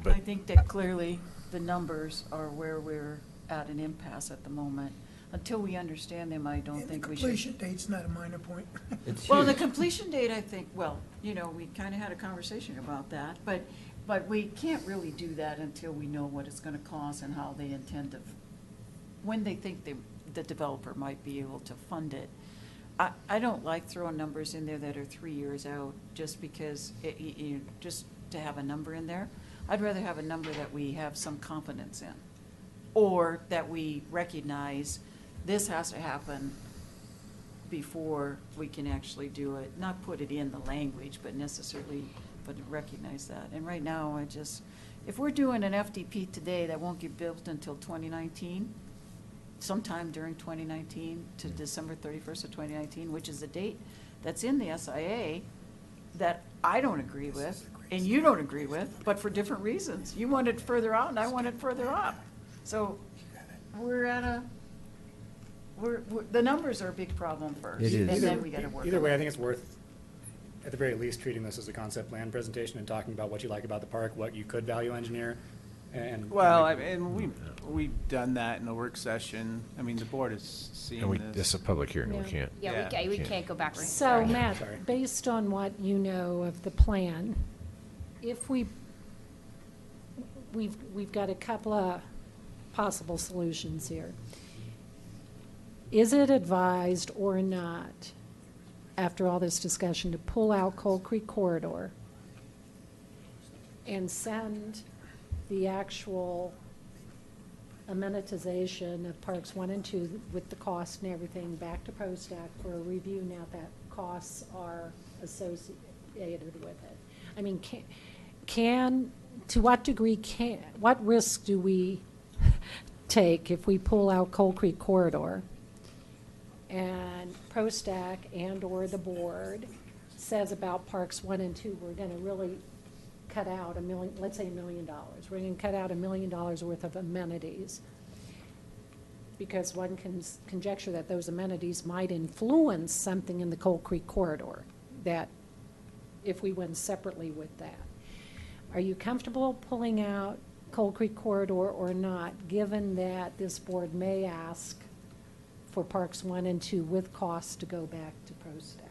I think that clearly the numbers are where we're at an impasse at the moment. Until we understand them, I don't And the think we should. completion date's not a minor point. It's Well, the huge. completion date, I think, we kind of had a conversation about that, but we can't really do that until we know what it's going to cost and how they intend to, when they think the developer might be able to fund it. I don't like throwing numbers in there that are 3 years out, just because, just to have a number in there. I'd rather have a number that we have some confidence in, or that we recognize this has to happen before we can actually do it, not put it in the language, but necessarily, but recognize that. And right now, if we're doing an FDP today that won't get built until 2019, sometime during 2019 to December 31st of 2019, which is a date that's in the SIA that I don't agree with, and you don't agree with, but for different reasons. You want it further out, and I want it further up. So the numbers are a big problem first. It is. And then we gotta work Either on way, it. I think it's worth at the very least, treating this as a concept plan presentation and talking about what you like about the park, what you could value engineer, and. Well, we've done that in a work session. I mean, the board has seen And this. it's a public hearing, we Yeah. can't. Yeah, we Can't. can't go backwards. So, Sorry. Matt, Sorry. based on what you know of the plan, if we've got a couple of possible solutions here. Is it advised or not, after all this discussion, to pull out Coal Creek Corridor and send the actual amenitization of Parks 1 and 2 with the cost and everything back to ProStac for a review now that costs are associated with it? I mean, to what degree what risk do we take if we pull out Coal Creek Corridor and ProStac and/or the board says about Parks 1 and 2, we're going to really cut out let's say $1 million. We're going to cut out $1 million worth of amenities because one can conjecture that those amenities might influence something in the Coal Creek Corridor, that if we went separately with that. Are you comfortable pulling out Coal Creek Corridor or not, given that this board may ask for Parks 1 and 2 with costs to go back to ProStac?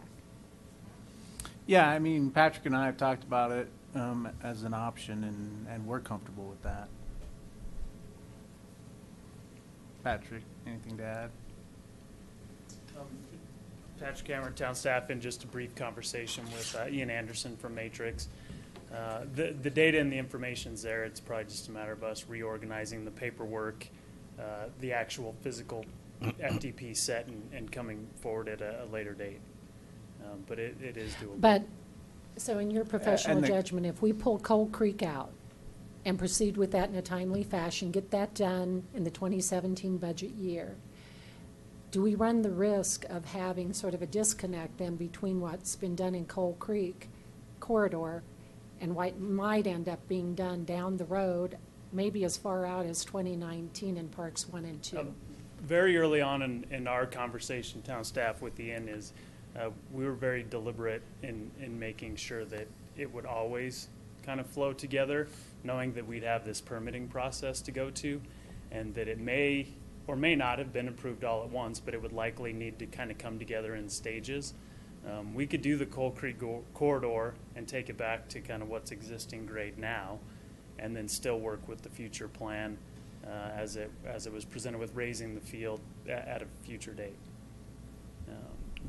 Yeah, I mean, Patrick and I have talked about it as an option, and we're comfortable with that. Patrick, anything to add? Patrick Cameron, town staff, in just a brief conversation with Ian Anderson from Matrix. The data and the information's there. It's probably just a matter of us reorganizing the paperwork, the actual physical FTP set, and coming forward at a later date. But it is doable. But, so in your professional and the- judgment, if we pull Coal Creek out and proceed with that in a timely fashion, get that done in the 2017 budget year, do we run the risk of having sort of a disconnect then between what's been done in Coal Creek Corridor and what might end up being done down the road, maybe as far out as 2019 in Parks 1 and 2? Very early on in our conversation, town staff with Ian, is we were very deliberate in making sure that it would always kind of flow together, knowing that we'd have this permitting process to go to, and that it may or may not have been approved all at once, but it would likely need to kind of come together in stages. We could do the Coal Creek corridor and take it back to kind of what's existing grade now, and then still work with the future plan as it was presented with raising the field at a future date.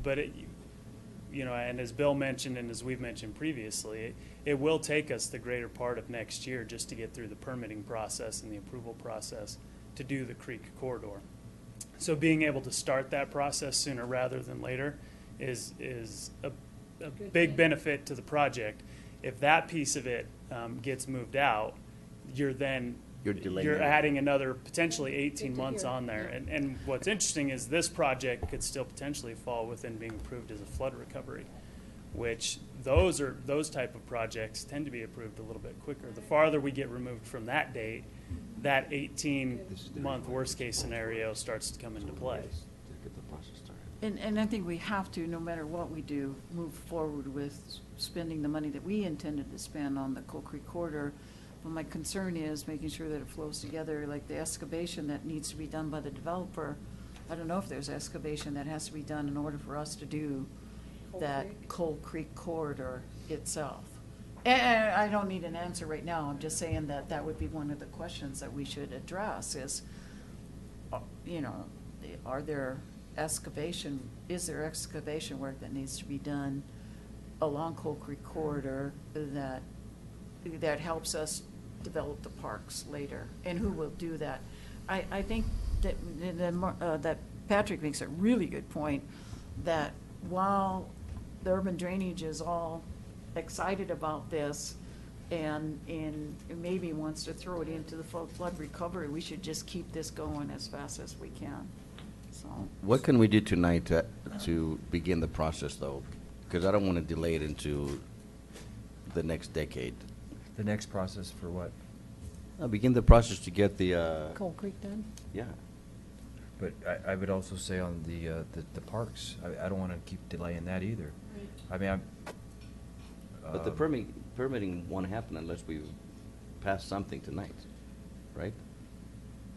But and as Bill mentioned and as we've mentioned previously, it will take us the greater part of next year just to get through the permitting process and the approval process to do the creek corridor. So being able to start that process sooner rather than later is a big benefit to the project. If that piece of it gets moved out, you're adding another potentially 18 months on there. And what's interesting is this project could still potentially fall within being approved as a flood recovery, which those type of projects tend to be approved a little bit quicker. The farther we get removed from that date, that 18-month worst case scenario starts to come into play. And I think we have to, no matter what we do, move forward with spending the money that we intended to spend on the Coal Creek Corridor. But my concern is making sure that it flows together, like the excavation that needs to be done by the developer. I don't know if there's excavation that has to be done in order for us to do that Coal Creek Corridor itself. And I don't need an answer right now. I'm just saying that that would be one of the questions that we should address is, is there excavation work that needs to be done along Coal Creek Corridor that helps us develop the parks later, and who will do that? I think that Patrick makes a really good point that while the urban drainage is all excited about this and maybe wants to throw it into the flood recovery, we should just keep this going as fast as we can. So What can we do tonight to begin the process, though? Because I don't want to delay it into the next decade. The next process for what? Begin the process to get the, Coal Creek done? yeah. But I would also say on the parks, I don't want to keep delaying that either. I mean, But the permitting won't happen unless we pass something tonight, right?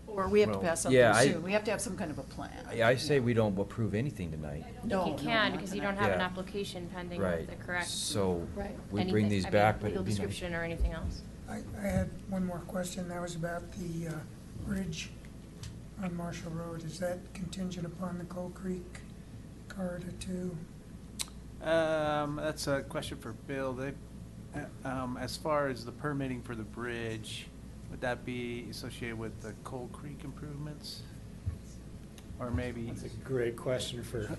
Or we have to Well, pass something yeah, soon. We have to have some kind of a plan. I say we don't approve anything tonight. No, You no, can, not because you tonight. don't have an Yeah. application pending Right. with the correct. So Right. we bring anything- these I mean, back, but legal it'd be nice. description or anything else. I had one more question. That was about the bridge on Marshall Road. Is that contingent upon the Coal Creek corridor too? That's a question for Bill. As far as the permitting for the bridge, would that be associated with the Coal Creek improvements? Or maybe? That's a great question for.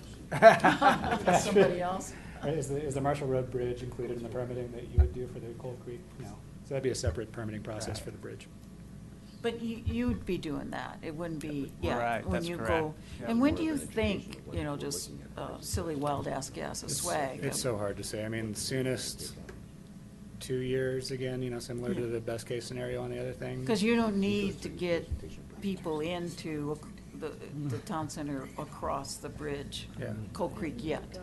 Somebody else. Is the Marshall Road Bridge included in the permitting that you would do for the Coal Creek? No. So that'd be a separate permitting process for the bridge. But you'd be doing that. It wouldn't be, yeah. Right, when that's you correct. go. Yeah. And when do you think, just silly wild ass guess, a swag? It's so hard to say. I mean, soonest 2 years again, similar to the best case scenario on the other thing. Because you don't need to get people into the town center across the bridge, Yeah. Coal Creek yet.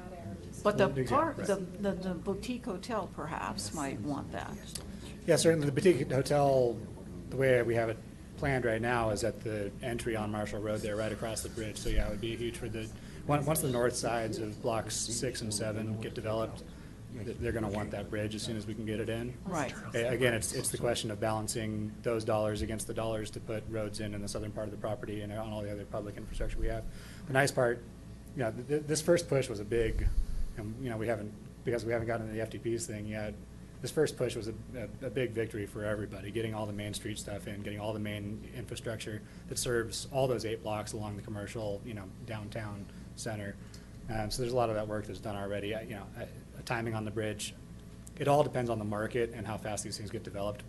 But the Exactly, park, right. the boutique hotel perhaps might want that. Yeah, certainly the boutique hotel, the way we have it planned right now is at the entry on Marshall Road there, right across the bridge. So yeah, it would be huge for once the north sides of blocks 6 and 7 get developed, they're gonna want that bridge as soon as we can get it in. Right. Again, it's the question of balancing those dollars against the dollars to put roads in the southern part of the property and on all the other public infrastructure we have. The nice part, this first push was a big, and because we haven't gotten to the FTPs thing yet, this first push was a big victory for everybody, getting all the Main Street stuff in, getting all the main infrastructure that serves all those 8 blocks along the commercial, downtown center. So there's a lot of that work that's done already. Timing on the bridge, it all depends on the market and how fast these things get developed.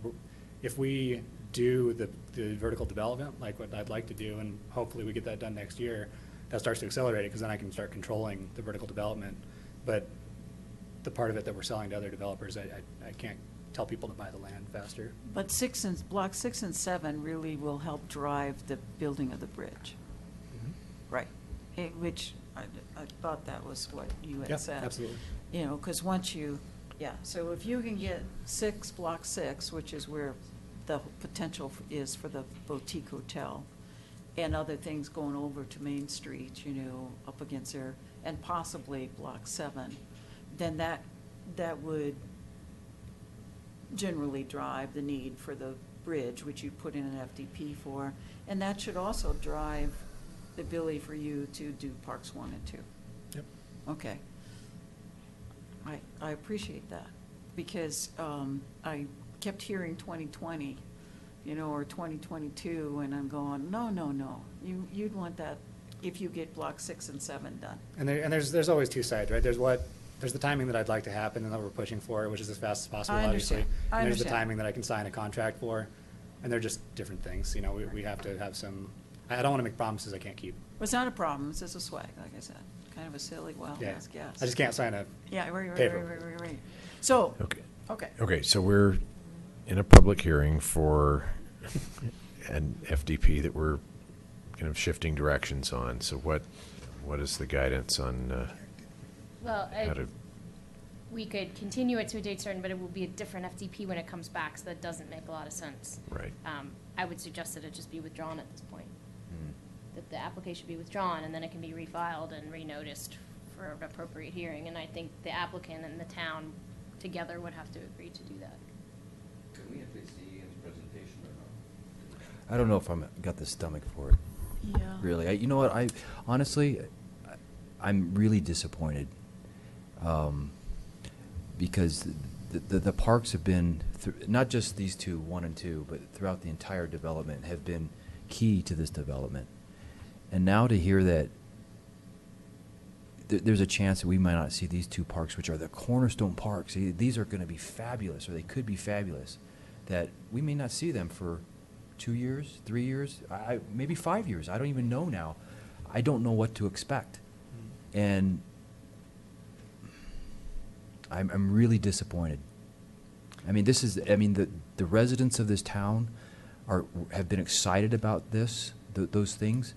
If we do the vertical development, like what I'd like to do, and hopefully we get that done next year, that starts to accelerate it, because then I can start controlling the vertical development. But the part of it that we're selling to other developers, I can't tell people to buy the land faster. But block 6 and 7 really will help drive the building of the bridge. Right. Which I thought that was what you had Yeah, said. absolutely. Because once so if you can get block 6, which is where the potential is for the boutique hotel, and other things going over to Main Street, up against there, and possibly block 7, then that would generally drive the need for the bridge, which you put in an FDP for, and that should also drive the ability for you to do parks 1 and 2. Yep. Okay. I appreciate that, because I kept hearing 2020, or 2022, and I'm going, no. You'd want that if you get block 6 and 7 done. And there's always two sides, right? There's the timing that I'd like to happen and that we're pushing for, which is as fast as possible, I obviously. understand. I And there's the understand. timing that I can sign a contract for, and they're just different things. We have to have some. I don't want to make promises I can't keep. Well, it's not a problem, it's just a swag, like I said, kind of a silly, wild Yeah. ass guess. I just can't sign a Yeah, right. paper. So, Okay. okay. So we're in a public hearing for an FDP that we're kind of shifting directions on. So what is the guidance on Well, how to? we could continue it to a date certain, but it will be a different FDP when it comes back, so that doesn't make a lot of sense. Right. I would suggest that it just be withdrawn at this point. That the application be withdrawn, and then it can be refiled and renoticed for an appropriate hearing, and I think the applicant and the town together would have to agree to do that. Can we actually see Ian's presentation or not? I don't know if got the stomach for it. Yeah. Really, you know what? I'm really disappointed, because the parks have been not just these 2, 1 and 2, but throughout the entire development have been key to this development. And now to hear that there's a chance that we might not see these 2 parks, which are the cornerstone parks. These are going to be fabulous, or they could be fabulous, that we may not see them for 2 years, 3 years, maybe 5 years. I don't even know now. I don't know what to expect. And I'm really disappointed. I mean, the residents of this town have been excited about those things,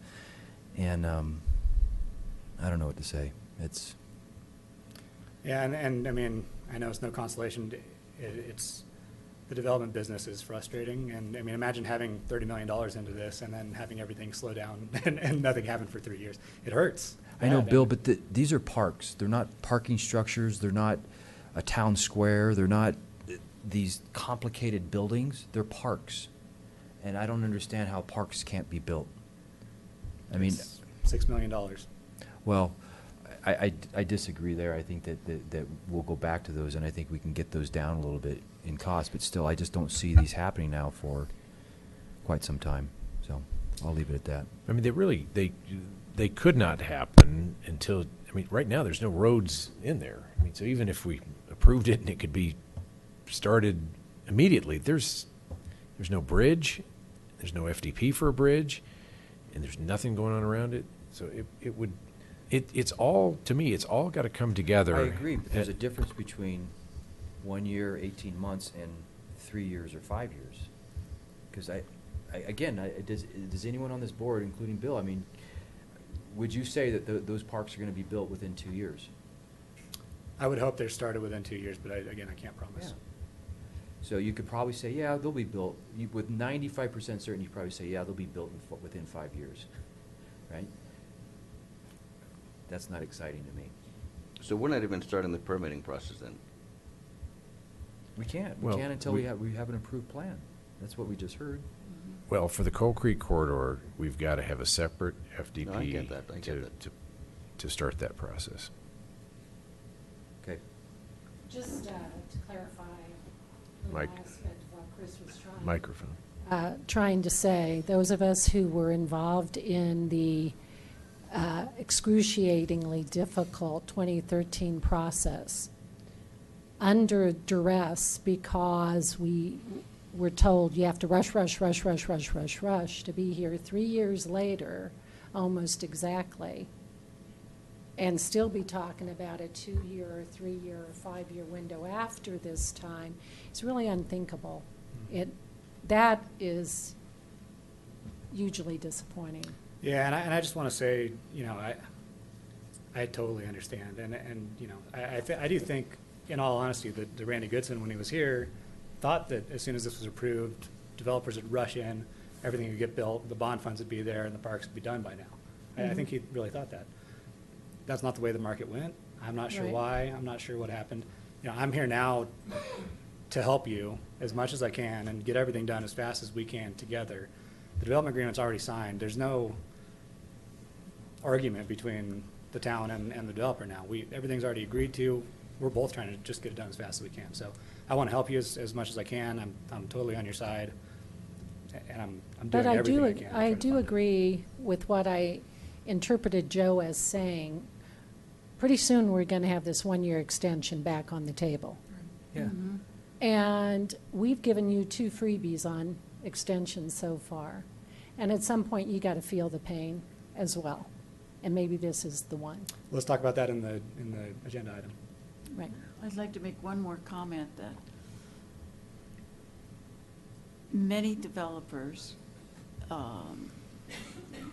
and I don't know what to say. It's Yeah, and I mean, I know it's no consolation. It's the development business is frustrating, and I mean, imagine having $30 million into this and then having everything slow down and nothing happen for 3 years. It hurts. I know, bad. Bill, but these are parks. They're not parking structures. They're not a town square. They're not these complicated buildings. They're parks. And I don't understand how parks can't be built. I mean, It's $6 million. well, I disagree there. I think that we'll go back to those, and I think we can get those down a little bit in cost. But still, I just don't see these happening now for quite some time. So I'll leave it at that. I mean, they could not happen until, I mean, right now, there's no roads in there. I mean, so even if we approved it and it could be started immediately, there's no bridge, there's no FDP for a bridge, and there's nothing going on around it. So it's all, to me, it's all got to come together. I agree, but there's a difference between 1 year, 18 months, and 3 years or 5 years. Because does anyone on this board, including Bill, I mean, would you say that those parks are going to be built within 2 years? I would hope they're started within 2 years, but again, I can't promise. Yeah. So you could probably say, yeah, they'll be built. With 95% certainty, you probably say, yeah, they'll be built within 5 years, right? That's not exciting to me. So we're not even starting the permitting process then? We can't. Well, We can't until we have an approved plan. That's what we just heard. Well, for the Coal Creek corridor, we've got to have a separate FDP No, I get that. I get that. to start that process. Okay. Just to clarify the Mike. aspect of what Chris was Microphone. trying to say, those of us who were involved in the excruciatingly difficult 2013 process, under duress because we were told you have to rush to be here 3 years later, almost exactly, and still be talking about a 2 year or 3 year or 5 year window after this time. It's really unthinkable. That is hugely disappointing. Yeah, and I just want to say, you know, I totally understand, and you know, I do think, in all honesty, that Randy Goodson, when he was here, thought that as soon as this was approved, developers would rush in, everything would get built, the bond funds would be there, and the parks would be done by now. I think he really thought that. That's not the way the market went. I'm not sure Right. why. I'm not sure what happened. You know, I'm here now to help you as much as I can and get everything done as fast as we can together. The development agreement's already signed. There's no argument between the town and the developer now. Everything's already agreed to. We're both trying to just get it done as fast as we can. So I want to help you as much as I can. I'm totally on your side, and I'm doing But everything I can. to try I to do fund it. agree with what I interpreted Joe as saying. Pretty soon, we're going to have this 1 year extension back on the table. Yeah. And we've given you 2 freebies on extensions so far. And at some point, you got to feel the pain as well. And maybe this is the one. Let's talk about that in the agenda item. Right. I'd like to make one more comment that many developers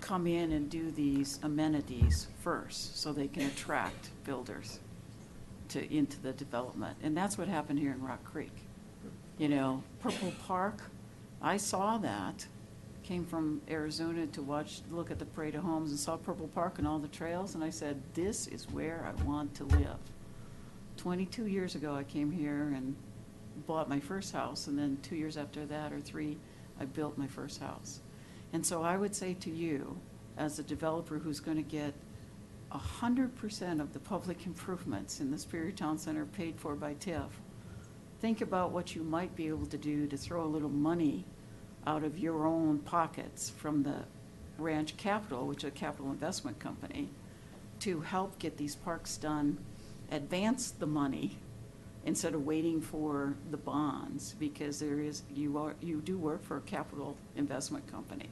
come in and do these amenities first so they can attract builders into the development. And that's what happened here in Rock Creek. You know, Purple Park, I saw that. Came from Arizona to look at the parade of homes and saw Purple Park and all the trails, and I said, this is where I want to live. 22 years ago, I came here and bought my first house, and then 2 years after that, or 3, I built my first house. And so I would say to you, as a developer who's going to get 100% of the public improvements in the Superior Town Center paid for by TIF, think about what you might be able to do to throw a little money out of your own pockets from the Ranch Capital, which is a capital investment company, to help get these parks done, advance the money instead of waiting for the bonds, because you do work for a capital investment company.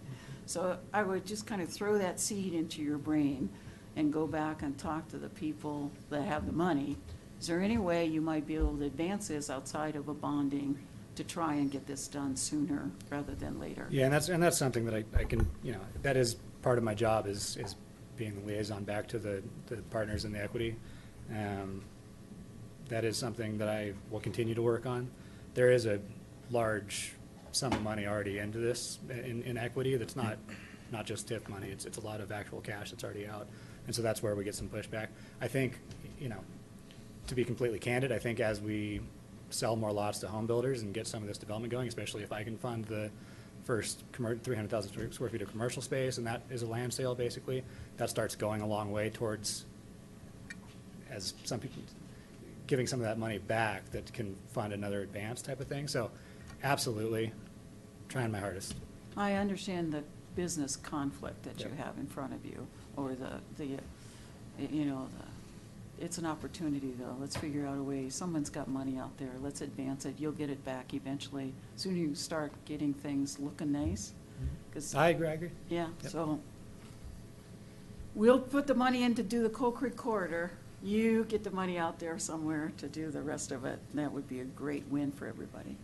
So I would just kind of throw that seed into your brain and go back and talk to the people that have the money. Is there any way you might be able to advance this outside of a bonding to try and get this done sooner rather than later? Yeah, and that's something that I can, you know, that is part of my job is being the liaison back to the partners in the equity. that is something that I will continue to work on. There is a large sum of money already into this in equity that's not just TIF money. It's a lot of actual cash that's already out. And so that's where we get some pushback. I think, to be completely candid, I think as we sell more lots to home builders and get some of this development going, especially if I can fund the first 300,000 square feet of commercial space, and that is a land sale basically, that starts going a long way towards, as some people, giving some of that money back that can fund another advance type of thing. So absolutely, trying my hardest. I understand the business conflict that you Yep. have in front of you, or it's an opportunity though. Let's figure out a way. Someone's got money out there. Let's advance it. You'll get it back eventually. Soon you start getting things looking nice. 'Cause- I agree. Yeah, Yep. so we'll put the money in to do the Coal Creek corridor. You get the money out there somewhere to do the rest of it. That would be a great win for everybody.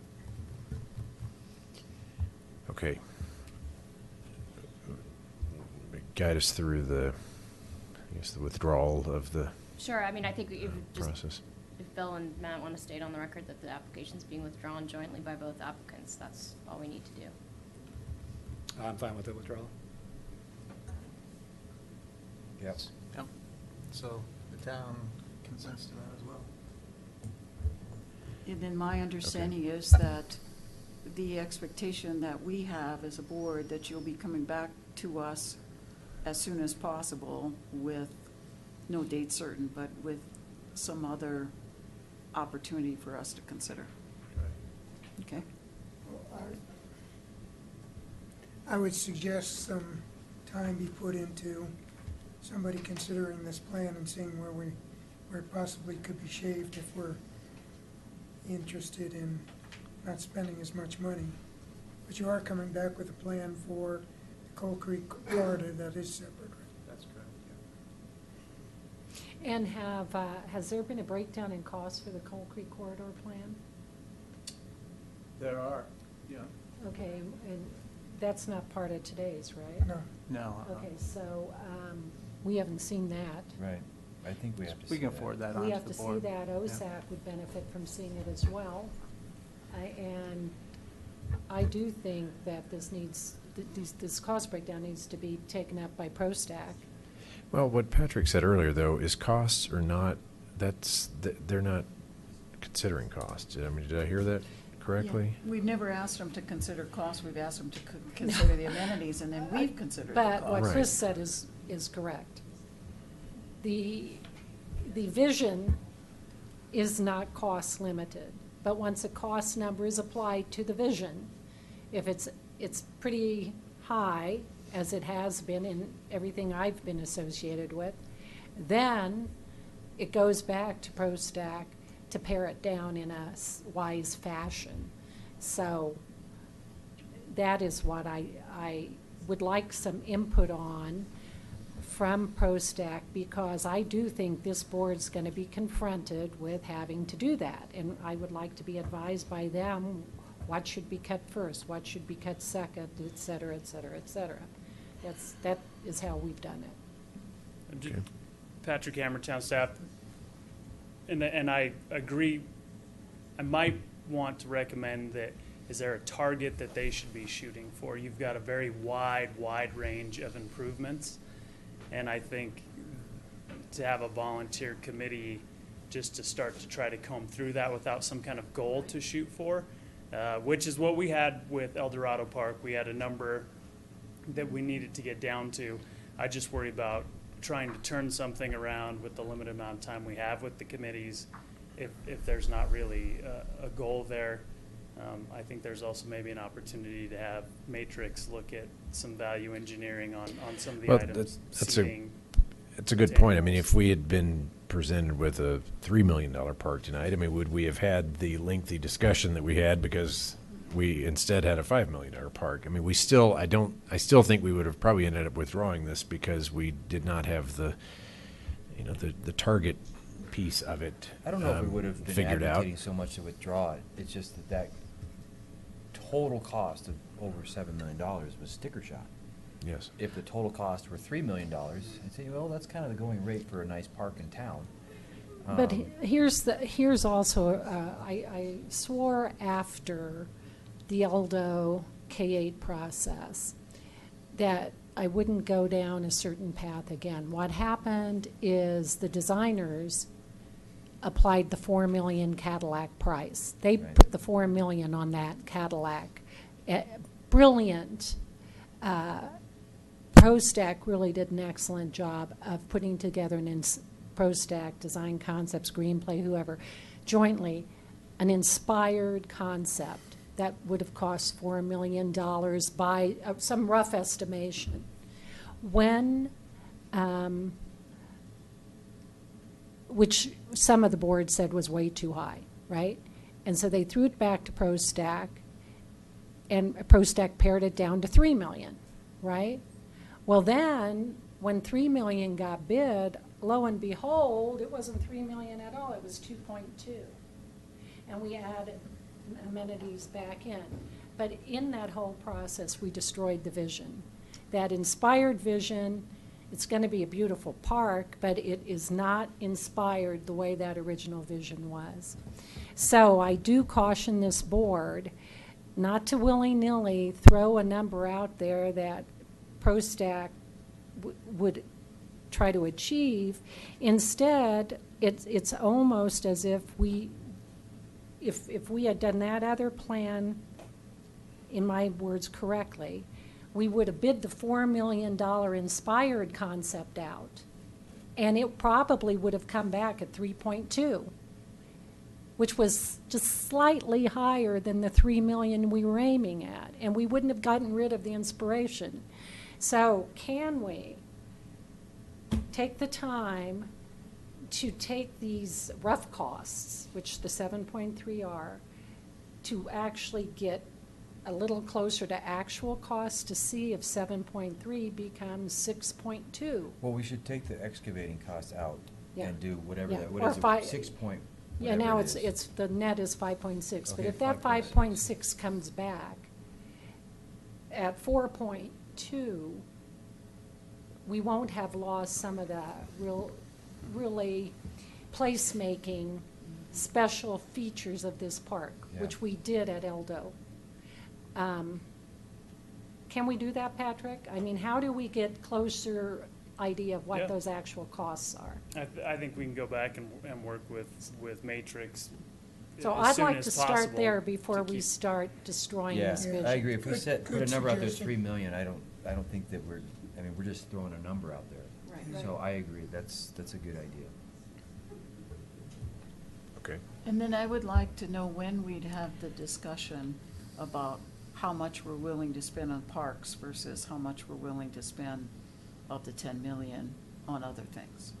Okay. Guide us through the withdrawal of the Sure, I mean, I think if process. if Bill and Matt want to state on the record that the application's being withdrawn jointly by both applicants, that's all we need to do. I'm fine with the withdrawal. Yes. Yep. So the town consents to that as well. And then my understanding is that the expectation that we have as a board, that you'll be coming back to us as soon as possible with, no date certain, but with some other opportunity for us to consider. Okay? I would suggest some time be put into somebody considering this plan and seeing where it possibly could be shaved if we're interested in not spending as much money. But you are coming back with a plan for the Coal Creek corridor that is separate. That's correct, And has there been a breakdown in cost for the Coal Creek corridor plan? There are, yeah. Okay, and that's not part of today's, right? No. No. Okay, so we haven't seen that. Right. I think we have to We see can that. forward that on We to have the to see board. that. Yeah. OSAC would benefit from seeing it as well. And I do think that this cost breakdown needs to be taken up by ProStack. Well, what Patrick said earlier, though, is costs are not, they're not considering costs. I mean, did I hear that correctly? Yeah. We've never asked them to consider costs. We've asked them to consider the amenities, and then we've considered the But cost. what Right. Chris said is correct. The vision is not cost limited, but once a cost number is applied to the vision, if it's pretty high, as it has been in everything I've been associated with, then it goes back to ProStack to pare it down in a wise fashion. So that is what I would like some input on from ProStack, because I do think this board's going to be confronted with having to do that. And I would like to be advised by them what should be cut first, what should be cut second, et cetera, et cetera, et cetera. That is how we've done it. Okay. Patrick Hammer, town staff, and I agree. I might want to recommend that, is there a target that they should be shooting for? You've got a very wide range of improvements, and I think to have a volunteer committee just to start to try to comb through that without some kind of goal to shoot for, which is what we had with El Dorado Park. We had a number that we needed to get down to. I just worry about trying to turn something around with the limited amount of time we have with the committees if there's not really a goal there. I think there's also maybe an opportunity to have Matrix look at some value engineering on some of the Well, items. It's a good point. I mean, if we had been presented with a $3 million park tonight, I mean, would we have had the lengthy discussion that we had because we instead had a $5 million park? I mean, I still think we would have probably ended up withdrawing this because we did not have the target piece of it I don't know if we would have been figured out. advocating so much to withdraw it. It's just that total cost of over $7 million was sticker shock. Yes. If the total cost were $3 million, I'd say, well, that's kind of the going rate for a nice park in town. But here's also, I swore after the Eldo K-8 process that I wouldn't go down a certain path again. What happened is the designers applied the $4 million Cadillac price. They put the $4 million on that Cadillac. Brilliant. ProStack really did an excellent job of putting together ProStack, Design Concepts, Greenplay, whoever, jointly, an inspired concept that would have cost $4 million by some rough estimation. When, which some of the board said was way too high, right? And so they threw it back to ProStack, and ProStack pared it down to $3 million, right? Well then, when $3 million got bid, lo and behold, it wasn't $3 million at all, it was 2.2. And we added amenities back in. But in that whole process, we destroyed the vision. That inspired vision, it's going to be a beautiful park, but it is not inspired the way that original vision was. So I do caution this board not to willy-nilly throw a number out there that ProStack would try to achieve. Instead, it's almost as if if we had done that other plan, in my words correctly, we would have bid the $4 million inspired concept out, and it probably would have come back at 3.2, which was just slightly higher than the $3 million we were aiming at, and we wouldn't have gotten rid of the inspiration. So can we take the time to take these rough costs, which the 7.3 are, to actually get a little closer to actual costs to see if 7.3 becomes 6.2? Well, we should take the excavating costs out Yeah. and do whatever Yeah. that, what Or is fi- it, 6 point, Yeah, whatever now it is. it's the net is 5.6, but Okay, if that 5.6 comes back at 4.2, we won't have lost some of the really placemaking special features of this park, Yeah. which we did at Eldo. Can we do that, Patrick? I mean, how do we get closer idea of what Yeah. those actual costs are? I think we can go back and work with Matrix So as I'd soon like as to start possible there before to we keep- start destroying Yeah, this vision. I agree. If we put a Good number out there, suggestion. 3 million, I don't think that we're just throwing a number out there. Right. So I agree, that's a good idea. Okay. And then I would like to know when we'd have the discussion about how much we're willing to spend on parks versus how much we're willing to spend of the 10 million on other things.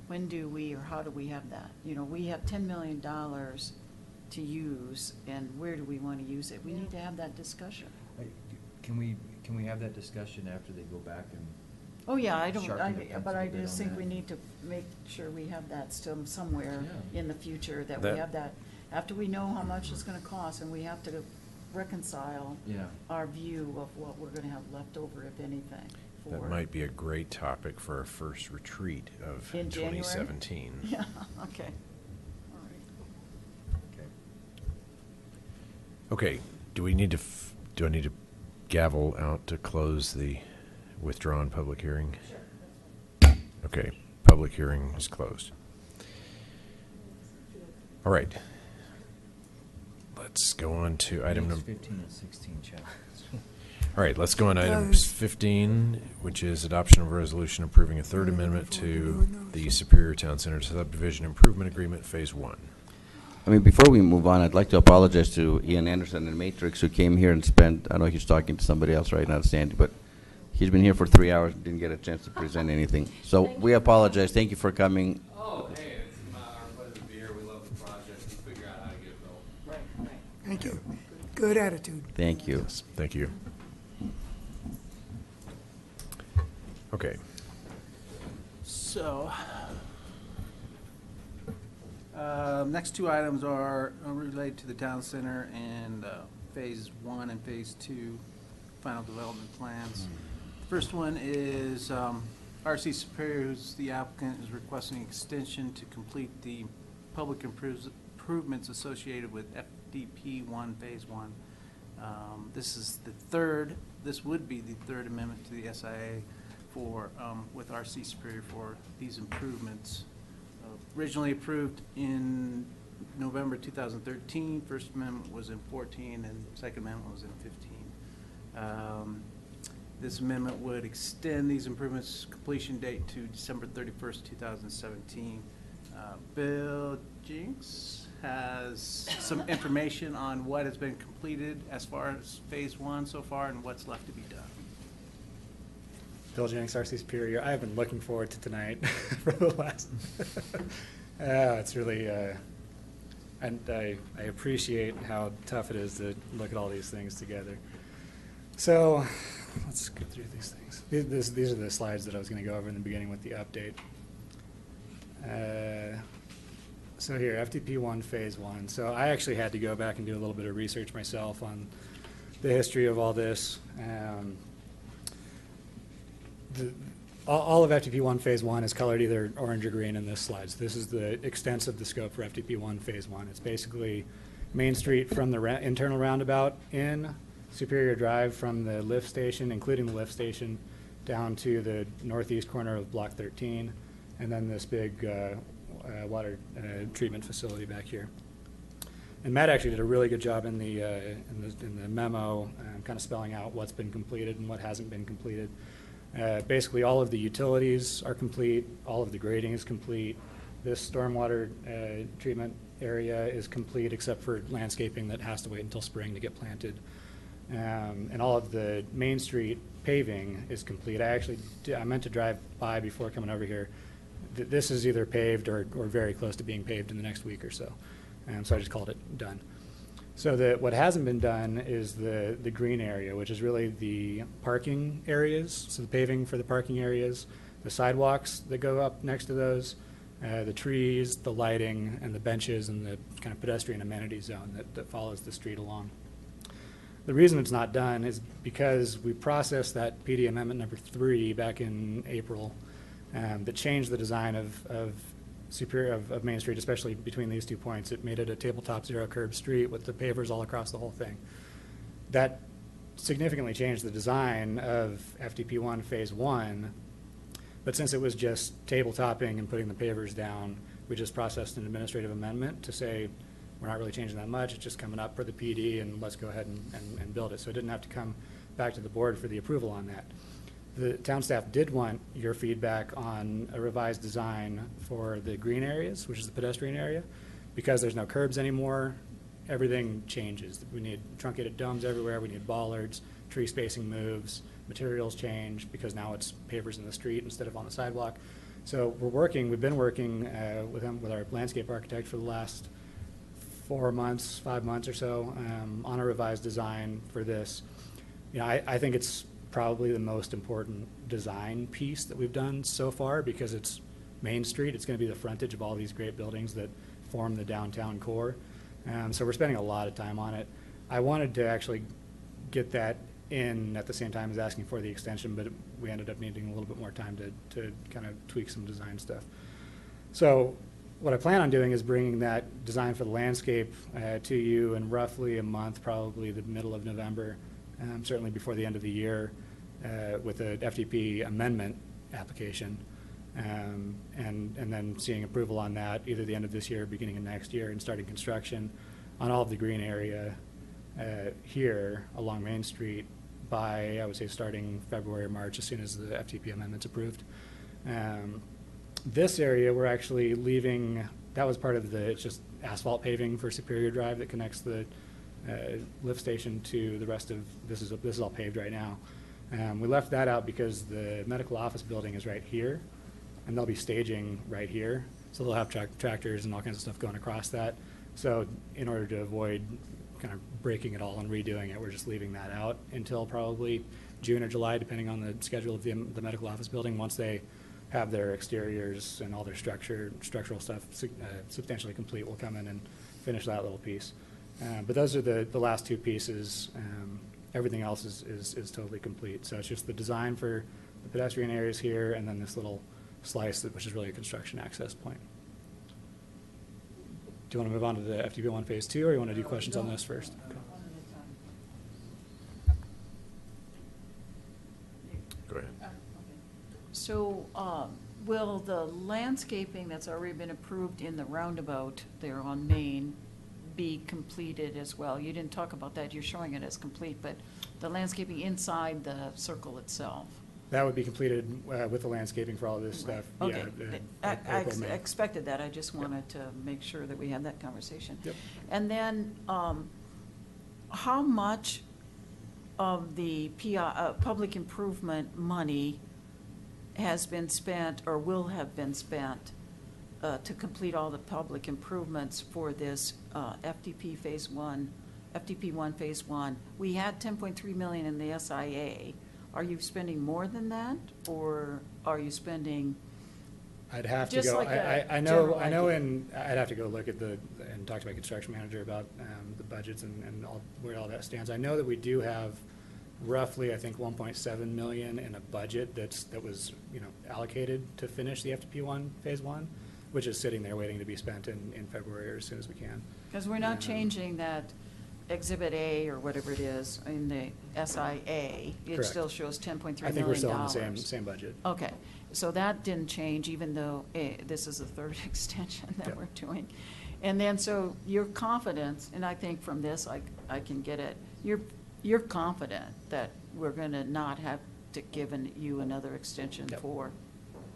When do we, or how do we have that? You know, we have $10 million to use, and where do we want to use it? We need to have that discussion. Can we have that discussion after they go back and? Oh, yeah, I don't, Sharpen the pencil but a I bit just on think that. we need to make sure we have that still somewhere Yeah. in the future, that we That- have that, after we know how much it's gonna cost, and we have to reconcile Yeah. our view of what we're gonna have left over, if anything, for. That might be a great topic for our first retreat of In January? 2017. Yeah, okay. All right. Okay. Okay, do I need to gavel out to close the withdrawn public hearing? Sure. Okay, public hearing is closed. All right. Let's go on to item Page number. 15 and 16, Chuck. All right, let's go on to item 15, which is adoption of a resolution approving a third amendment to the Superior Town Center subdivision improvement agreement, Phase 1. I mean, before we move on, I'd like to apologize to Ian Anderson and Matrix, who came here and spent, I know he's talking to somebody else right now, Sandy, but he's been here for 3 hours and didn't get a chance to present anything. So we apologize. Thank you for coming. Oh, hey, it's our pleasure to be here. We love the project. We'll figure out how to get it built. Right, right. Thank you. Good attitude. Thank you. Yes, thank you. Okay. So, next two items are related to the town center and Phase 1 and Phase 2 final development plans. First one is our RC Superior, who's the applicant, is requesting extension to complete the public improvements associated with FDP 1 Phase 1. This would be the third amendment to the SIA for, with RC Superior for these improvements. Originally approved in November 2013, first amendment was in 14, and second amendment was in 15. This amendment would extend these improvements' completion date to December 31st, 2017. Bill Jinks has some information on what has been completed as far as Phase 1 so far and what's left to be done. Bill Jennings, RC Superior. I have been looking forward to tonight for the last. It's really, and I appreciate how tough it is to look at all these things together. So let's go through these things. These are the slides that I was going to go over in the beginning with the update. So here, FDP 1 Phase 1. So I actually had to go back and do a little bit of research myself on the history of all this. All of FDP 1 Phase 1 is colored either orange or green in this slide. So this is the extent of the scope for FDP 1 Phase 1. It's basically Main Street from the internal roundabout in, Superior Drive from the lift station, including the lift station, down to the northeast corner of Block 13, and then this big water treatment facility back here. And Matt actually did a really good job in the memo, kind of spelling out what's been completed and what hasn't been completed. Basically, all of the utilities are complete. All of the grading is complete. This stormwater treatment area is complete, except for landscaping that has to wait until spring to get planted. And all of the Main Street paving is complete. I meant to drive by before coming over here. This is either paved or very close to being paved in the next week or so. So I just called it done. So what hasn't been done is the green area, which is really the parking areas. So the paving for the parking areas, the sidewalks that go up next to those, the trees, the lighting, and the benches, and the kind of pedestrian amenity zone that follows the street along. The reason it's not done is because we processed that PD Amendment number 3 back in April that changed the design of Main Street, especially between these 2 points. It made it a tabletop zero curb street with the pavers all across the whole thing. That significantly changed the design of FDP 1 Phase 1, but since it was just tabletopping and putting the pavers down, we just processed an administrative amendment to say we're not really changing that much, it's just coming up for the PD and let's go ahead and build it. So it didn't have to come back to the board for the approval on that. The town staff did want your feedback on a revised design for the green areas, which is the pedestrian area. Because there's no curbs anymore, everything changes. We need truncated domes everywhere, we need bollards, tree spacing moves, materials change because now it's pavers in the street instead of on the sidewalk. So we've been working with our landscape architect for the last 5 months or so on a revised design for this. You know, I think it's probably the most important design piece that we've done so far because it's Main Street. It's going to be the frontage of all these great buildings that form the downtown core. So we're spending a lot of time on it. I wanted to actually get that in at the same time as asking for the extension, but we ended up needing a little bit more time to kind of tweak some design stuff. So what I plan on doing is bringing that design for the landscape to you in roughly a month, probably the middle of November, certainly before the end of the year, with a FDP amendment application, and then seeing approval on that either the end of this year or beginning of next year, and starting construction on all of the green area here along Main Street by, I would say, starting February or March as soon as the FDP amendment's approved. This area we're actually leaving, that was part of it's just asphalt paving for Superior Drive that connects the lift station to the rest of, this is all paved right now. We left that out because the medical office building is right here, and they'll be staging right here. So they'll have tractors and all kinds of stuff going across that. So in order to avoid kind of breaking it all and redoing it, we're just leaving that out until probably June or July, depending on the schedule of the medical office building. Once they have their exteriors and all their structural stuff substantially complete, we'll come in and finish that little piece. But those are the last 2 pieces. Everything else is totally complete. So it's just the design for the pedestrian areas here, and then this little slice, which is really a construction access point. Do you want to move on to the FDP1 Phase 2, or you want to do questions on this first? Okay. Go ahead. So, will the landscaping that's already been approved in the roundabout there on Main be completed as well? You didn't talk about that, you're showing it as complete, but the landscaping inside the circle itself? That would be completed with the landscaping for all this stuff. Okay, Yeah, I April, May. expected that, I just wanted to make sure that we had that conversation. Yep. And then, how much of the public improvement money has been spent or will have been spent to complete all the public improvements for this FDP Phase 1, FDP1 Phase 1? We had 10.3 million in the SIA. Are you spending more than that, or are you spending? I'd have to Just go, like a I general know, idea. I'd have to go look at and talk to my construction manager about the budgets and where all that stands. I know that we do have roughly, I think, 1.7 million in a budget that was, allocated to finish the FDP1 Phase 1, which is sitting there waiting to be spent in February or as soon as we can. Because we're not changing that Exhibit A or whatever it is in the SIA. It Correct. still shows $10.3 million. I think we're still in the same budget. Okay, so that didn't change, even though this is the third extension that Yep. we're doing. And then, so your confidence, and I think from this I can get it, you're confident that we're going to not have to give you another extension Yep.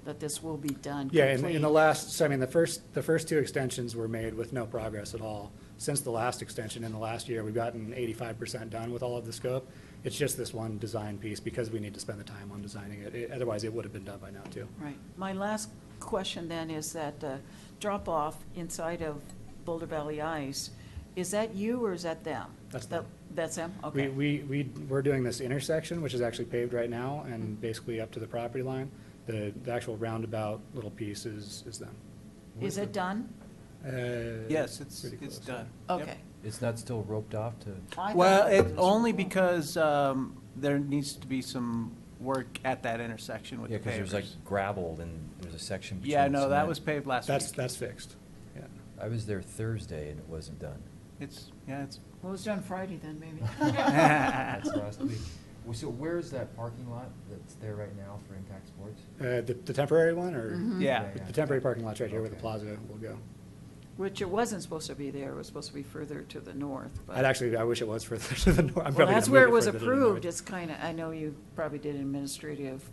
that this will be done Yeah, complete? in the last, so I mean, the first two extensions were made with no progress at all. Since the last extension in the last year, we've gotten 85% done with all of the scope. It's just this one design piece because we need to spend the time on designing it. Otherwise, it would have been done by now, too. Right. My last question then is that drop-off inside of Boulder Valley Ice, is that you or is that them? That's them. That's them? Okay. We're doing this intersection, which is actually paved right now and basically up to the property line. The actual roundabout little piece is them. Is it done? Yes, it's pretty close, done. Okay. Yep. It's not still roped off to? I Well, thought it was only wrong. because there needs to be some work at that intersection with Yeah, the because pavers. there's like gravel and there's a section between. Yeah, no, that cement. was paved last week. That's fixed, yeah. I was there Thursday and it wasn't done. It's Well, it was done Friday then, maybe. That's last week. Well, so where's that parking lot that's there right now for Impact Sports? The temporary one, or? Mhm. Yeah. The temporary parking lot's right here where the Okay. plaza will go. Which it wasn't supposed to be there, it was supposed to be further to the north. but- I wish it was further to the north. I'm Well, probably that's gonna where it move was further to the approved, north. it's kind of, I know you probably did administrative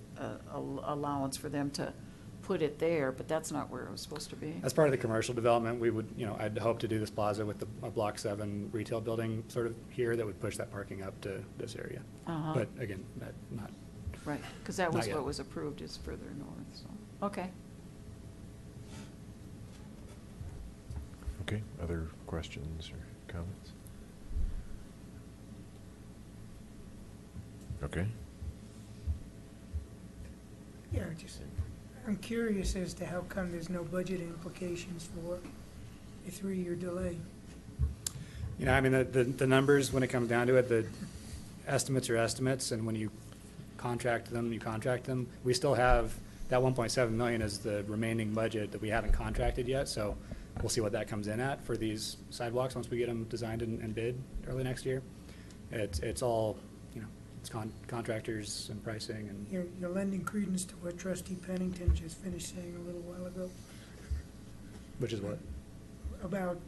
allowance for them to put it there, but that's not where it was supposed to be. As part of the commercial development, we would, I'd hope to do this plaza with a Block 7 retail building sort of here that would push that parking up to this area. Uh-huh. But again, not, Right, because that Not was yet. what was approved, is further north, so, okay. Okay, other questions or comments? Okay. Yeah, I'm curious as to how come there's no budget implications for a 3-year delay. I mean, the numbers, when it comes down to it, the estimates are estimates, and when you contract them, you contract them. We still have, that 1.7 million is the remaining budget that we haven't contracted yet, so we'll see what that comes in at for these sidewalks once we get them designed and bid early next year. It's all, it's contractors and pricing and. You're lending credence to what Trustee Pennington just finished saying a little while ago Which is what? about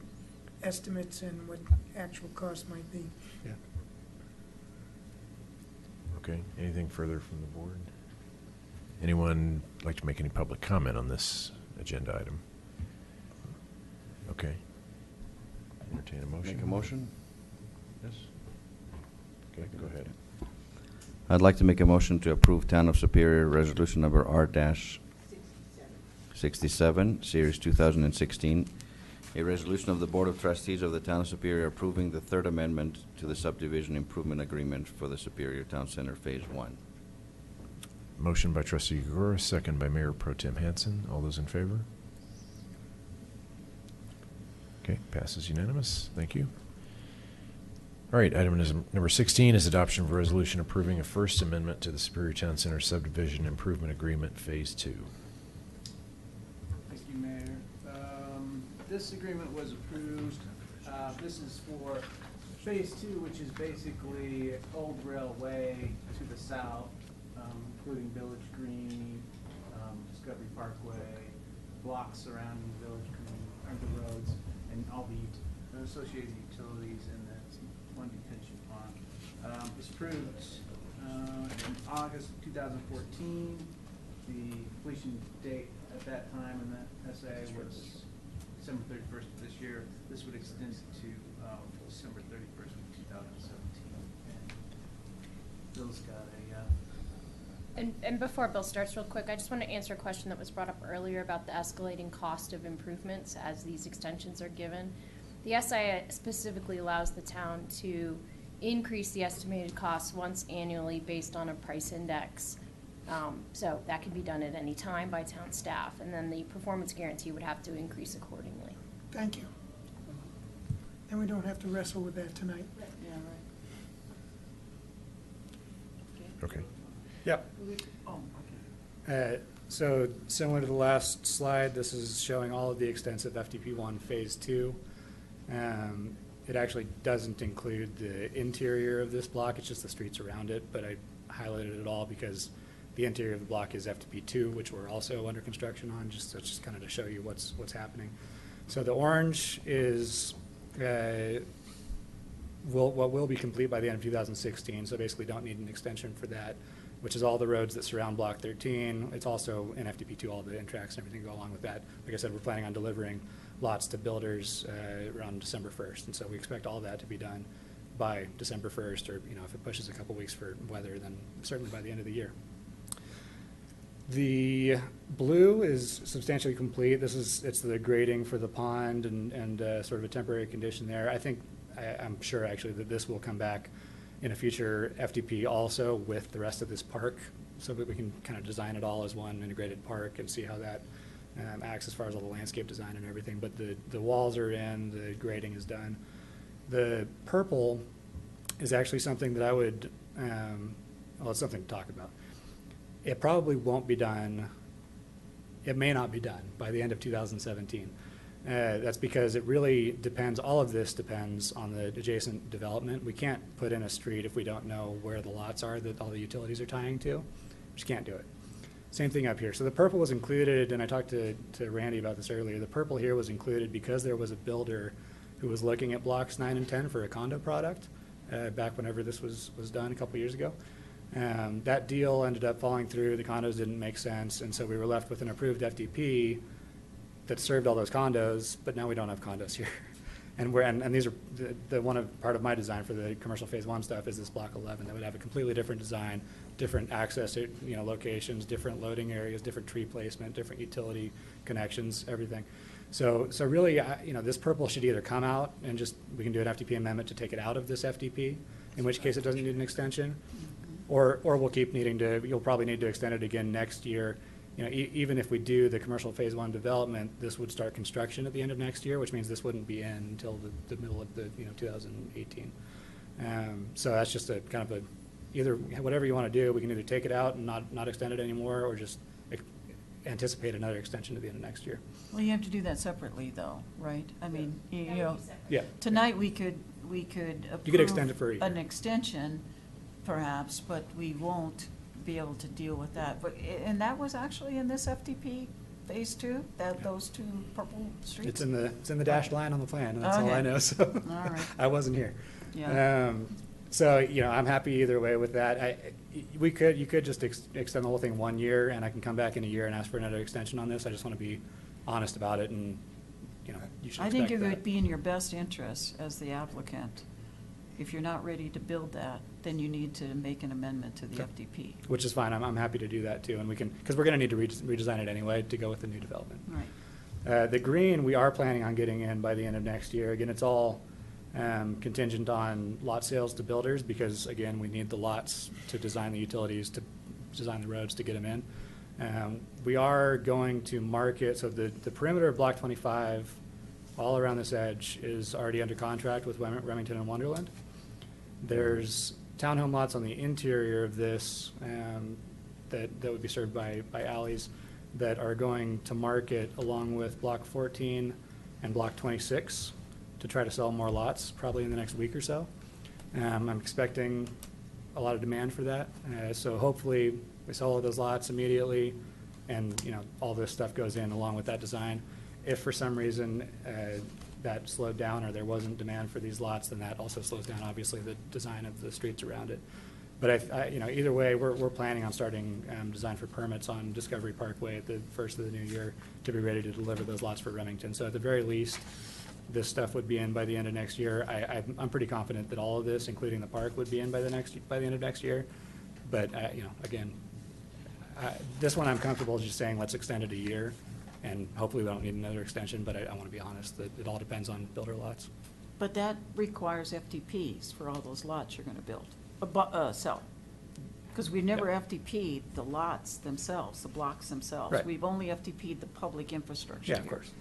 estimates and what actual costs might be. Yeah. Okay, anything further from the board? Anyone like to make any public comment on this agenda item? Okay. Entertain a motion. Make a motion? Yes? Okay, go ahead. I'd like to make a motion to approve Town of Superior Resolution Number R-67, Series 2016, a resolution of the Board of Trustees of the Town of Superior approving the Third Amendment to the Subdivision Improvement Agreement for the Superior Town Center Phase 1. Motion by trustee Gregora, second by Mayor Pro Tem Hanson. All those in favor? Okay, passes unanimous. Thank you. All right, number 16 is adoption of a resolution approving a first amendment to the Superior Town Center Subdivision Improvement Agreement Phase 2. Thank you, Mayor. This agreement was approved. This is for Phase 2, which is basically Old Railway to the south, including Village Green, Discovery Parkway, blocks surrounding Village Green, or the roads, and all the associated utilities and the one detention pond. It was approved in August 2014. The completion date at that time in the SA was December 31st of this year. This would extend to December 31st of 2017. And Bill's got a And before Bill starts real quick, I just want to answer a question that was brought up earlier about the escalating cost of improvements as these extensions are given. The SIA specifically allows the town to increase the estimated costs once annually based on a price index. So that can be done at any time by town staff, and then the performance guarantee would have to increase accordingly. Thank you. Then we don't have to wrestle with that tonight. Yeah, right. Okay. Yep. Oh, okay. So similar to the last slide, this is showing all of the extensive FDP1 Phase 2. It actually doesn't include the interior of this block, it's just the streets around it, but I highlighted it all because the interior of the block is FDP2, which we're also under construction on, just kind of to show you what's happening. So the orange is what will be complete by the end of 2016, so basically don't need an extension for that, which is all the roads that surround Block 13. It's also in FDP2, all the in-tracks and everything go along with that. Like I said, we're planning on delivering lots to builders around December 1st, and so we expect all that to be done by December 1st, or if it pushes a couple weeks for weather, then certainly by the end of the year. The blue is substantially complete. It's the grading for the pond and sort of a temporary condition there. I'm sure actually that this will come back in a future FDP also with the rest of this park, so that we can kind of design it all as one integrated park and see how that acts as far as all the landscape design and everything. But the walls are in, the grading is done. The purple is actually something that I would, well, it's something to talk about. It probably won't be done, it may not be done by the end of 2017. That's because it really depends, all of this depends on the adjacent development. We can't put in a street if we don't know where the lots are that all the utilities are tying to. We just can't do it. Same thing up here. So the purple was included, and I talked to Randy about this earlier. The purple here was included because there was a builder who was looking at blocks 9 and 10 for a condo product back whenever this was done a couple years ago. That deal ended up falling through. The condos didn't make sense, and so we were left with an approved FDP that served all those condos, but now we don't have condos here. And these are part of my design for the commercial Phase 1 stuff is this block 11 that would have a completely different design, different access to locations, different loading areas, different tree placement, different utility connections, everything. So really, this purple should either come out and we can do an FDP amendment to take it out of this FDP, in which case it doesn't need an extension, or we'll keep needing to. You'll probably need to extend it again next year. Even if we do the commercial Phase 1 development, this would start construction at the end of next year, which means this wouldn't be in until the middle of 2018. So that's just a kind of either whatever you want to do, we can either take it out and not extend it anymore, or just anticipate another extension to the end of next year. Well, you have to do that separately, though, right? I mean, Yeah. Tonight we could approve you could extend it for a year. an extension, perhaps, but we won't be able to deal with that. And that was actually in this FDP Phase 2, those two purple streets? It's in the dashed line on the plan, and that's all I know, so. All right. I wasn't here. Yeah. So, I'm happy either way with that. You could just extend the whole thing 1 year, and I can come back in a year and ask for another extension on this. I just want to be honest about it, and, you should I think expect it that. would be in your best interest as the applicant. If you're not ready to build that, then you need to make an amendment to the FDP. Which is fine. I'm happy to do that too, and we can, because we're going to need to redesign it anyway to go with the new development. Right. The green we are planning on getting in by the end of next year. Again, it's all contingent on lot sales to builders because, again, we need the lots to design the utilities, to design the roads to get them in. We are going to market, so the perimeter of Block 25 all around this edge is already under contract with Remington and Wonderland. There's townhome lots on the interior of this that would be served by alleys that are going to market along with Block 14 and Block 26 to try to sell more lots probably in the next week or so. I'm expecting a lot of demand for that. So hopefully we sell all those lots immediately and all this stuff goes in along with that design. If for some reason that slowed down or there wasn't demand for these lots, then that also slows down obviously the design of the streets around it. But either way, we're planning on starting design for permits on Discovery Parkway at the first of the new year to be ready to deliver those lots for Remington. So at the very least, this stuff would be in by the end of next year. I'm pretty confident that all of this, including the park, would be in by the end of next year. But again, this one I'm comfortable just saying let's extend it a year, and hopefully we don't need another extension. But I want to be honest that it all depends on builder lots. But that requires FDPs for all those lots you're going to build, sell. Because we've never FDP'd the lots themselves, the blocks themselves. Right. We've only FDP'd the public infrastructure. Yeah, of course.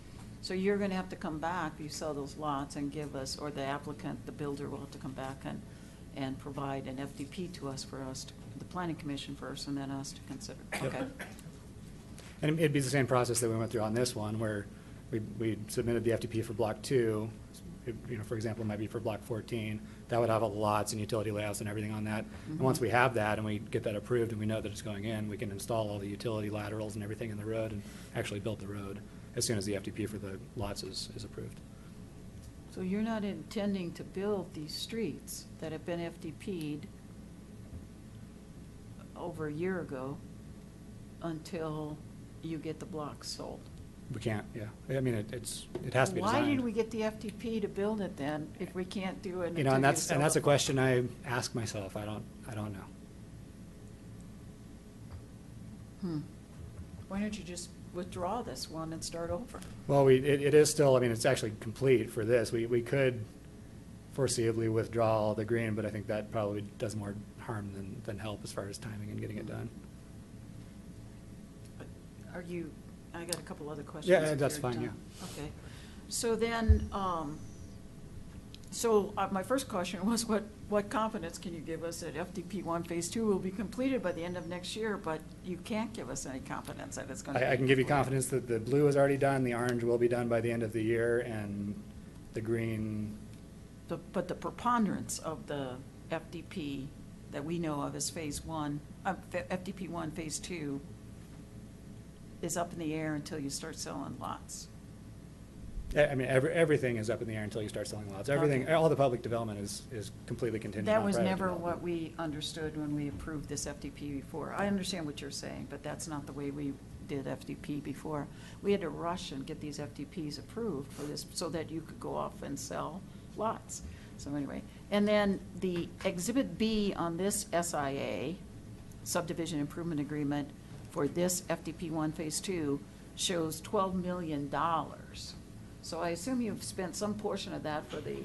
So you're going to have to come back, if you sell those lots, and give us, or the applicant, the builder will have to come back and provide an FDP to us for us, the planning commission first, and then us to consider. Okay. And it'd be the same process that we went through on this one, where we submitted the FDP for Block 2. For example, it might be for Block 14. That would have all the lots and utility layouts and everything on that. And once we have that and we get that approved and we know that it's going in, we can install all the utility laterals and everything in the road and actually build the road as soon as the FDP for the lots is approved. So you're not intending to build these streets that have been FDP'd over a year ago until you get the blocks sold? We can't, yeah. I mean, it has to be designed. Why did we get the FDP to build it then, if we can't do it? And that's a question I ask myself. I don't know. Why don't you just withdraw this one and start over? Well, it is still, I mean, it's actually complete for this. We could foreseeably withdraw the green, but I think that probably does more harm than help as far as timing and getting it done. I got a couple other questions. Yeah, that's fine, done. yeah. Okay. So then, my first question was, what confidence can you give us that FDP1 Phase 2 will be completed by the end of next year, but you can't give us any confidence that it's going to be? I can give you confidence that the blue is already done, the orange will be done by the end of the year, and the green. But the preponderance of the FDP that we know of as Phase 1, FDP1 Phase 2, is up in the air until you start selling lots. I mean, everything is up in the air until you start selling lots. Everything, Okay. all the public development is completely contingent on That was private never development. what we understood when we approved this FDP before. I understand what you're saying, but that's not the way we did FDP before. We had to rush and get these FDPs approved for this so that you could go off and sell lots. So anyway, and then the Exhibit B on this SIA, Subdivision Improvement Agreement, for this FDP1 Phase 2 shows $12 million. So I assume you've spent some portion of that for the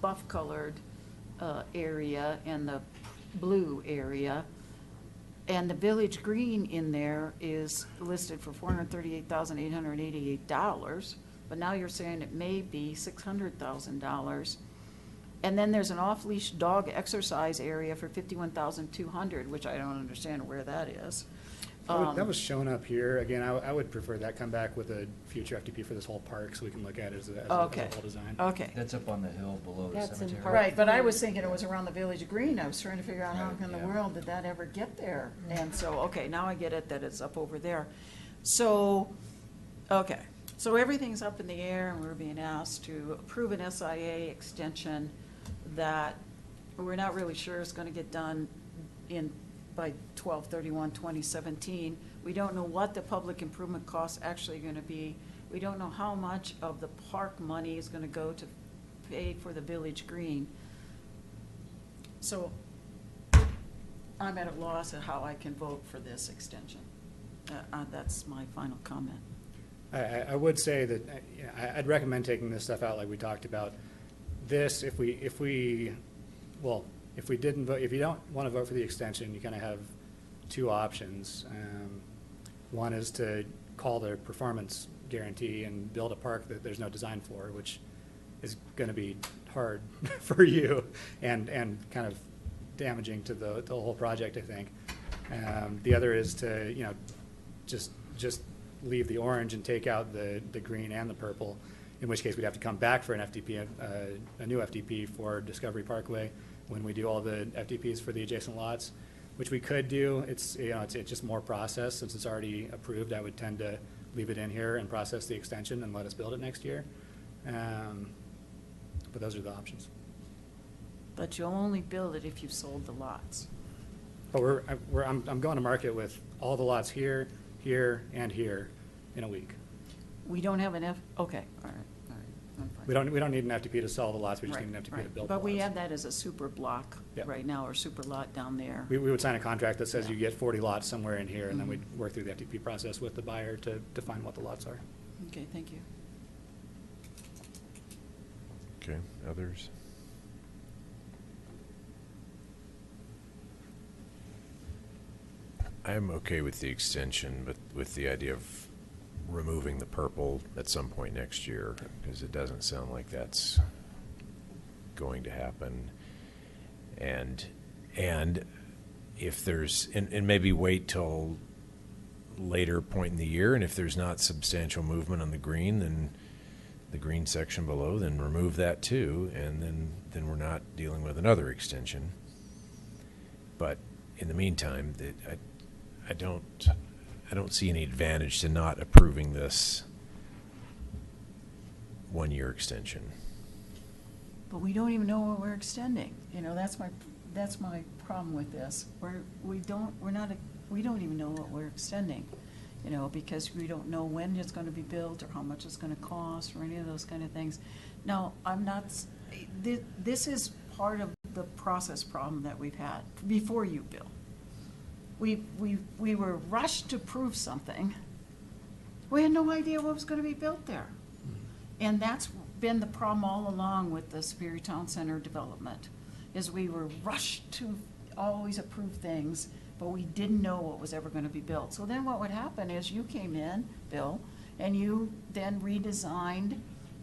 buff-colored area and the blue area. And the village green in there is listed for $438,888, but now you're saying it may be $600,000. And then there's an off-leash dog exercise area for $51,200, which I don't understand where that is. That was shown up here. Again, I would prefer that come back with a future FDP for this whole park so we can look at it as a whole design. Okay. That's up on the hill below the That's in cemetery. Park Right, but I was thinking it was around the village green. I was trying to figure out how Right, in the yeah. world did that ever get there? And so, okay, now I get it that it's up over there. So, okay, so everything's up in the air and we're being asked to approve an SIA extension that we're not really sure is going to get done by 12/31/2017. We don't know what the public improvement costs actually are going to be. We don't know how much of the park money is going to go to pay for the village green. So I'm at a loss at how I can vote for this extension. That's my final comment. I would say that I'd recommend taking this stuff out like we talked about. This, if you don't want to vote for the extension, you kind of have two options. One is to call the performance guarantee and build a park that there's no design for, which is going to be hard for you and kind of damaging to the whole project, I think. The other is to, you know, just leave the orange and take out the green and the purple, in which case we'd have to come back for an FDP, a new FDP for Discovery Parkway when we do all the FDPs for the adjacent lots, which we could do. It's, you know, it's just more process. Since it's already approved, I would tend to leave it in here and process the extension and let us build it next year. But those are the options. But you'll only build it if you've sold the lots. But I'm going to market with all the lots here, here, and here in a week. We don't have an okay, all right, I'm fine. We don't need an FDP to sell the lots, we just Right, need an FDP to right. build the But lots. we have that as a super block Yeah. right now, or super lot down there. We would sign a contract that says Yeah. you get 40 lots somewhere in here, and then Mhm. we'd work through the FDP process with the buyer to define what the lots are. Okay, thank you. Okay, others? I'm okay with the extension, but with the idea of removing the purple at some point next year, because it doesn't sound like that's going to happen. And if there's, and maybe wait till later point in the year, and if there's not substantial movement on the green, then the green section below, then remove that too, and then we're not dealing with another extension. But in the meantime, I don't see any advantage to not approving this one-year extension. But we don't even know what we're extending. You know, that's my problem with this. We don't even know what we're extending, you know, because we don't know when it's going to be built or how much it's going to cost or any of those kind of things. Now, this is part of the process problem that we've had before you, Bill. We were rushed to prove something. We had no idea what was going to be built there. And that's been the problem all along with the Superior Town Center development, is we were rushed to always approve things, but we didn't know what was ever going to be built. So then what would happen is you came in, Bill, and you then redesigned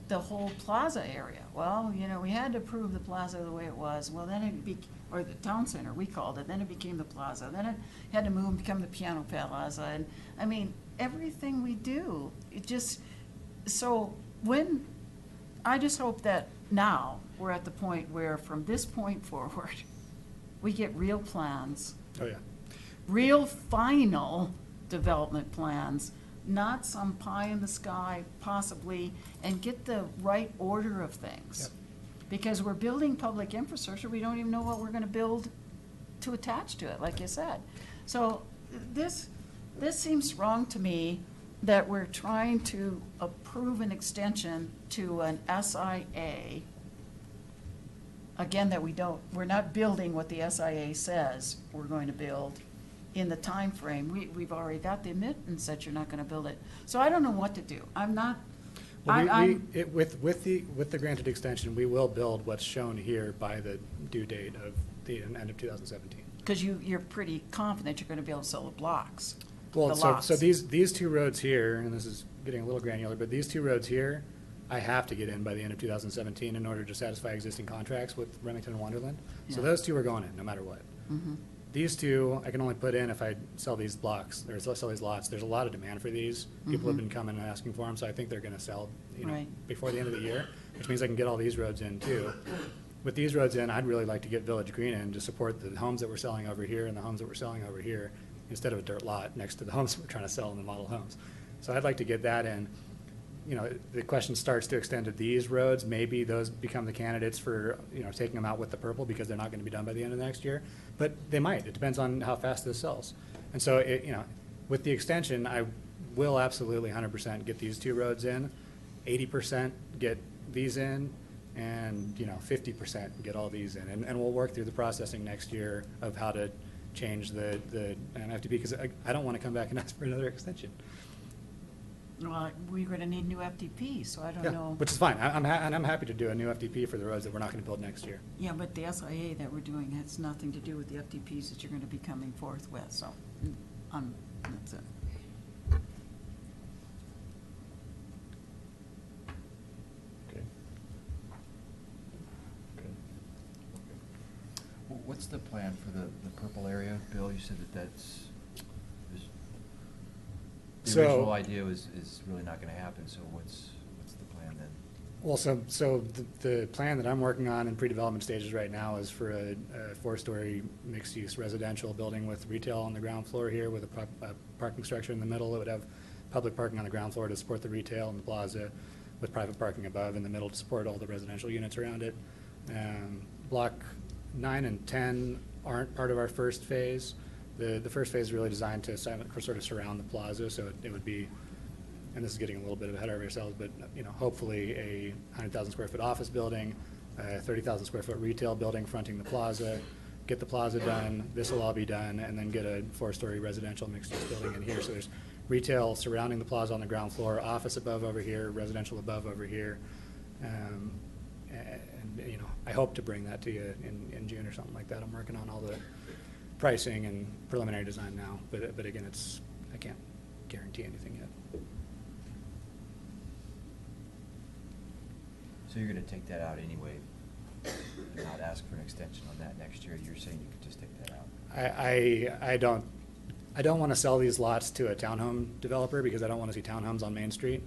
the whole plaza area. Well, you know, we had to approve the plaza the way it was. Well, then or the town center, we called it. Then it became the plaza. Then it had to move and become the piano plaza. And I mean, everything we do, I just hope that now we're at the point where from this point forward, we get real plans. Oh, yeah. Real final development plans, not some pie in the sky possibly, and get the right order of things. Yep. Because we're building public infrastructure, we don't even know what we're gonna build to attach to it, like you said. So this seems wrong to me, that we're trying to approve an extension to an SIA. Again, that we're not building what the SIA says we're going to build in the time frame. We've already got the admittance that you're not gonna build it. So I don't know what to do. I'm not, Well, with the granted extension, we will build what's shown here by the due date of the end of 2017. because you're pretty confident you're gonna be able to sell the blocks, Well, the so lots. these two roads here, and this is getting a little granular, but these two roads here, I have to get in by the end of 2017 in order to satisfy existing contracts with Remington and Wonderland. So Yeah. those two are going in, no matter what. Mhm. These two, I can only put in if I sell these blocks, or sell these lots. There's a lot of demand for these. People have Mhm. been coming and asking for them, so I think they're gonna sell, Right. before the end of the year, which means I can get all these roads in too. With these roads in, I'd really like to get Village Green in to support the homes that we're selling over here and the homes that we're selling over here, instead of a dirt lot next to the homes we're trying to sell in the model homes. So I'd like to get that in. You know, the question starts to extend to these roads. Maybe those become the candidates for, taking them out with the purple because they're not going to be done by the end of next year. But they might. It depends on how fast this sells. And so, with the extension, I will absolutely 100% get these two roads in, 80% get these in, and, 50% get all these in. And we'll work through the processing next year of how to change the FDP, because I don't want to come back and ask for another extension. Well, we're gonna need new FDP, so I don't Yeah, know. which is fine. I'm happy to do a new FDP for the roads that we're not going to build next year. Yeah, but the SIA that we're doing has nothing to do with the FDPs that you're gonna be coming forth with, so, that's it. Okay. What's the plan for the purple area, Bill? You said that's, the So- original idea is really not gonna happen, so what's the plan then? Well, so the plan that I'm working on in pre-development stages right now is for a 4-story mixed-use residential building with retail on the ground floor here with a parking structure in the middle. It would have public parking on the ground floor to support the retail and the plaza, with private parking above in the middle to support all the residential units around it. Block 9 and 10 aren't part of our first phase. The first phase is really designed to sort of surround the plaza, so it would be, and this is getting a little bit ahead of ourselves, but hopefully a 100,000 square foot office building, a 30,000 square foot retail building fronting the plaza, get the plaza done, this will all be done, and then get a 4-story residential mixed-use building in here. So there's retail surrounding the plaza on the ground floor, office above over here, residential above over here. And I hope to bring that to you in June or something like that. I'm working on all the pricing and preliminary design now, but again, I can't guarantee anything yet. So you're gonna take that out anyway, and not ask for an extension on that next year? You're saying you could just take that out? I don't want to sell these lots to a townhome developer because I don't want to see townhomes on Main Street.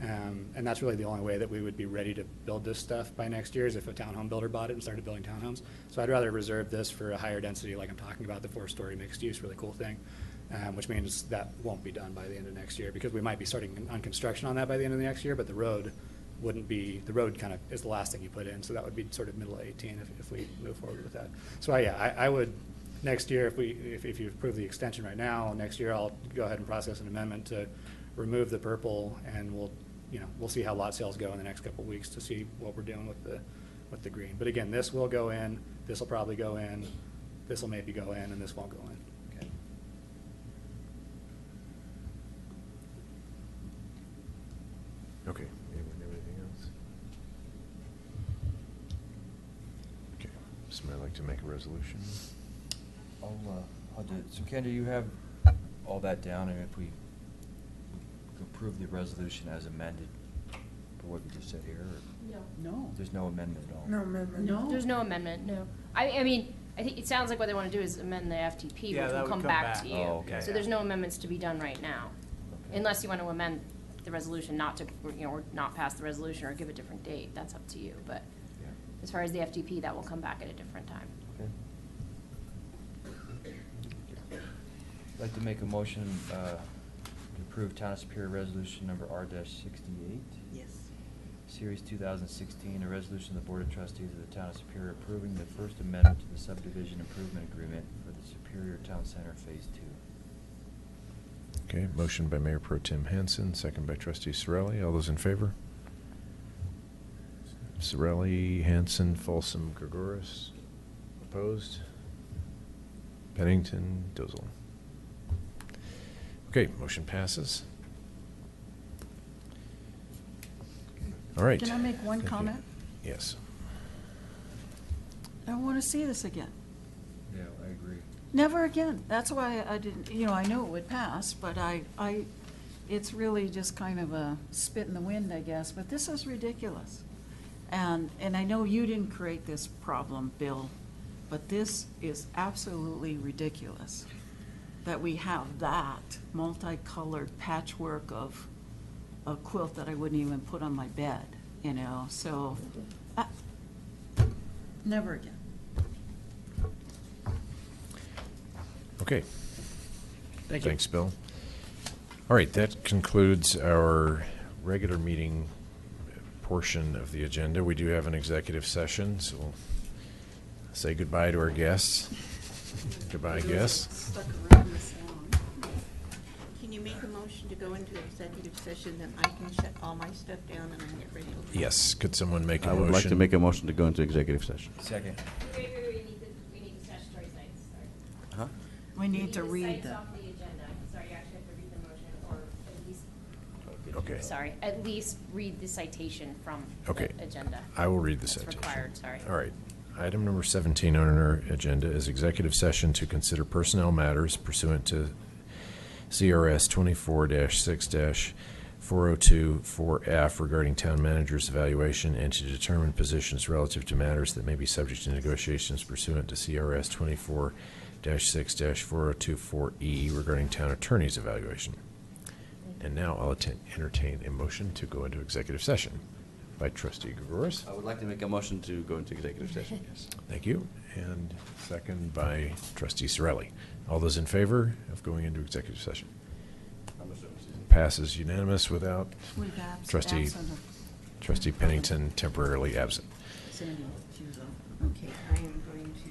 And that's really the only way that we would be ready to build this stuff by next year is if a townhome builder bought it and started building townhomes. So I'd rather reserve this for a higher density, like I'm talking about, the 4-story mixed use, really cool thing, which means that won't be done by the end of next year because we might be starting on construction on that by the end of the next year, but the road wouldn't be, the road kind of is the last thing you put in, so that would be sort of middle of 18 if we move forward with that. So yeah, I would, next year, if you approve the extension right now, next year I'll go ahead and process an amendment to remove the purple, and we'll see how lot sales go in the next couple of weeks to see what we're doing with the green. But again, this will go in, this will probably go in, this will maybe go in, and this won't go in. Okay. Okay. Anyone have anything else? Okay. Somebody like to make a resolution? I'll do it. So Ken, do you have all that down, and if we approve the resolution as amended for what you just said here? Or No. there's no amendment at all? No amendment. No. There's no amendment, no. I mean, I think it sounds like what they want to do is amend the FTP, Yeah, which that will would come come back back. to you. Oh, okay. So there's no amendments to be done right now, Okay. unless you want to amend the resolution not to, or not pass the resolution or give a different date. That's up to you. But Yeah. as far as the FTP, that will come back at a different time. Okay. I'd like to make a motion to approve Town of Superior Resolution Number R-68. Yes. Series 2016, a resolution of the Board of Trustees of the Town of Superior approving the first amendment to the subdivision improvement agreement for the Superior Town Center Phase 2. Okay, motion by Mayor Pro Tem Hanson, second by Trustee Sorelli. All those in favor? Sorelli, Hanson, Folsom, Gregoris. Opposed? Pennington, Dozel. Okay, motion passes. All right. Can I make one Thank you. comment? Yes. I want to see this again. Yeah, I agree. Never again. That's why I didn't, I knew it would pass, but it's really just kind of a spit in the wind, I guess, but this is ridiculous. And I know you didn't create this problem, Bill, but this is absolutely ridiculous that we have that multicolored patchwork of a quilt that I wouldn't even put on my bed, so, never again. Okay. Thank you. Thanks, Bill. All right, that concludes our regular meeting portion of the agenda. We do have an executive session, so we'll say goodbye to our guests. Goodbye, guests. Stuck around this long. Can you make a motion to go into executive session, then I can shut all my stuff down and I can get ready to? Yes, could someone make a I motion? would like to make a motion to go into executive session. Second. We need the statutory sites, sorry. Huh? We need to read sites them. off the agenda. Sorry, you actually have to read the motion, or at least, Okay. sorry, at least read the citation from Okay. the agenda. I will read the That's citation. required, sorry. All right. Item number 17 on our agenda is executive session to consider personnel matters pursuant to CRS 24-6-5 402-4F regarding town manager's evaluation and to determine positions relative to matters that may be subject to negotiations pursuant to CRS 24-6-4024E regarding town attorney's evaluation. And now I'll entertain a motion to go into executive session by Trustee Gregoris. I would like to make a motion to go into executive session, yes. Thank you. And second by Trustee Sorelli. All those in favor of going into executive session? Passes unanimous without Trustee Pennington temporarily absent. Sandy, she was on. Okay, I am going to